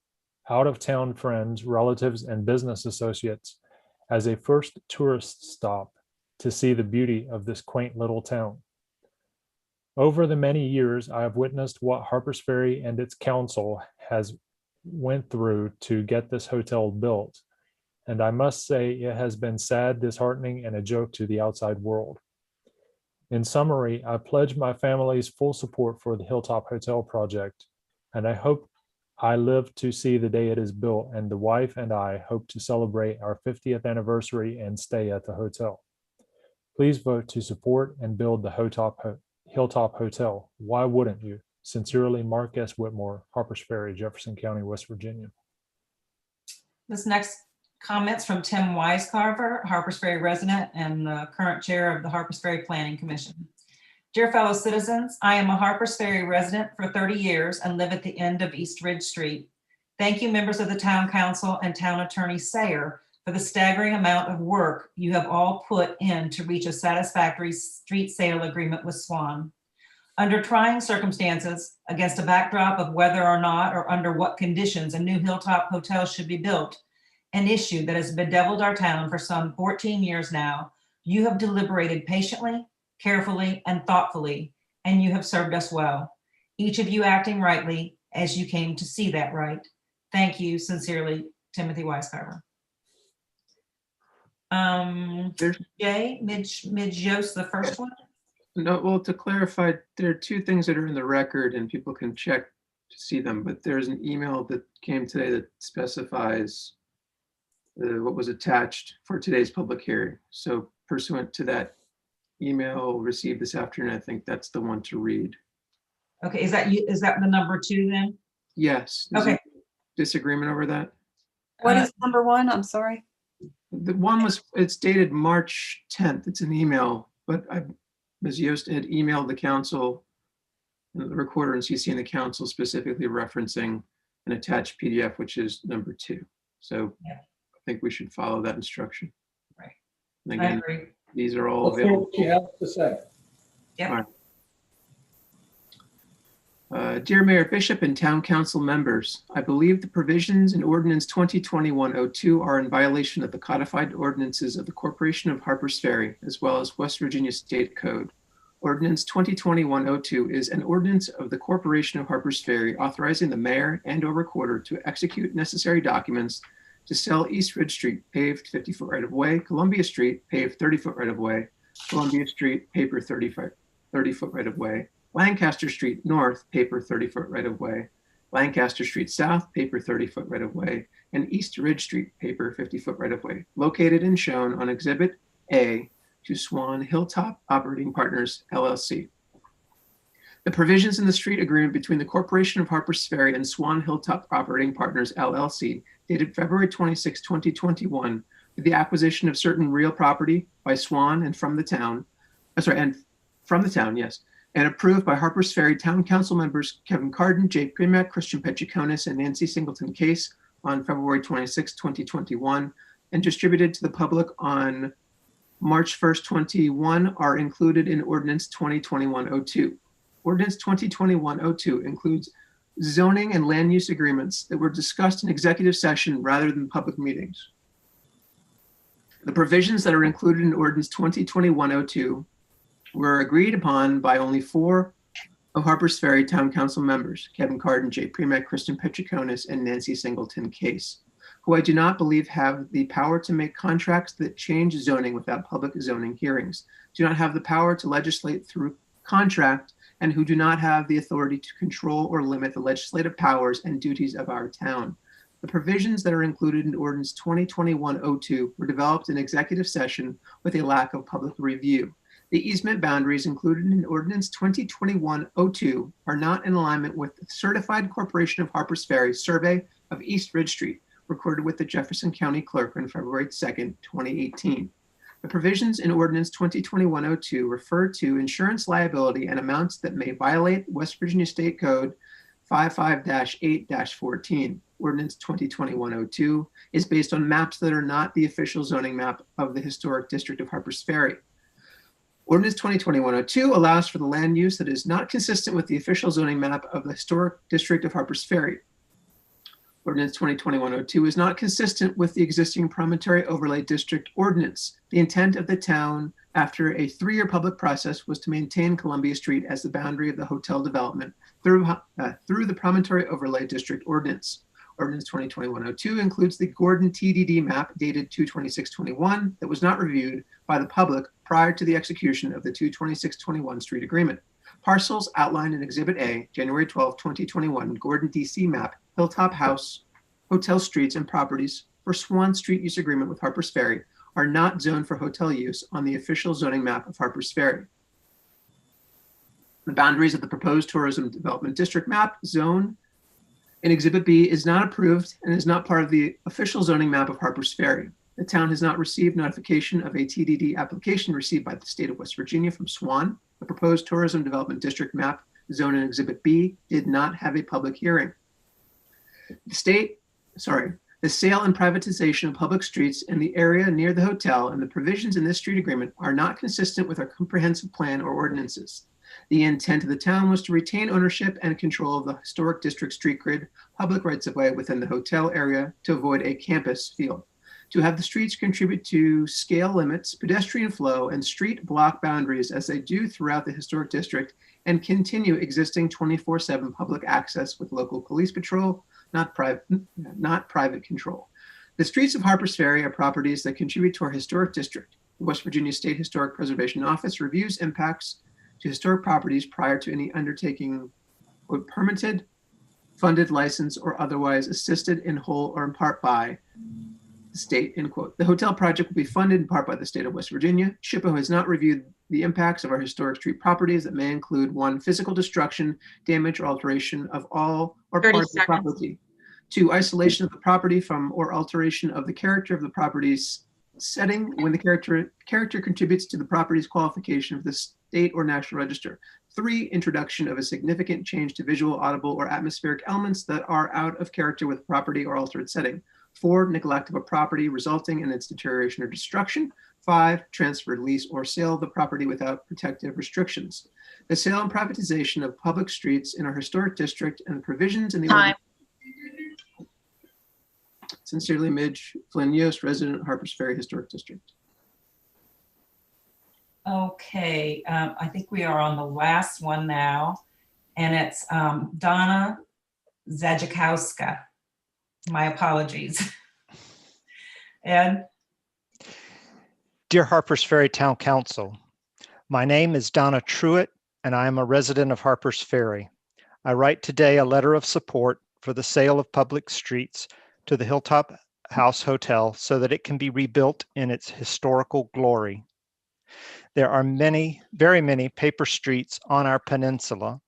out-of-town friends, relatives, and business associates as a first tourist stop to see the beauty of this quaint little town. Over the many years, I have witnessed what Harpers Ferry and its council has went through to get this hotel built. And I must say it has been sad, disheartening, and a joke to the outside world. In summary, I pledge my family's full support for the Hilltop Hotel project, and I hope I live to see the day it is built, and the wife and I hope to celebrate our 50th anniversary and stay at the hotel. Please vote to support and build the Hilltop Hotel. Why wouldn't you? Sincerely, Mark S. Whitmore, Harpers Ferry, Jefferson County, West Virginia. This next comments from Tim Weiscarver, Harpers Ferry resident and the current chair of the Harpers Ferry Planning Commission. Dear fellow citizens, I am a Harpers Ferry resident for 30 years and live at the end of East Ridge Street. Thank you, members of the Town Council and Town Attorney Sayer, for the staggering amount of work you have all put in to reach a satisfactory street sale agreement with Swan. Under trying circumstances, against a backdrop of whether or not or under what conditions a new Hilltop Hotel should be built, an issue that has bedeviled our town for some 14 years now, you have deliberated patiently, carefully, and thoughtfully, and you have served us well. Each of you acting rightly as you came to see that right. Thank you sincerely, Timothy Weiscarver. Jay, Midjos, the first one. No, well, to clarify, there are two things that are in the record and people can check to see them, but there's an email that came today that specifies what was attached for today's public hearing. So pursuant to that email received this afternoon, I think that's the one to read. Okay, is that you? Is that the number 2 then? Yes. Is Okay. there disagreement over that? What is number 1? I'm sorry. The one was, it's dated March 10th. It's an email, but Ms. Yost had emailed the council, the recorder and CC and the council specifically referencing an attached PDF, which is number 2. So yeah. I think we should follow that instruction. Right. And again, I agree. these are all Let's hear available. what you have to say. Yep. All right. Dear Mayor Bishop and Town Council members, I believe the provisions in Ordinance 2021-02 are in violation of the codified ordinances of the Corporation of Harpers Ferry, as well as West Virginia State Code. Ordinance 2021-02 is an ordinance of the Corporation of Harpers Ferry authorizing the mayor and/or recorder to execute necessary documents to sell East Ridge Street paved 50-foot right-of-way, Columbia Street paved 30-foot right-of-way, Columbia Street paper 30-foot right-of-way, Lancaster Street North, paper 30-foot right-of-way, Lancaster Street South, paper 30-foot right-of-way, and East Ridge Street, paper 50-foot right-of-way, located and shown on Exhibit A to Swan Hilltop Operating Partners, LLC. The provisions in the street agreement between the Corporation of Harpers Ferry and Swan Hilltop Operating Partners, LLC, dated February 26, 2021, for the acquisition of certain real property by Swan and from the town, yes, and approved by Harpers Ferry Town Council members Kevin Carden, Jay Primack, Christian Petriconis, and Nancy Singleton Case on February 26, 2021, and distributed to the public on March 1st, 21, are included in Ordinance 2021-02. Ordinance 2021-02 includes zoning and land use agreements that were discussed in executive session rather than public meetings. The provisions that are included in Ordinance 2021-02 were agreed upon by only 4 of Harpers Ferry Town Council members, Kevin Carden, Jay Primack, Kristen Petriconis, and Nancy Singleton Case, who I do not believe have the power to make contracts that change zoning without public zoning hearings, do not have the power to legislate through contract, and who do not have the authority to control or limit the legislative powers and duties of our town. The provisions that are included in Ordinance 2021-02 were developed in executive session with a lack of public review. The easement boundaries included in Ordinance 2021-02 are not in alignment with the Certified Corporation of Harpers Ferry Survey of East Ridge Street, recorded with the Jefferson County Clerk on February 2nd, 2018. The provisions in Ordinance 2021-02 refer to insurance liability and amounts that may violate West Virginia State Code 55-8-14. Ordinance 2021-02 is based on maps that are not the official zoning map of the Historic District of Harpers Ferry. Ordinance 2021-02 allows for the land use that is not consistent with the official zoning map of the Historic District of Harpers Ferry. Ordinance 2021-02 is not consistent with the existing Promontory Overlay District ordinance. The intent of the town after a 3-year public process was to maintain Columbia Street as the boundary of the hotel development through the Promontory Overlay District Ordinance. Ordinance 2021-02 includes the Gordon TDD map dated 2/26/21 that was not reviewed by the public prior to the execution of the 2/26/21 street agreement. Parcels outlined in Exhibit A, January 12, 2021, Gordon DC map, Hilltop House, hotel streets and properties for Swan Street use agreement with Harpers Ferry are not zoned for hotel use on the official zoning map of Harpers Ferry. The boundaries of the proposed tourism development district map zone in Exhibit B is not approved and is not part of the official zoning map of Harpers Ferry. The town has not received notification of a TDD application received by the state of West Virginia from Swan. The proposed tourism development district map zone in Exhibit B did not have a public hearing. The sale and privatization of public streets in the area near the hotel and the provisions in this street agreement are not consistent with our comprehensive plan or ordinances. The intent of the town was to retain ownership and control of the historic district street grid, public rights of way within the hotel area to avoid a campus feel. To have the streets contribute to scale limits, pedestrian flow, and street block boundaries as they do throughout the historic district and continue existing 24/7 public access with local police patrol, not private control. The streets of Harpers Ferry are properties that contribute to our historic district. The West Virginia State Historic Preservation Office reviews impacts to historic properties prior to any undertaking permitted, funded, licensed, or otherwise assisted in whole or in part by the state, end quote. The hotel project will be funded in part by the state of West Virginia. SHPO has not reviewed the impacts of our historic street properties that may include 1, physical destruction, damage, or alteration of all or part of the property. 2, isolation of the property from or alteration of the character of the property's setting when the character contributes to the property's qualification for the state or national register. 3, introduction of a significant change to visual, audible, or atmospheric elements that are out of character with property or altered setting. 4, neglect of a property resulting in its deterioration or destruction. 5, transfer, lease, or sale of the property without protective restrictions. The sale and privatization of public streets in our historic district and the provisions in the ordinance. Sincerely, Midge Flynn Yost, resident of Harpers Ferry Historic District. Okay, I think we are on the last one now, and it's Donna Zajakowska. My apologies. Ed? Dear Harpers Ferry Town Council, my name is Donna Truitt, and I am a resident of Harpers Ferry. I write today a letter of support for the sale of public streets to the Hilltop House Hotel so that it can be rebuilt in its historical glory. There are many, very many paper streets on our peninsula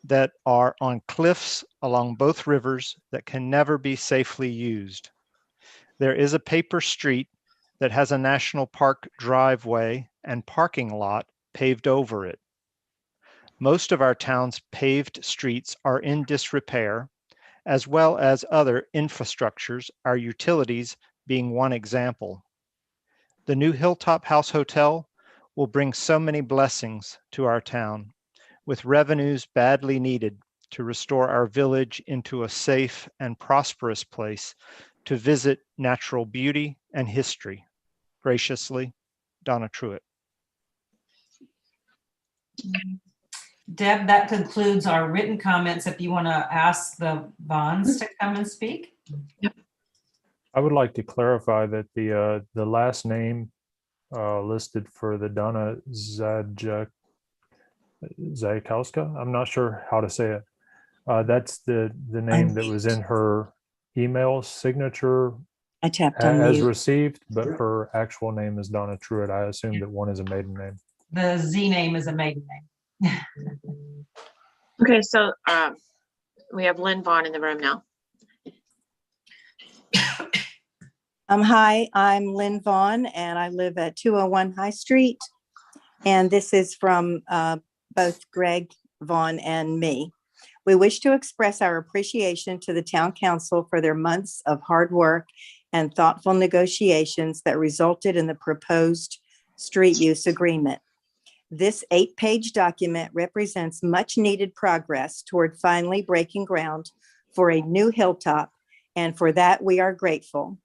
that are on cliffs along both rivers that can never be safely used. There is a paper street that has a national park driveway and parking lot paved over it. Most of our town's paved streets are in disrepair, as well as other infrastructures, our utilities being one example. The new Hilltop House Hotel will bring so many blessings to our town, with revenues badly needed to restore our village into a safe and prosperous place to visit natural beauty and history. Graciously, Donna Truitt. Deb, that concludes our written comments. If you want to ask the Vons to come and speak. I would like to clarify that the last name listed for the Donna Zajakowska, I'm not sure how to say it. That's the name that was in her email signature I tapped on as mute. received, but her actual name is Donna Truitt. I assume that one is a maiden name. The Z name is a maiden name. Okay, so we have Lynn Vaughn in the room now. Hi, I'm Lynn Vaughn, and I live at 201 High Street. And this is from both Greg Vaughn and me. We wish to express our appreciation to the Town Council for their months of hard work and thoughtful negotiations that resulted in the proposed street use agreement. This 8-page document represents much needed progress toward finally breaking ground for a new hilltop, and for that we are grateful.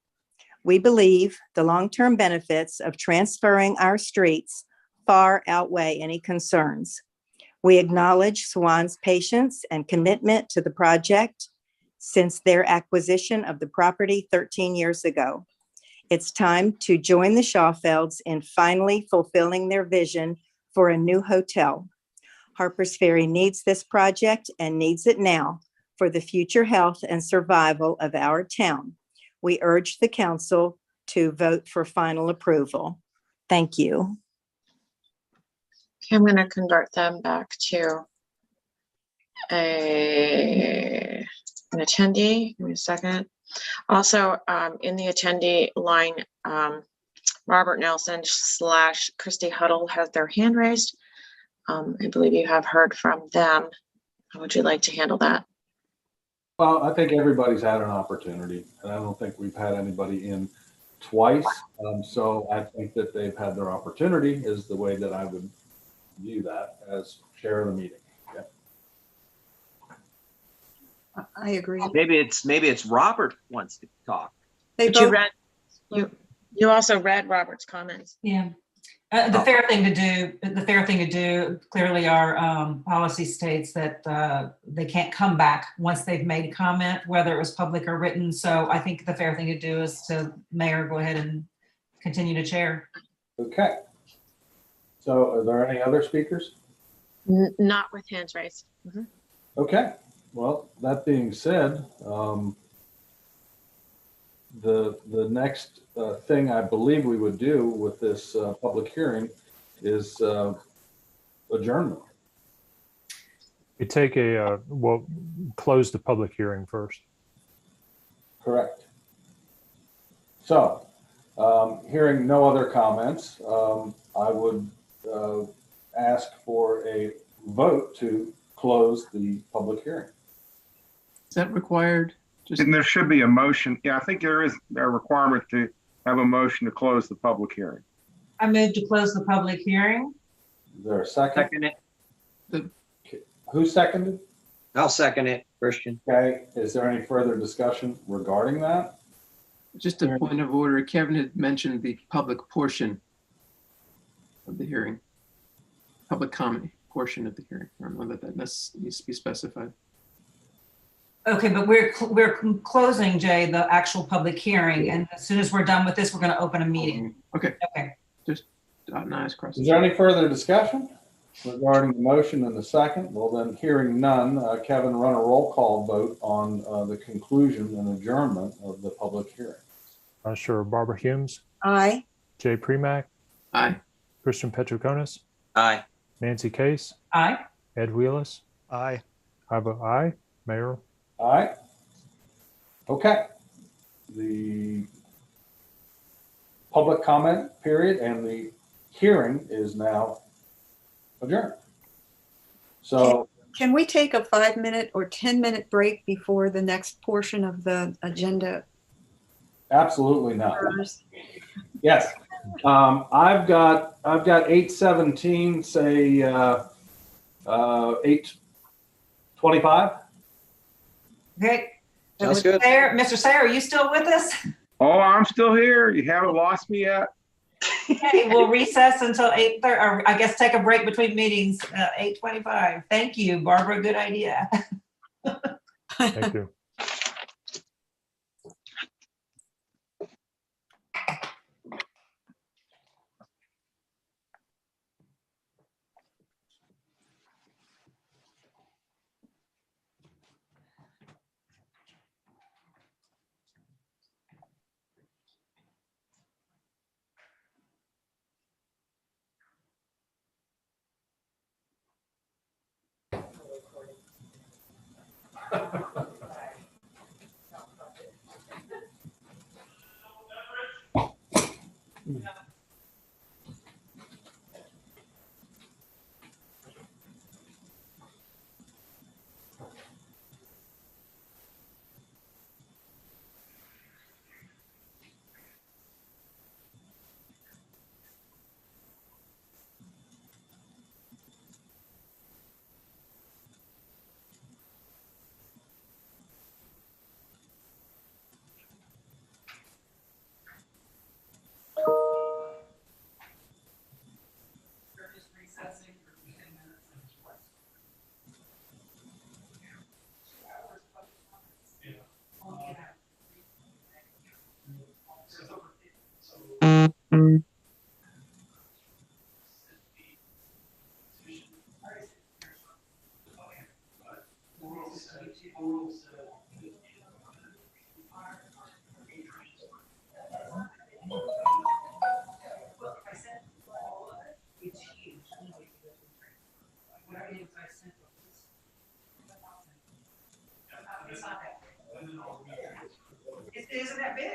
We believe the long-term benefits of transferring our streets far outweigh any concerns. We acknowledge Swan's patience and commitment to the project since their acquisition of the property 13 years ago. It's time to join the Shawfelds in finally fulfilling their vision for a new hotel. Harpers Ferry needs this project and needs it now for the future health and survival of our town. We urge the council to vote for final approval. Thank you. Okay, I'm going to convert them back to an attendee. Give me a second. Also, in the attendee line, Robert Nelson / Christy Huddle has their hand raised. I believe you have heard from them. How would you like to handle that? Well, I think everybody's had an opportunity, and I don't think we've had anybody in twice. So I think that they've had their opportunity is the way that I would view that as chair of the meeting. Yeah. I agree. Maybe it's Robert wants to talk. But you also read Robert's comments. Yeah. The fair thing to do, clearly our policy states that they can't come back once they've made a comment, whether it was public or written. So I think the fair thing to do is to Mayor, go ahead and continue to chair. Okay. So are there any other speakers? Not with hands raised. Mm-hmm. Okay. Well, that being said, the next thing I believe we would do with this public hearing is adjournment. We take we'll close the public hearing first. Correct. So, hearing no other comments, I would ask for a vote to close the public hearing. Is that required? And there should be a motion. Yeah, I think there is a requirement to have a motion to close the public hearing. I move to close the public hearing. Is there a second? Second it. Who seconded? I'll second it, Christian. Okay. Is there any further discussion regarding that? Just a point of order. Kevin had mentioned the public portion of the hearing. Public comment portion of the hearing. I don't know that needs to be specified. Okay, but we're closing, Jay, the actual public hearing, and as soon as we're done with this, we're going to open a meeting. Okay. Okay. Just nice cross. Is there any further discussion regarding the motion and the second? Well, then, hearing none, Kevin, run a roll call vote on the conclusion and adjournment of the public hearing. Sure. Barbara Humes. Aye. Jay Premack. Aye. Christian Petroconis. Aye. Nancy Case. Aye. Ed Wheelis. Aye. I vote aye. Mayor. Aye. Okay. The public comment period and the hearing is now adjourned. So Can we take a 5-minute or 10-minute break before the next portion of the agenda? absolutely not. Yes. I've got 8:17, say 8:25. Okay. Sounds good. Mr. Sayer, are you still with us? Oh, I'm still here. You haven't lost me yet. Okay, we'll recess until 8:30, or I guess take a break between meetings, 8:25. Thank you, Barbara. Good idea. Thank you. Isn't that big?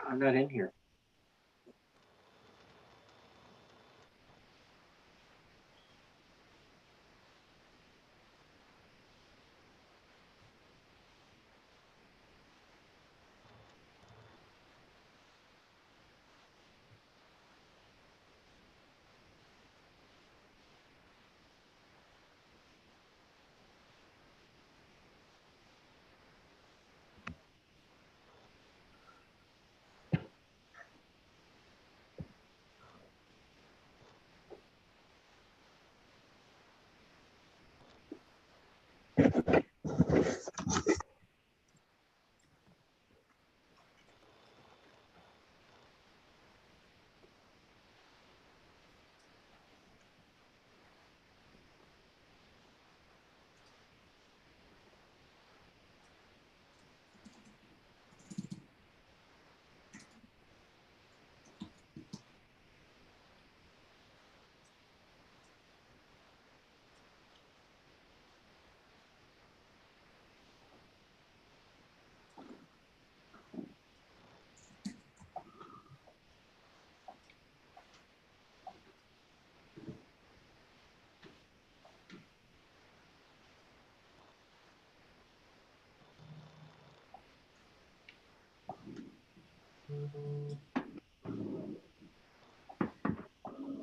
I'm not in here.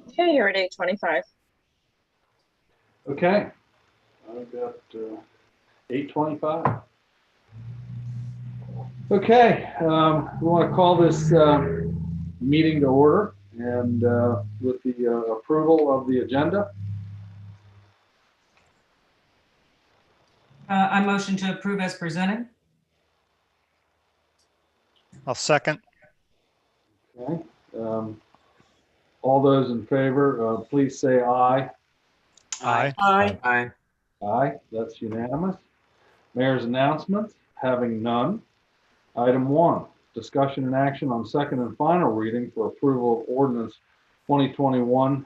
Okay, you're at 8:25. Okay. I've got 8:25. Okay, we want to call this meeting to order, and with the approval of the agenda. I motion to approve as presented. I'll second. Okay. All those in favor, please say aye. Aye. Aye. Aye. Aye, that's unanimous. Mayor's announcements, having none. Item 1, discussion and action on second and final reading for approval of ordinance 2021-02,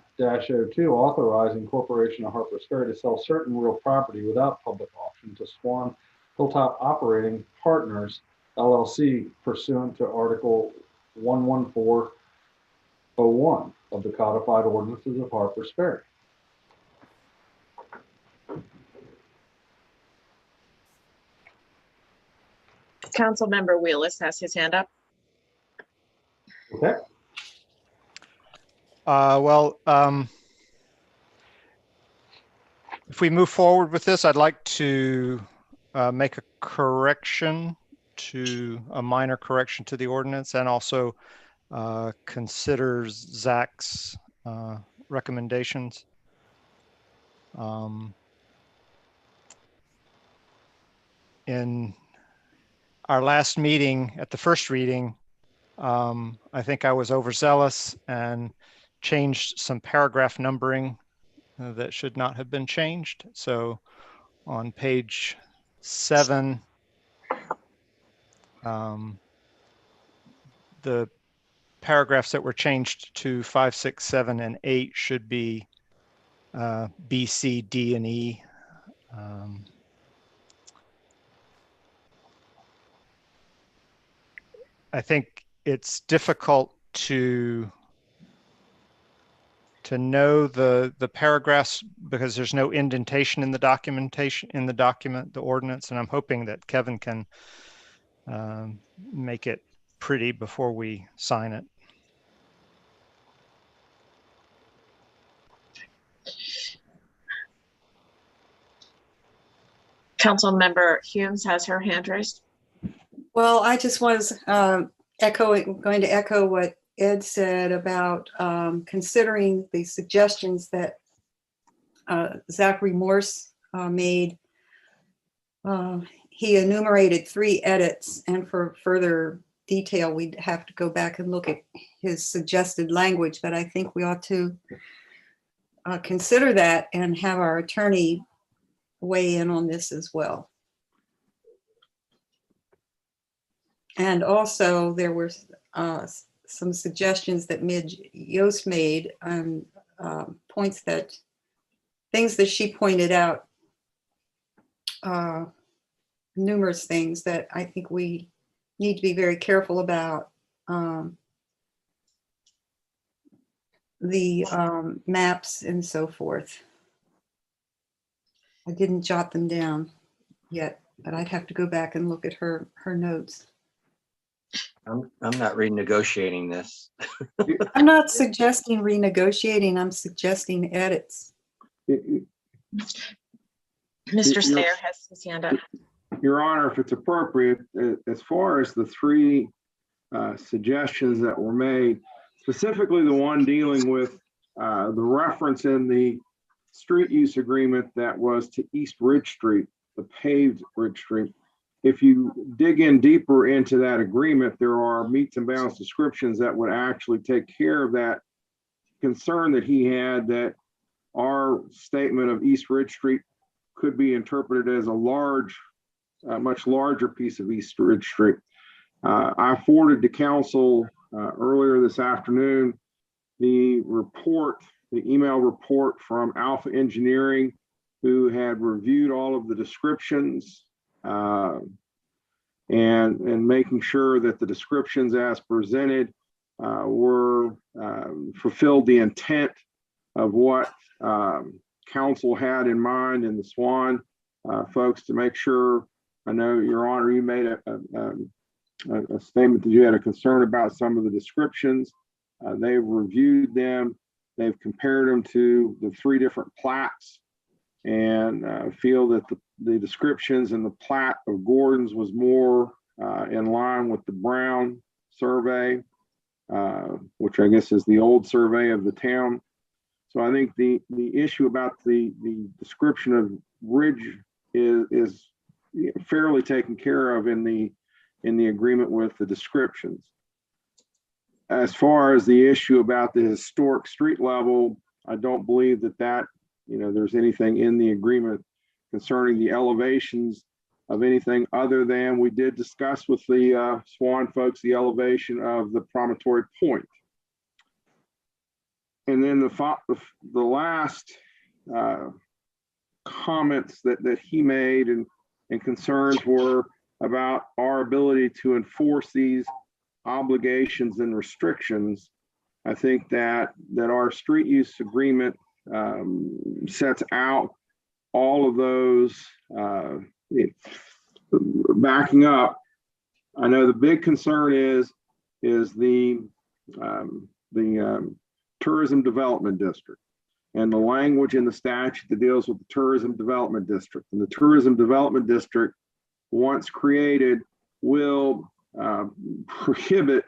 authorizing Corporation of Harpers Ferry to sell certain real property without public auction to Swan Hilltop Operating Partners, LLC, pursuant to Article 11401 of the codified ordinances of Harpers Ferry. Councilmember Wheelis has his hand up. Okay. If we move forward with this, I'd like to make a correction a minor correction to the ordinance, and also consider Zach's recommendations. In our last meeting, at the first reading, I think I was overzealous and changed some paragraph numbering that should not have been changed. So on page 7, the paragraphs that were changed to 5, 6, 7, and 8 should be B, C, D, and E. I think it's difficult to know the paragraphs because there's no indentation in the document, the ordinance, and I'm hoping that Kevin can make it pretty before we sign it. Councilmember Humes has her hand raised. Well, I just was going to echo what Ed said about considering the suggestions that Zachary Morse made. He enumerated 3 edits, and for further detail, we'd have to go back and look at his suggested language, but I think we ought to consider that and have our attorney weigh in on this as well. And also there were some suggestions that Midge Yost made on things that she pointed out, numerous things that I think we need to be very careful about. The maps and so forth. I didn't jot them down yet, but I'd have to go back and look at her notes. I'm not renegotiating this. I'm not suggesting renegotiating, I'm suggesting edits. Mr. Sayer has his hand up. Your Honor, if it's appropriate, as far as the 3 suggestions that were made, specifically the one dealing with the reference in the street use agreement that was to East Ridge Street, the paved Ridge Street. If you dig in deeper into that agreement, there are meets and bounds descriptions that would actually take care of that concern that he had, that our statement of East Ridge Street could be interpreted as a much larger piece of East Ridge Street. I forwarded to council earlier this afternoon the email report from Alpha Engineering, who had reviewed all of the descriptions and making sure that the descriptions as presented fulfilled the intent of what council had in mind, and the Swan folks, to make sure. I know, Your Honor, you made a statement that you had a concern about some of the descriptions. They've reviewed them. They've compared them to the 3 different plats and feel that the descriptions in the plat of Gordon's was more in line with the Brown survey, which I guess is the old survey of the town. So I think the issue about the description of Ridge is fairly taken care of in the agreement with the descriptions. As far as the issue about the historic street level, I don't believe that there's anything in the agreement concerning the elevations of anything other than we did discuss with the Swan folks the elevation of the promontory point. And then the last comments that he made and concerns were about our ability to enforce these obligations and restrictions. I think that our street use agreement sets out all of those. Backing up, I know the big concern is the tourism development district and the language in the statute that deals with the tourism development district. And the tourism development district, once created, will prohibit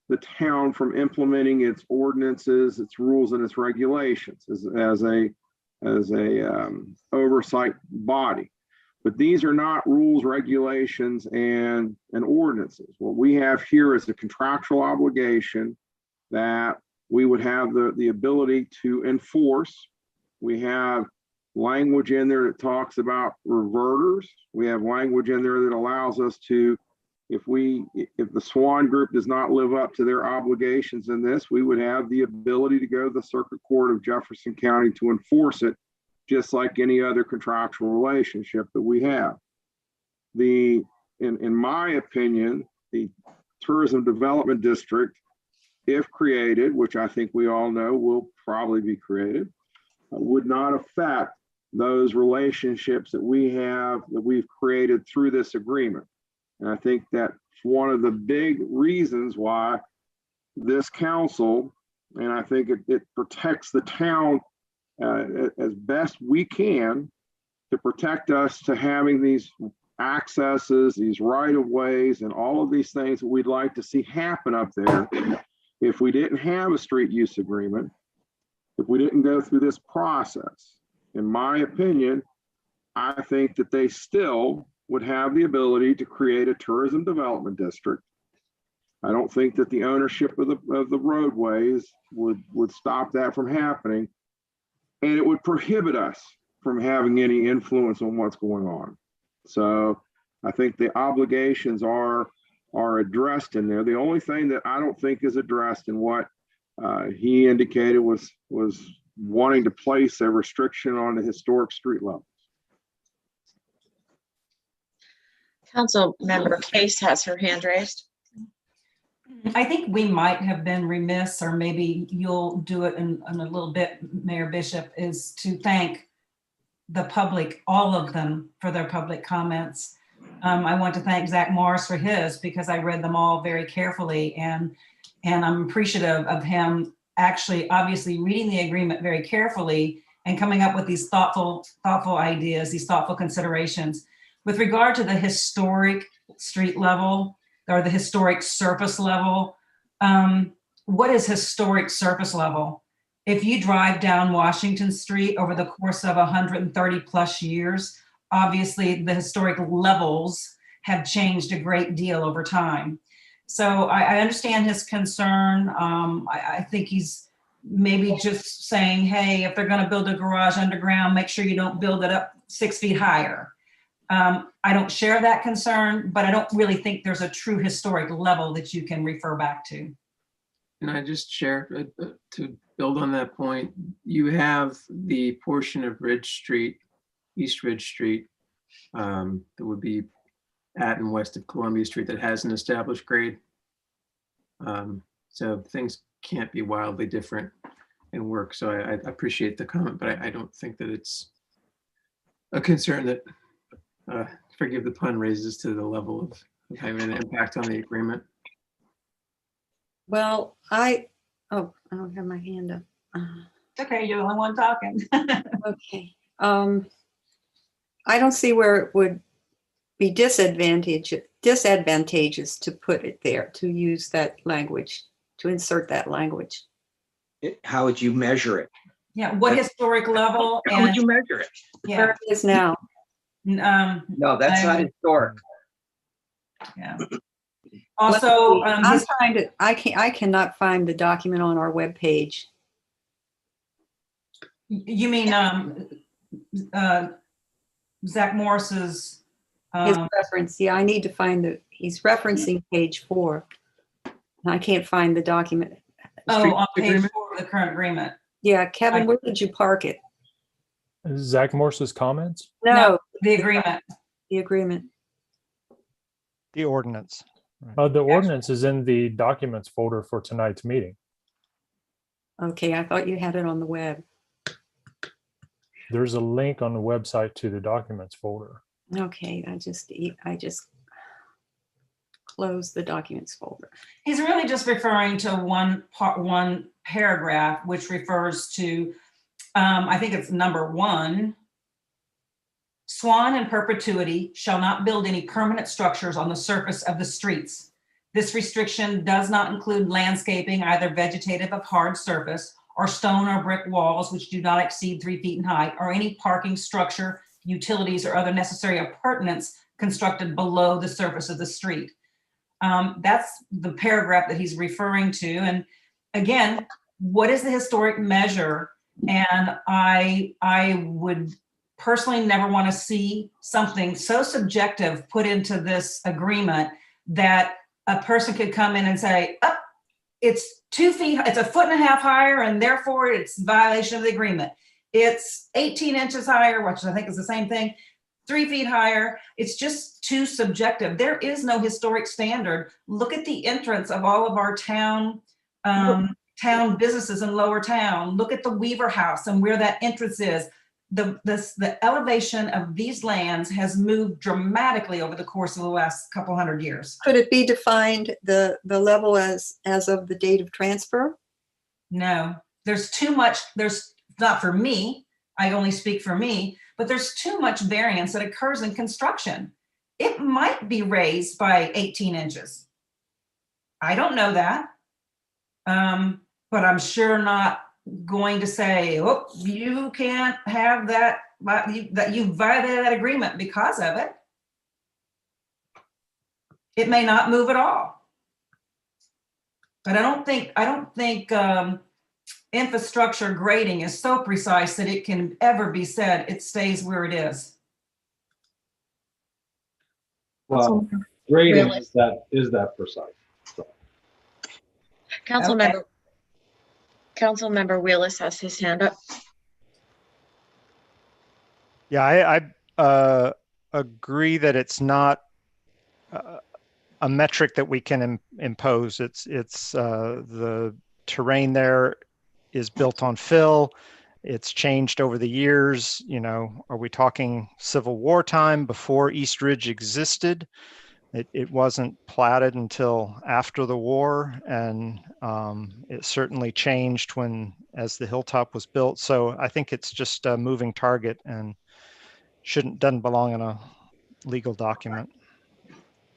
the town from implementing its ordinances, its rules, and its regulations as a oversight body. But these are not rules, regulations, and ordinances. What we have here is a contractual obligation that we would have the ability to enforce. We have language in there that talks about reverters. We have language in there that allows us to, if the Swan Group does not live up to their obligations in this, we would have the ability to go to the Circuit Court of Jefferson County to enforce it, just like any other contractual relationship that we have. In my opinion, the Tourism Development District, if created, which I think we all know will probably be created, would not affect those relationships that we've created through this agreement. And I think that's one of the big reasons why this council, and I think it protects the town as best we can to protect us to having these accesses, these right-of-ways, and all of these things that we'd like to see happen up there. If we didn't have a street use agreement, if we didn't go through this process, in my opinion, I think that they still would have the ability to create a tourism development district. I don't think that the ownership of the roadways would stop that from happening. And it would prohibit us from having any influence on what's going on. So I think the obligations are addressed in there. The only thing that I don't think is addressed in what he indicated was wanting to place a restriction on the historic street levels. Council Member Case has her hand raised. I think we might have been remiss, or maybe you'll do it in a little bit, Mayor Bishop, is to thank the public, all of them, for their public comments. I want to thank Zach Morris for his, because I read them all very carefully, and I'm appreciative of him actually obviously reading the agreement very carefully and coming up with these thoughtful ideas, these thoughtful considerations. With regard to the historic street level, or the historic surface level, what is historic surface level? If you drive down Washington Street over the course of 130 plus years, obviously the historic levels have changed a great deal over time. So I understand his concern. I think he's maybe just saying, hey, if they're gonna build a garage underground, make sure you don't build it up 6 feet higher. I don't share that concern, but I don't really think there's a true historic level that you can refer back to. Can I just share to build on that point? You have the portion of Ridge Street, East Ridge Street, that would be at and west of Columbia Street, that has an established grade. So things can't be wildly different in work. So I appreciate the comment, but I don't think that it's a concern that, forgive the pun, raises to the level having an impact on the agreement? Well, I don't have my hand up. It's okay, you're the only one talking. Okay. I don't see where it would be disadvantageous to put it there, to use that language, to insert that language. How would you measure it? Yeah, what historic level? How would you measure it? Yeah. Where it is now. No, that's not historic. Yeah. Also, I'm trying to. I cannot find the document on our webpage. You mean Zach Morris's His reference. Yeah, I need to find the. He's referencing page 4. And I can't find the document. on page 4 of the current agreement. Yeah, Kevin, where did you park it? Zach Morse's comments? No, the agreement. The agreement. The ordinance. The ordinance is in the documents folder for tonight's meeting. Okay, I thought you had it on the web. There's a link on the website to the documents folder. Okay, I just closed the documents folder. He's really just referring to one paragraph, which refers to, I think it's number 1. Swan in perpetuity shall not build any permanent structures on the surface of the streets. This restriction does not include landscaping, either vegetative of hard surface or stone or brick walls, which do not exceed 3 feet in height, or any parking structure, utilities, or other necessary appurtenance constructed below the surface of the street. That's the paragraph that he's referring to. And again, what is the historic measure? And I would personally never want to see something so subjective put into this agreement that a person could come in and say, oh, it's 2 feet, it's 1.5 feet higher, and therefore it's violation of the agreement. It's 18 inches higher, which I think is the same thing, 3 feet higher. It's just too subjective. There is no historic standard. Look at the entrance of all of our town businesses in Lower Town. Look at the Weaver House and where that entrance is. The elevation of these lands has moved dramatically over the course of the last couple hundred years. Could it be defined the level as of the date of transfer? No, there's too much. There's not for me. I only speak for me, but there's too much variance that occurs in construction. It might be raised by 18 inches. I don't know that, but I'm sure not going to say, oh, you can't have that, that you violated that agreement because of it. It may not move at all. But I don't think infrastructure grading is so precise that it can ever be said it stays where it is. Well, grading is that precise. So. Councilmember Wheelis has his hand up. Yeah, I agree that it's not a metric that we can impose. It's the terrain there is built on fill. It's changed over the years. You know, are we talking Civil War time before East Ridge existed? It wasn't platted until after the war, and it certainly changed as the hilltop was built. So I think it's just a moving target and doesn't belong in a legal document.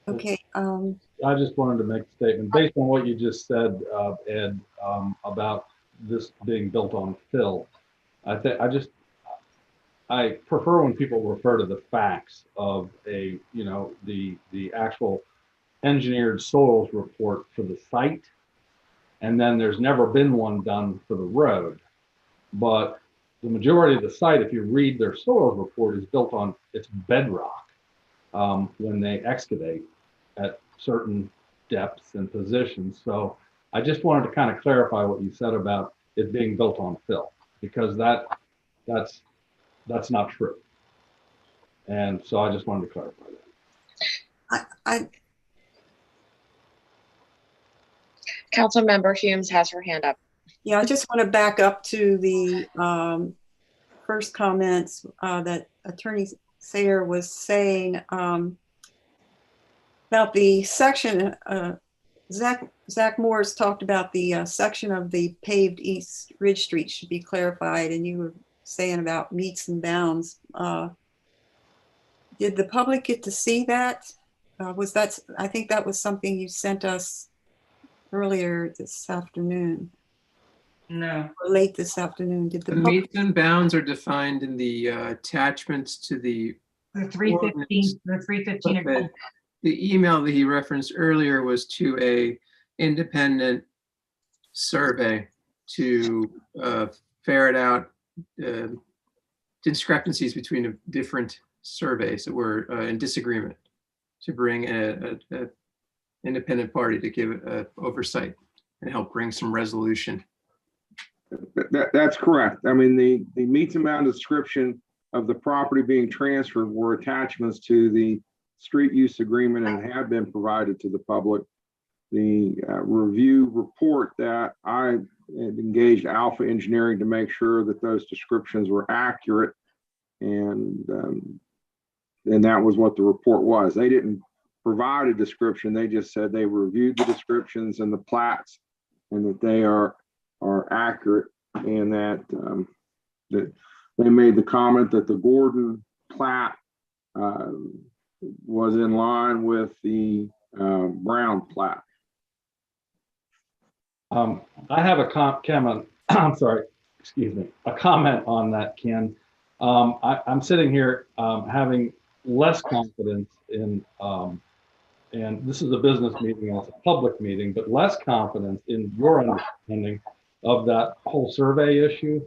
Okay. I just wanted to make a statement based on what you just said, Ed, about this being built on fill. I prefer when people refer to the facts of the actual engineered soils report for the site. And then there's never been one done for the road. But the majority of the site, if you read their soils report, is built on its bedrock when they excavate at certain depths and positions. So I just wanted to kind of clarify what you said about it being built on fill, because that's not true. And so I just wanted to clarify that. Councilmember Humes has her hand up. Yeah, I just want to back up to the first comments that Attorney Sayer was saying. About the section, Zach Morris talked about the section of the paved East Ridge Street should be clarified, and you were saying about meets and bounds. Did the public get to see that? I think that was something you sent us earlier this afternoon. No. Or late this afternoon. Did the The public? meets and bounds are defined in the attachments to the 315, the 315 agreement. The email that he referenced earlier was to a independent survey to ferret out discrepancies between different surveys that were in disagreement, to bring a independent party to give oversight and help bring some resolution. That's correct. I mean, the meets and bounds description of the property being transferred were attachments to the street use agreement and have been provided to the public. The review report that I engaged Alpha Engineering to make sure that those descriptions were accurate, and that was what the report was. They didn't provide a description. They just said they reviewed the descriptions and the plats, and that they are accurate, and that that they made the comment that the Gordon plat was in line with the Brown plat. I have a comment. I'm sorry, excuse me, a comment on that, Ken. I'm sitting here having less confidence in, and this is a business meeting, it's a public meeting, but less confidence in your understanding of that whole survey issue,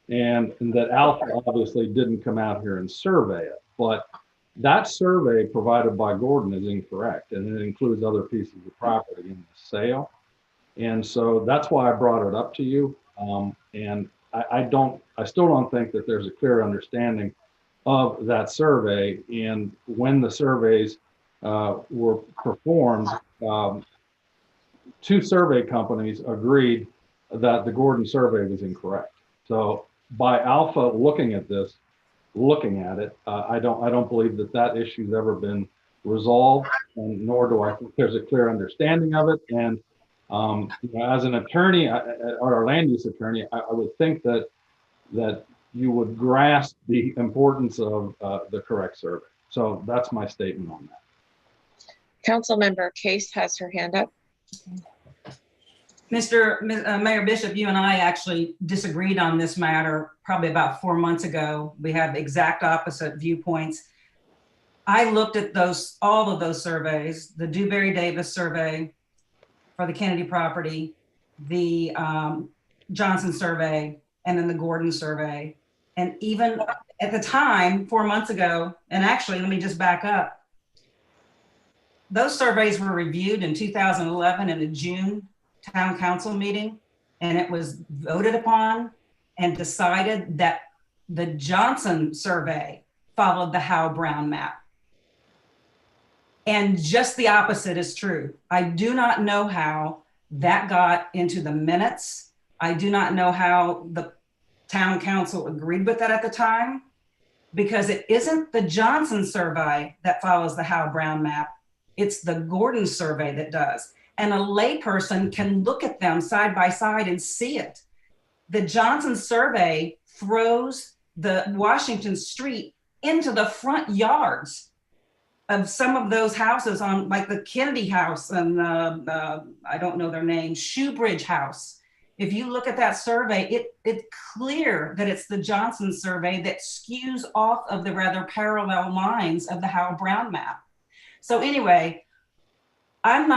and that Alpha obviously didn't come out here and survey it, but that survey provided by Gordon is incorrect, and it includes other pieces of property in the sale. And so that's why I brought it up to you. And I still don't think that there's a clear understanding of that survey. And when the surveys were performed, two survey companies agreed that the Gordon survey was incorrect. So by Alpha looking at it, I don't believe that issue's ever been resolved, and nor do I think there's a clear understanding of it. And as an attorney or a land use attorney, I would think that you would grasp the importance of the correct survey. So that's my statement on that. Councilmember Case has her hand up. Mayor Bishop, you and I actually disagreed on this matter probably about 4 months ago. We have exact opposite viewpoints. I looked at all of those surveys, the Dewberry Davis survey for the Kennedy property, the Johnson survey, and then the Gordon survey. And even at the time, 4 months ago, and actually, let me just back up. Those surveys were reviewed in 2011 in a June town council meeting, and it was voted upon and decided that the Johnson survey followed the Howe Brown map. And just the opposite is true. I do not know how that got into the minutes. I do not know how the town council agreed with that at the time, because it isn't the Johnson survey that follows the Howe Brown map. It's the Gordon survey that does. And a layperson can look at them side by side and see it. The Johnson survey throws the Washington Street into the front yards of some of those houses, on like the Kennedy house and I don't know their name, Shoebridge house. If you look at that survey, it's clear that it's the Johnson survey that skews off of the rather parallel lines of the Howe Brown map. So anyway, I'm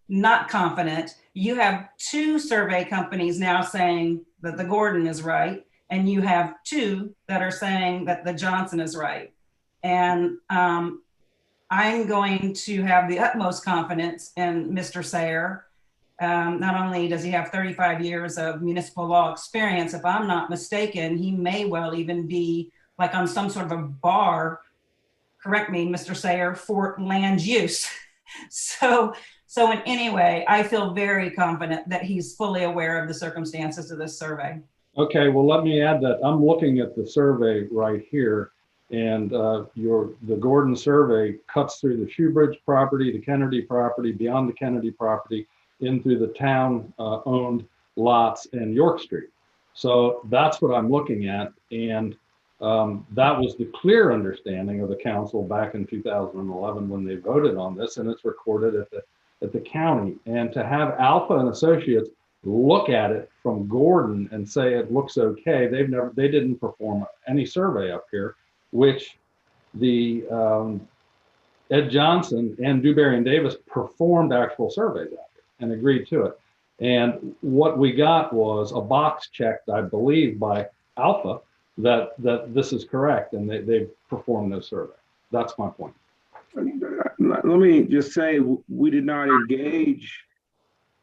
not confident. You have two survey companies now saying that the Gordon is right, and you have two that are saying that the Johnson is right. And I'm going to have the utmost confidence in Mr. Sayer. Not only does he have 35 years of municipal law experience, if I'm not mistaken, he may well even be like on some sort of a bar, correct me, Mr. Sayer, for land use. So in any way, I feel very confident that he's fully aware of the circumstances of this survey. Okay, well, let me add that I'm looking at the survey right here, And the Gordon survey cuts through the Shoebridge property, the Kennedy property, beyond the Kennedy property, in through the town owned lots and York Street. So that's what I'm looking at. And that was the clear understanding of the council back in 2011 when they voted on this, and it's recorded at the county. And to have Alpha and Associates look at it from Gordon and say it looks okay, they didn't perform any survey up here, which the Ed Johnson and Dewberry and Davis performed actual surveys out here and agreed to it. And what we got was a box checked, I believe, by Alpha that this is correct, and they've performed no survey. That's my point. Let me just say, we did not engage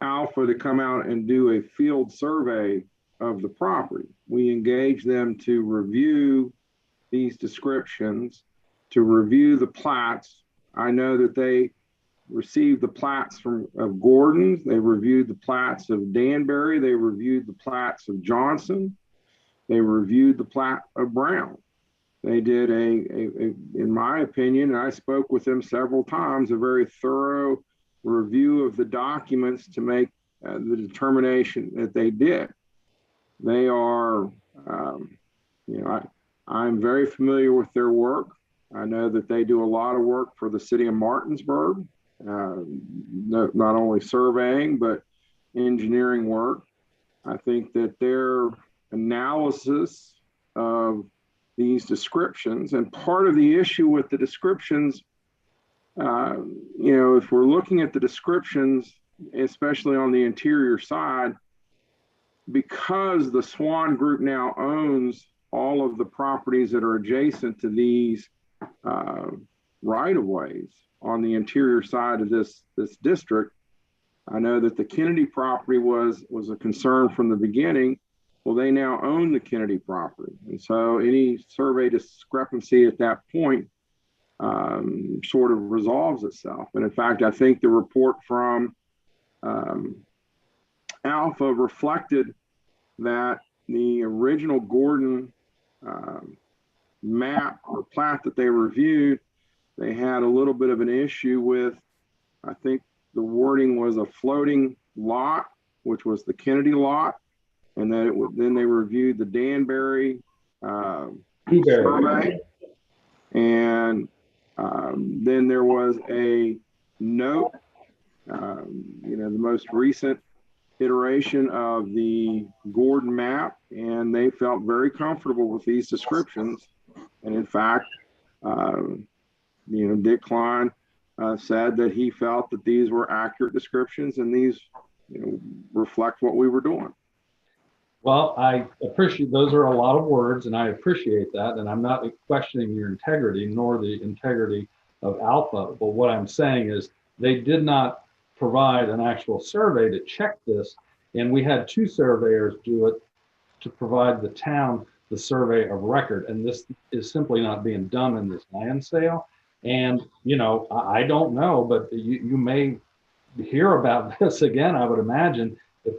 Alpha to come out and do a field survey of the property. We engaged them to review these descriptions, to review the plats. I know that they received the plats of Gordon. They reviewed the plats of Danbury. They reviewed the plats of Johnson. They reviewed the plat of Brown. They did in my opinion, and I spoke with them several times, a very thorough review of the documents to make the determination that they did. They are, I'm very familiar with their work. I know that they do a lot of work for the city of Martinsburg, not only surveying, but engineering work. I think that their analysis of these descriptions, and part of the issue with the descriptions, if we're looking at the descriptions, especially on the interior side, because the Swan Group now owns all of the properties that are adjacent to these right-of-ways on the interior side of this district. I know that the Kennedy property was a concern from the beginning. Well, they now own the Kennedy property. And so any survey discrepancy at that point sort of resolves itself. And in fact, I think the report from Alpha reflected that the original Gordon map or plat that they reviewed, they had a little bit of an issue with, I think the wording was a floating lot, which was the Kennedy lot. And then then they reviewed the Danbury survey. And then there was a note, the most recent iteration of the Gordon map, and they felt very comfortable with these descriptions. And in fact, Dick Klein said that he felt that these were accurate descriptions and these reflect what we were doing. Well, I appreciate, those are a lot of words, and I appreciate that. And I'm not questioning your integrity nor the integrity of Alpha. But what I'm saying is they did not provide an actual survey to check this. And we had two surveyors do it to provide the town the survey of record. And this is simply not being done in this land sale. And, I don't know, but you may hear about this again, I would imagine.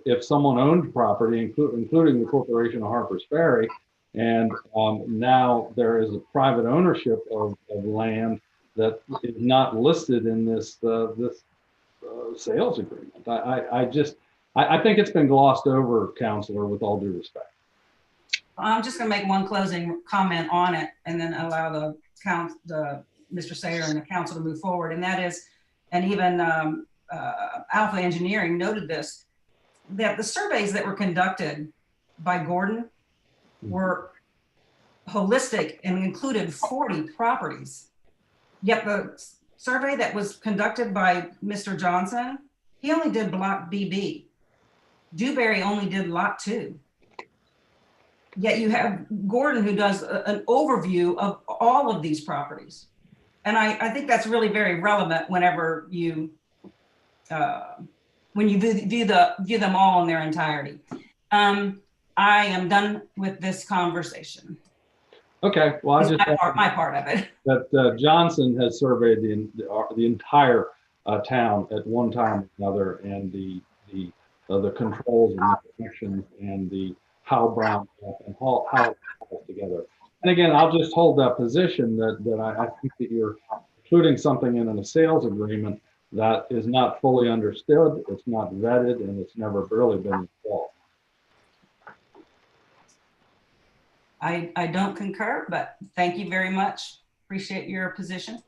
If someone owned property, including the Corporation of Harpers Ferry, and now there is a private ownership of land that is not listed in this sales agreement. I think it's been glossed over, Counselor, with all due respect. I'm just going to make one closing comment on it, and then allow Mr. Sayer and the council to move forward. And that is, and even Alpha Engineering noted this, that the surveys that were conducted by Gordon were holistic and included 40 properties. Yet the survey that was conducted by Mr. Johnson, he only did block BB. Dewberry only did lot 2. Yet you have Gordon who does an overview of all of these properties. And I think that's really very relevant whenever you view them all in their entirety. I am done with this conversation. Okay, well, I just my part of it. That Johnson has surveyed the entire town at one time or another, and the controls and the connections and the how Brown and how it falls together. And again, I'll just hold that position that I think that you're including something in a sales agreement that is not fully understood, it's not vetted, and it's never really been installed. I don't concur, but thank you very much. Appreciate your position.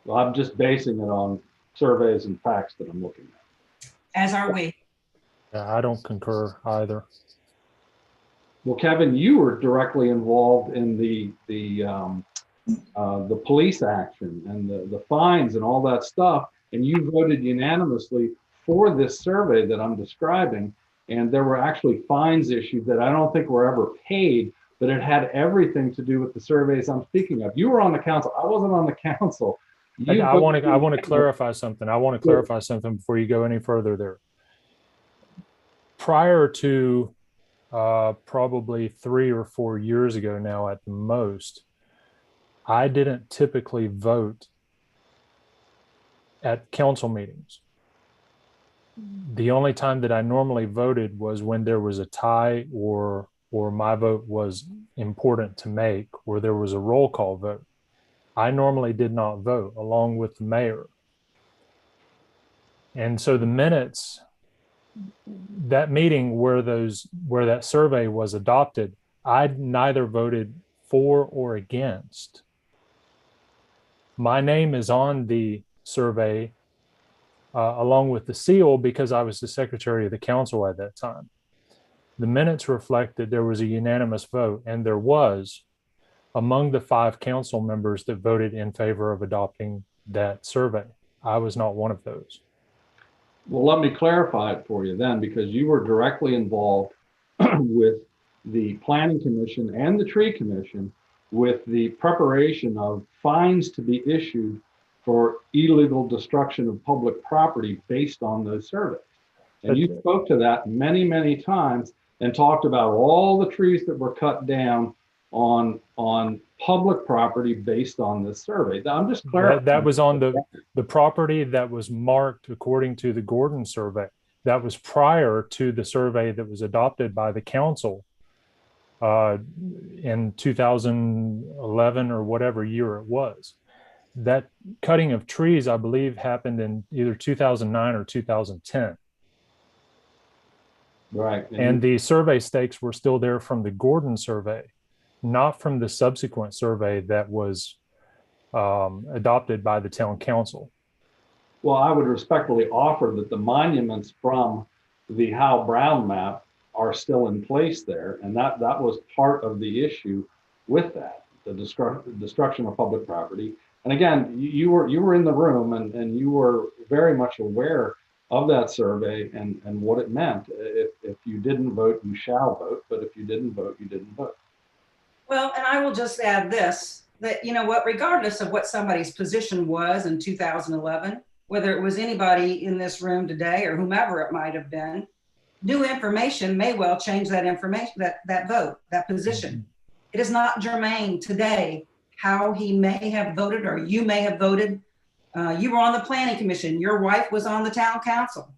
Well, I'm just basing it on surveys and facts that I'm looking at. As are we. Yeah, I don't concur either. Well, Kevin, you were directly involved in the police action and the fines and all that stuff, and you voted unanimously for this survey that I'm describing. And there were actually fines issued that I don't think were ever paid, but it had everything to do with the surveys I'm speaking of. You were on the council. I wasn't on the council. I want to clarify something. I want to clarify something before you go any further there. Prior to probably 3 or 4 years ago now at the most, I didn't typically vote at council meetings. The only time that I normally voted was when there was a tie or my vote was important to make, or there was a roll call vote. I normally did not vote along with the mayor. And so the minutes, that meeting where that survey was adopted, I neither voted for or against. My name is on the survey along with the seal because I was the secretary of the council at that time. The minutes reflect that there was a unanimous vote, and there was among the 5 council members that voted in favor of adopting that survey. I was not one of those. Well, let me clarify it for you then, because you were directly involved with the Planning Commission and the Tree Commission with the preparation of fines to be issued for illegal destruction of public property based on those surveys. And you spoke to that many, many times and talked about all the trees that were cut down on public property based on this survey. I'm just clarifying. That was on the property that was marked according to the Gordon survey. That was prior to the survey that was adopted by the council in 2011 or whatever year it was. That cutting of trees, I believe, happened in either 2009 or 2010. Right. And the survey stakes were still there from the Gordon survey, not from the subsequent survey that was adopted by the town council. Well, I would respectfully offer that the monuments from the Howe Brown map are still in place there. And that was part of the issue with that, the destruction of public property. And again, you were in the room and you were very much aware of that survey and what it meant. If you didn't vote, you shall vote. But if you didn't vote, you didn't vote. Well, and I will just add this, that, you know what, regardless of what somebody's position was in 2011, whether it was anybody in this room today or whomever it might have been, new information may well change that information, that vote, that position. It is not germane today how he may have voted or you may have voted. You were on the Planning Commission. Your wife was on the town council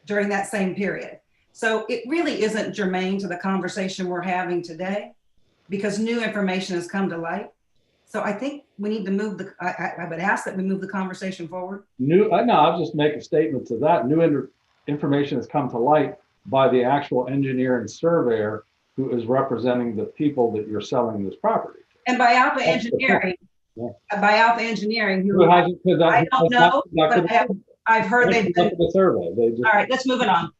during that same period. So it really isn't germane to the conversation we're having today because new information has come to light. So I think we need to move I would ask that we move the conversation forward. I'll just make a statement to that. New information has come to light by the actual engineer and surveyor who is representing the people that you're selling this property to. And by Alpha Engineering, who I don't know, but I've heard they've been. The survey. All right, let's move it on.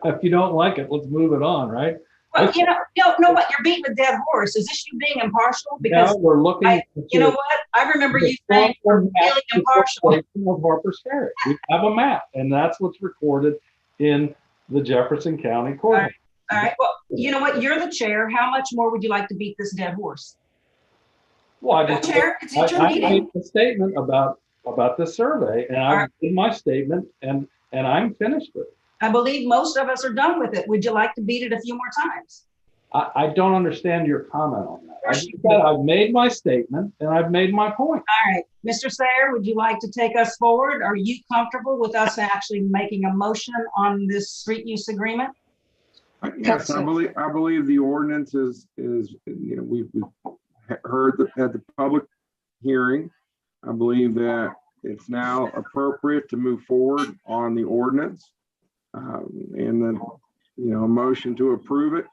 If you don't like it, let's move it on, right? Well, you know what? You're beating a dead horse. Is this you being impartial? Because we're looking. You know what? I remember you saying we're really impartial. Of Harpers Ferry. We have a map, and that's what's recorded in the Jefferson County Court. All right. Well, you know what? You're the chair. How much more would you like to beat this dead horse? Well, I made a statement about the survey, and I did my statement, and I'm finished with it. I believe most of us are done with it. Would you like to beat it a few more times? I don't understand your comment on that. I just said I've made my statement and I've made my point. All right. Mr. Sayer, would you like to take us forward? Are you comfortable with us actually making a motion on this street use agreement? Yes, I believe the ordinance we've had the public hearing. I believe that it's now appropriate to move forward on the ordinance. And then, a motion to approve it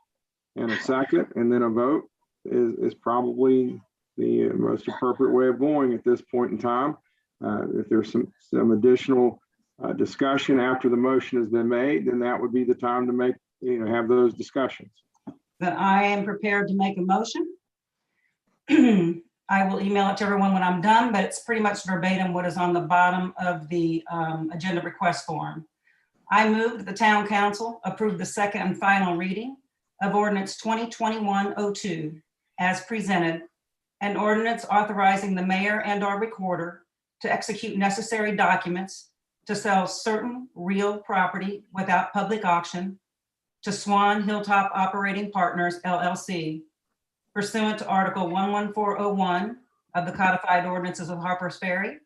and a second and then a vote is probably the most appropriate way of going at this point in time. If there's some additional discussion after the motion has been made, then that would be the time to have those discussions. Then I am prepared to make a motion. I will email it to everyone when I'm done, but it's pretty much verbatim what is on the bottom of the agenda request form. I move that the town council approve the second and final reading of ordinance 2021-02 as presented, an ordinance authorizing the mayor and/or recorder to execute necessary documents to sell certain real property without public auction to Swan Hilltop Operating Partners, LLC, pursuant to Article 11401 of the Codified Ordinances of Harpers Ferry,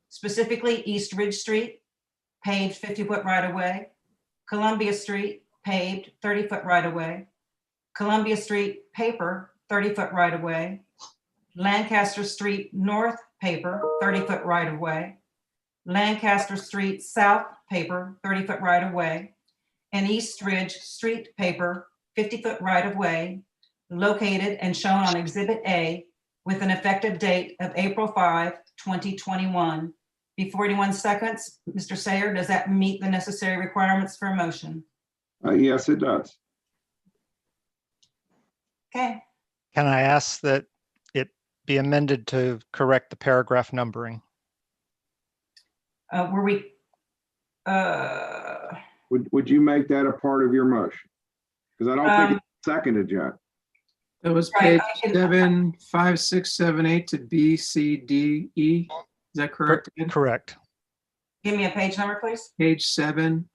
specifically East Ridge Street, paved 50-foot right-of-way, Columbia Street, paved 30-foot right-of-way, Columbia Street, paper, 30-foot right-of-way, Lancaster Street North, paper, 30-foot right-of-way, Lancaster Street South, paper, 30-foot right-of-way, and East Ridge Street, paper, 50-foot right-of-way, located and shown on Exhibit A with an effective date of April 5, 2021. Before anyone seconds, Mr. Sayer, does that meet the necessary requirements for a motion? Yes, it does. Okay. Can I ask that it be amended to correct the paragraph numbering? Would you make that a part of your motion? Because I don't think it's seconded yet. That was page 7, 5, 6, 7, 8 to B, C, D, E. Is that correct? Correct. Give me a page number, please. Page 7,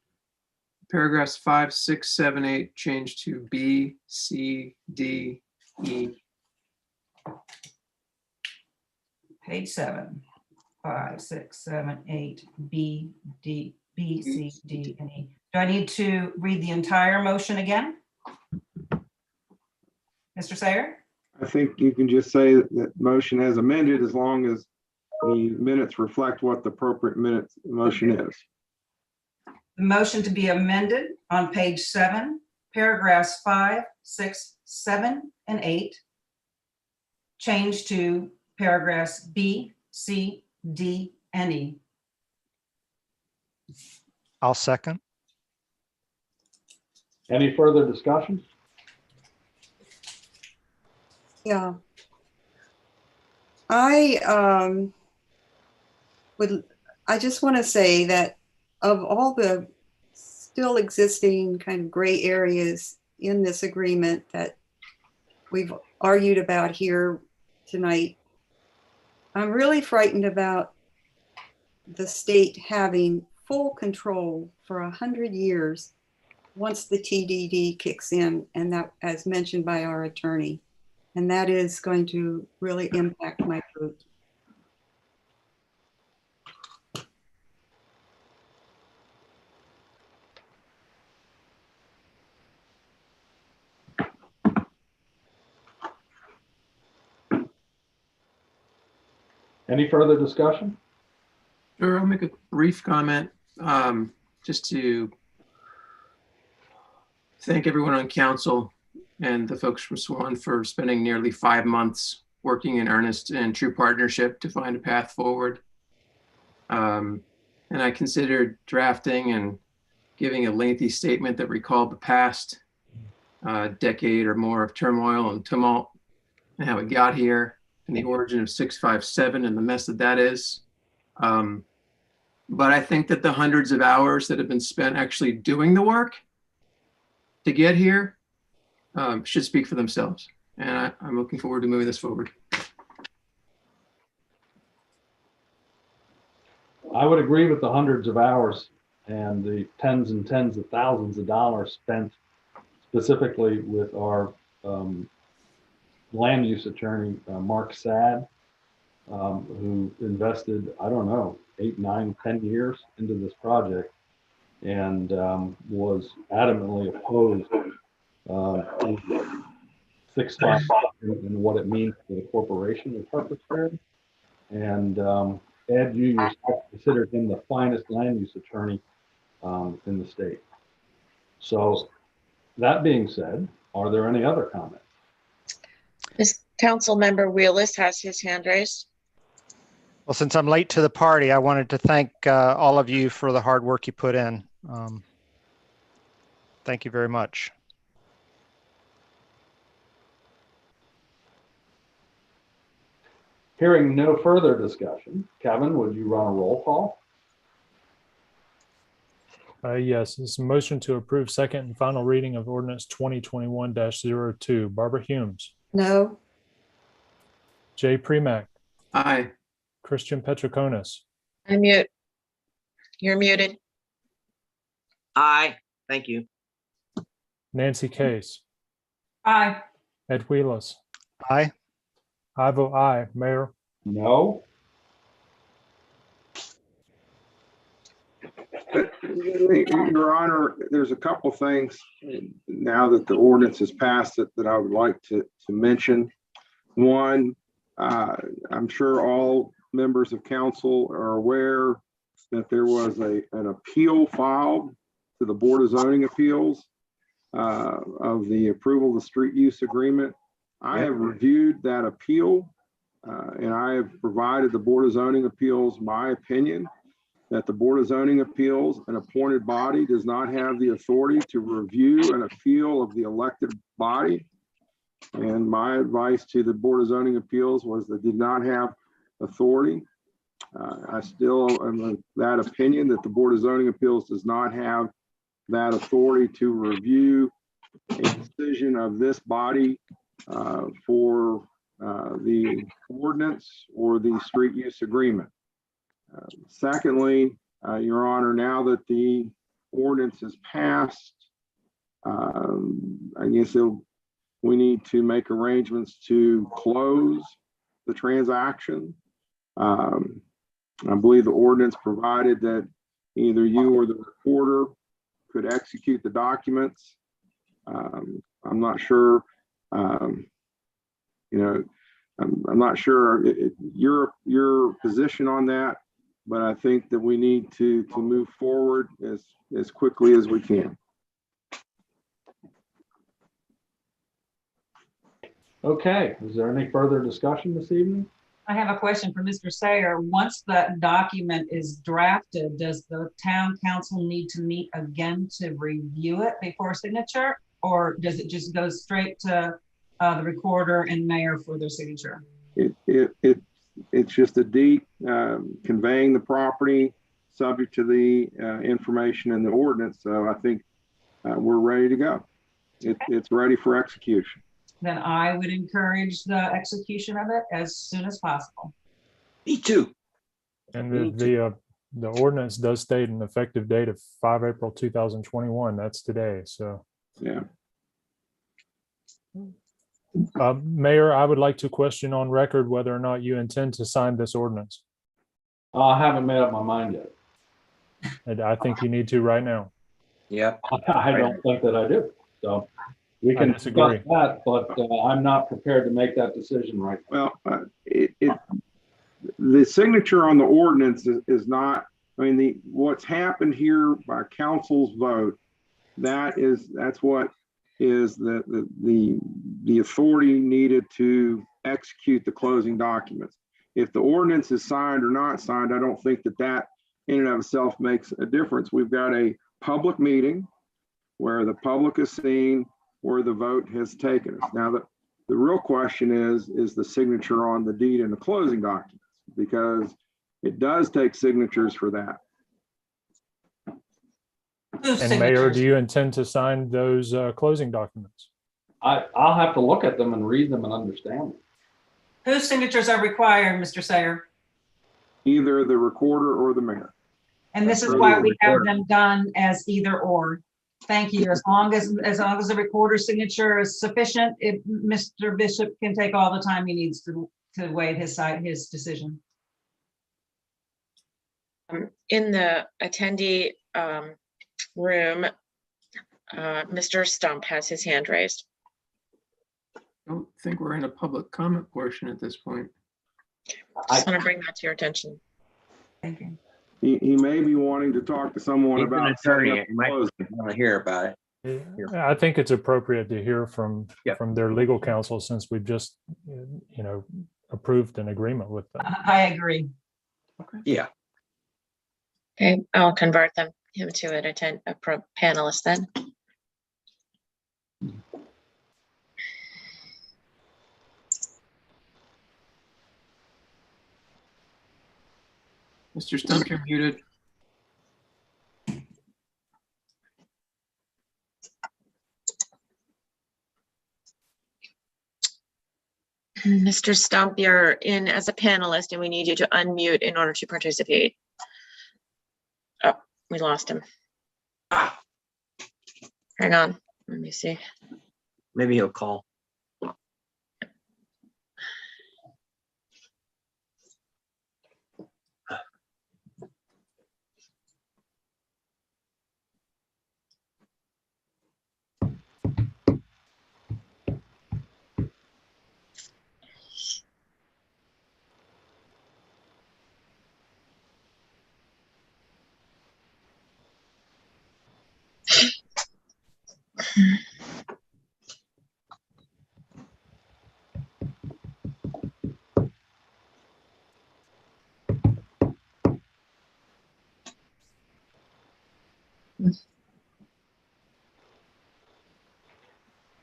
paragraphs 5, 6, 7, 8, change to B, C, D, E. Page 7, 5, 6, 7, 8, B, D, B, C, D, and E. Do I need to read the entire motion again? Mr. Sayer? I think you can just say that motion as amended as long as the minutes reflect what the appropriate motion is. The motion to be amended on page 7, paragraphs 5, 6, 7, and 8. Change to paragraphs B, C, D, and E. I'll second. Any further discussion? Yeah. I just want to say that of all the still existing kind of gray areas in this agreement that we've argued about here tonight, I'm really frightened about the state having full control for 100 years once the TDD kicks in, and that, as mentioned by our attorney, and that is going to really impact my vote. Any further discussion? Sure, I'll make a brief comment just to thank everyone on council and the folks from Swan for spending nearly 5 months working in earnest and true partnership to find a path forward. And I considered drafting and giving a lengthy statement that recalled the past decade or more of turmoil and tumult and how it got here and the origin of 657 and the mess that is. But I think that the hundreds of hours that have been spent actually doing the work to get here should speak for themselves. And I'm looking forward to moving this forward. I would agree with the hundreds of hours and the tens and tens of thousands of dollars spent specifically with our land use attorney, Mark Sad, who invested, I don't know, 8, 9, 10 years into this project and was adamantly opposed Six spots and what it means to the corporation of Harpers Ferry. And Ed, you yourself considered him the finest land use attorney in the state. So that being said, are there any other comments? This council member Wheelis has his hand raised. Well, since I'm late to the party, I wanted to thank all of you for the hard work you put in. Thank you very much. Hearing no further discussion, Kevin, would you run a roll call? Yes, it's a motion to approve second and final reading of ordinance 2021-02. Barbara Humes. No. Jay Premack. Aye. Christian Petroconis. Unmute. You're muted. Aye. Thank you. Nancy Case. Aye. Ed Wheelis. Aye. I vote aye. Mayor. No. Your Honor, there's a couple things now that the ordinance is passed that I would like to mention. One, I'm sure all members of council are aware that there was an appeal filed to the Board of Zoning Appeals of the approval of the street use agreement. I have reviewed that appeal and I have provided the Board of Zoning Appeals my opinion that the Board of Zoning Appeals, an appointed body, does not have the authority to review an appeal of the elected body. And my advice to the Board of Zoning Appeals was they did not have authority. I still am of that opinion that the Board of Zoning Appeals does not have that authority to review a decision of this body for the ordinance or the street use agreement. Secondly, Your Honor, now that the ordinance is passed, I guess we need to make arrangements to close the transaction. I believe the ordinance provided that either you or the recorder could execute the documents. I'm not sure, I'm not sure your position on that, but I think that we need to move forward as quickly as we can. Okay, is there any further discussion this evening? I have a question for Mr. Sayer. Once the document is drafted, does the town council need to meet again to review it before signature? Or does it just go straight to the recorder and mayor for their signature? It's just a deed conveying the property subject to the information in the ordinance. So I think we're ready to go. It's ready for execution. Then I would encourage the execution of it as soon as possible. Me too. And the ordinance does state an effective date of 5 April 2021. That's today. So yeah. Mayor, I would like to question on record whether or not you intend to sign this ordinance. I haven't made up my mind yet. And I think you need to right now. Yeah. I don't think that I do. So we can discuss that, but I'm not prepared to make that decision right now. Well, the signature on the ordinance is not, I mean, what's happened here by council's vote, that's what is the authority needed to execute the closing documents. If the ordinance is signed or not signed, I don't think that in and of itself makes a difference. We've got a public meeting where the public is seen where the vote has taken us. Now, the real question is the signature on the deed and the closing documents, because it does take signatures for that. And Mayor, do you intend to sign those closing documents? I'll have to look at them and read them and understand them. Whose signatures are required, Mr. Sayer? Either the recorder or the mayor. And this is why we have them done as either or. Thank you. As long as the recorder's signature is sufficient, if Mr. Bishop can take all the time he needs to weigh his decision. In the attendee room, Mr. Stump has his hand raised. I don't think we're in a public comment portion at this point. Just want to bring that to your attention. Thank you. He may be wanting to talk to someone He's an about. attorney. setting up You might closing. want to hear about it. I think it's appropriate to hear from Yep. from their legal counsel since we've just approved an agreement with them. I agree. Yeah. Okay, I'll convert him to a panelist then. Mr. Stump, you're muted. Mr. Stump, you're in as a panelist and we need you to unmute in order to participate. Oh, we lost him. Hang on, let me see. Maybe he'll call.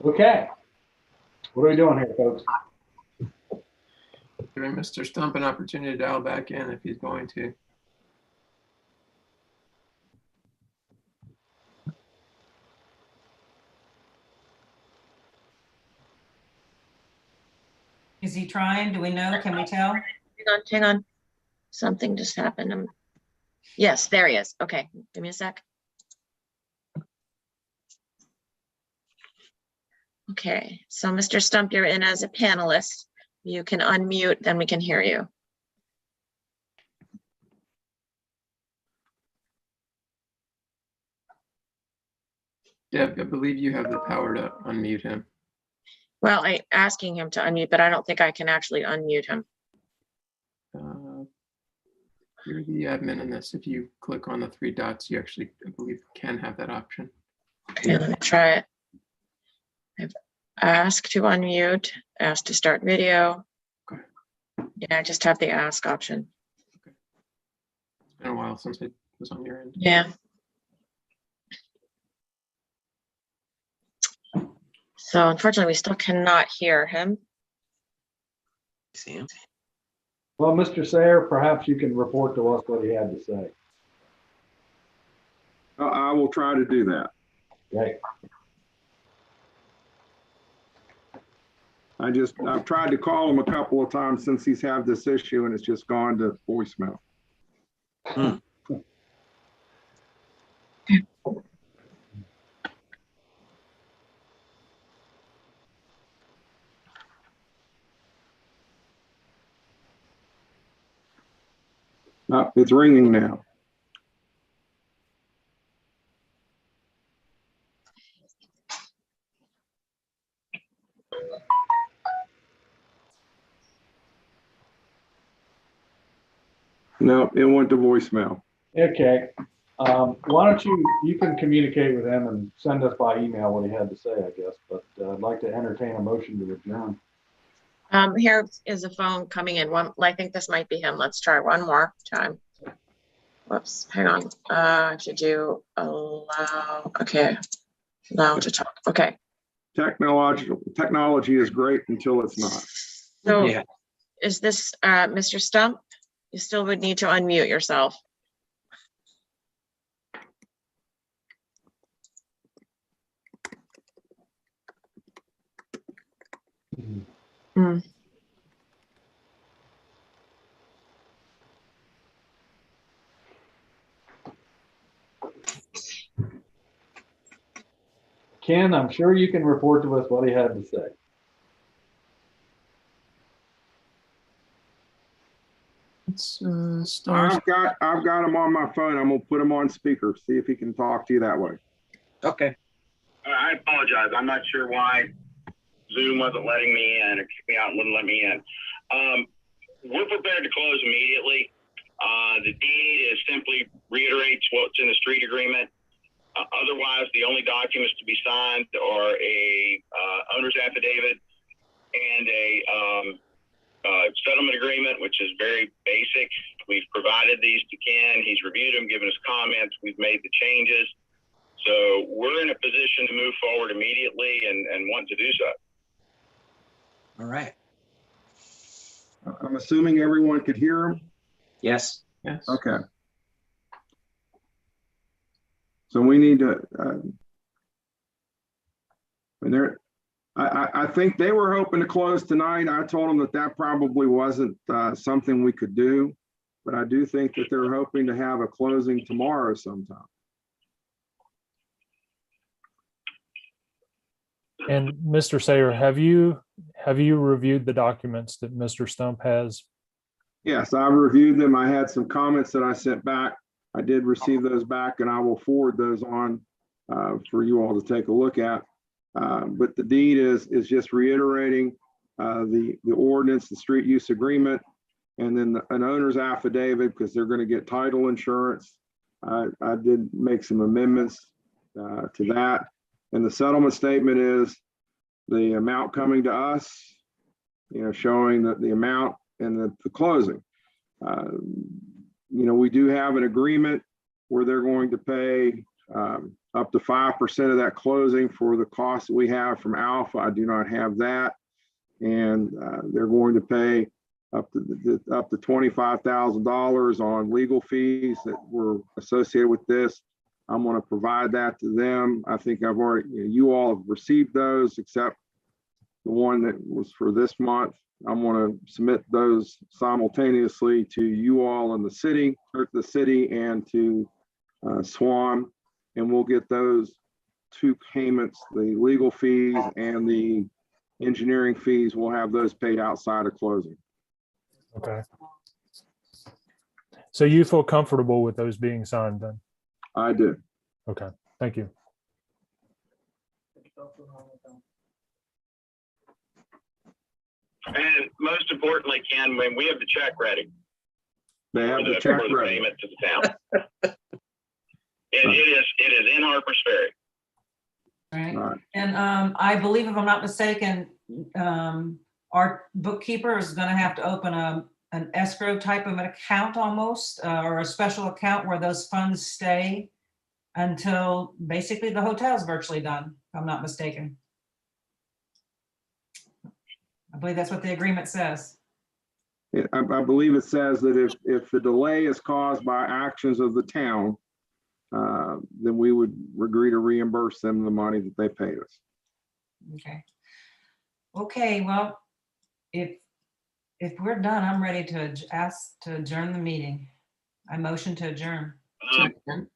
Okay. What are we doing here, folks? Giving Mr. Stump an opportunity to dial back in if he's going to. Is he trying? Do we know? Can we tell? Hang on. Something just happened. Yes, there he is. Okay, give me a sec. Okay, so Mr. Stump, you're in as a panelist. You can unmute, then we can hear you. Deb, I believe you have the power to unmute him. Well, I'm asking him to unmute, but I don't think I can actually unmute him. You're the admin in this. If you click on the three dots, you actually, I believe, can have that option. Okay, let me try it. I've asked to unmute, asked to start video. Okay. Yeah, I just have the ask option. It's been a while since it was on your end. Yeah. So unfortunately, we still cannot hear him. See him? Well, Mr. Sayer, perhaps you can report to us what he had to say. I will try to do that. Okay. I've tried to call him a couple of times since he's had this issue and it's just gone to voicemail. It's ringing now. No, it went to voicemail. Okay. Why don't you can communicate with him and send us by email what he had to say, I guess, but I'd like to entertain a motion to adjourn. Here is a phone coming in. I think this might be him. Let's try one more time. Whoops, hang on. I should do allow. Okay, allow to talk. Okay. Technology is great until it's not. So yeah. Is this Mr. Stump? You still would need to unmute yourself. Mm. Ken, I'm sure you can report to us what he had to say. Let's start. I've got him on my phone. I'm gonna put him on speaker. See if he can talk to you that way. Okay. I apologize. I'm not sure why Zoom wasn't letting me in. It kicked me out and wouldn't let me in. We're prepared to close immediately. The deed is simply reiterates what's in the street agreement. Otherwise, the only documents to be signed are a owner's affidavit and a settlement agreement, which is very basic. We've provided these to Ken. He's reviewed them, given us comments. We've made the changes. So we're in a position to move forward immediately and want to do so. All right. I'm assuming everyone could hear him? Yes. Yes. Okay. So we need to, I think they were hoping to close tonight. I told them that that probably wasn't something we could do, but I do think that they're hoping to have a closing tomorrow sometime. And Mr. Sayer, have you reviewed the documents that Mr. Stump has? Yes, I've reviewed them. I had some comments that I sent back. I did receive those back, and I will forward those on for you all to take a look at. But the deed is just reiterating the ordinance, the street use agreement, and then an owner's affidavit, because they're going to get title insurance. I did make some amendments to that. And the settlement statement is the amount coming to us, showing that the amount and the closing. We do have an agreement where they're going to pay up to 5% of that closing for the costs that we have from Alpha. I do not have that. And they're going to pay up to $25,000 on legal fees that were associated with this. I'm going to provide that to them. I think I've already, you all have received those, except the one that was for this month. I'm going to submit those simultaneously to you all in the city and to Swan, and we'll get those two payments, the legal fees and the engineering fees. We'll have those paid outside of closing. Okay. So you feel comfortable with those being signed then? I do. Okay, thank you. And most importantly, Ken, when we have the check ready. They have the check ready. Payment to the town. It is in Harpers Ferry. Right. And I believe, if I'm not mistaken, our bookkeeper is going to have to open an escrow type of an account almost, or a special account where those funds stay until basically the hotel's virtually done, if I'm not mistaken. I believe that's what the agreement says. I believe it says that if the delay is caused by actions of the town, then we would agree to reimburse them the money that they paid us. Okay. Okay, well, if we're done, I'm ready to ask to adjourn the meeting. I motion to adjourn.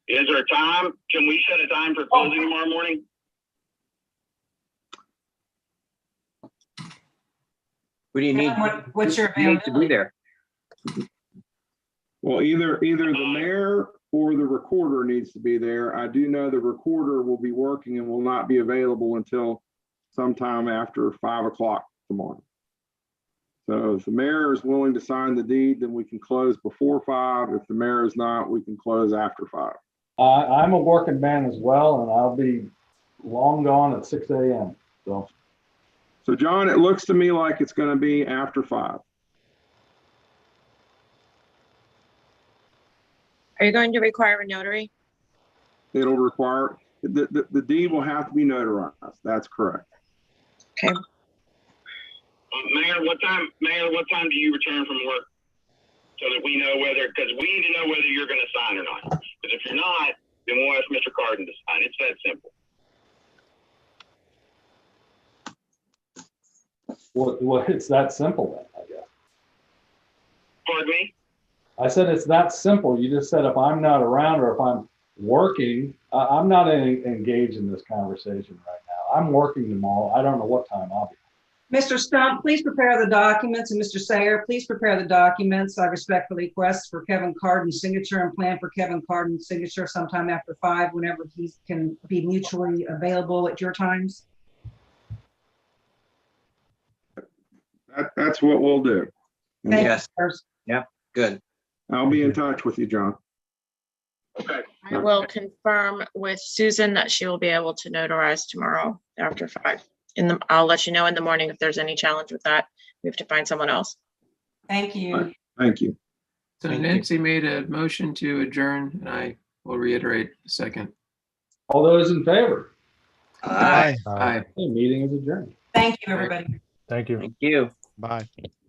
Is there a time? Can we set a time for closing tomorrow morning? What do you need? What's your you need to be there? Well, either the mayor or the recorder needs to be there. I do know the recorder will be working and will not be available until sometime after 5 o'clock tomorrow. So if the mayor is willing to sign the deed, then we can close before 5. If the mayor is not, we can close after 5. I'm a working man as well, and I'll be long gone at 6 a.m. So John, it looks to me like it's going to be after 5. Are you going to require a notary? It'll require, the deed will have to be notarized. That's correct. Okay. Mayor, what time do you return from work? So that we know whether, because we need to know whether you're going to sign or not. Because if you're not, then we'll ask Mr. Carden to sign. It's that simple. Well, it's that simple then, I guess. Pardon me? I said it's that simple. You just said if I'm not around or if I'm working, I'm not engaged in this conversation right now. I'm working tomorrow. I don't know what time I'll be. Mr. Stump, please prepare the documents, and Mr. Sayer, please prepare the documents. I respectfully request for Kevin Carden's signature and plan for Kevin Carden's signature sometime after 5, whenever he can be mutually available at your times. That's what we'll do. Thank Yes. you. Yep. Good. I'll be in touch with you, John. Okay. I will confirm with Susan that she will be able to notarize tomorrow after 5. I'll let you know in the morning if there's any challenge with that. We have to find someone else. Thank you. Thank you. So Thank you. Nancy made a motion to adjourn, and I will reiterate the second. All those in favor? Aye. Aye. The meeting is adjourned. Thank you, everybody. Thank you. Thank you. Bye.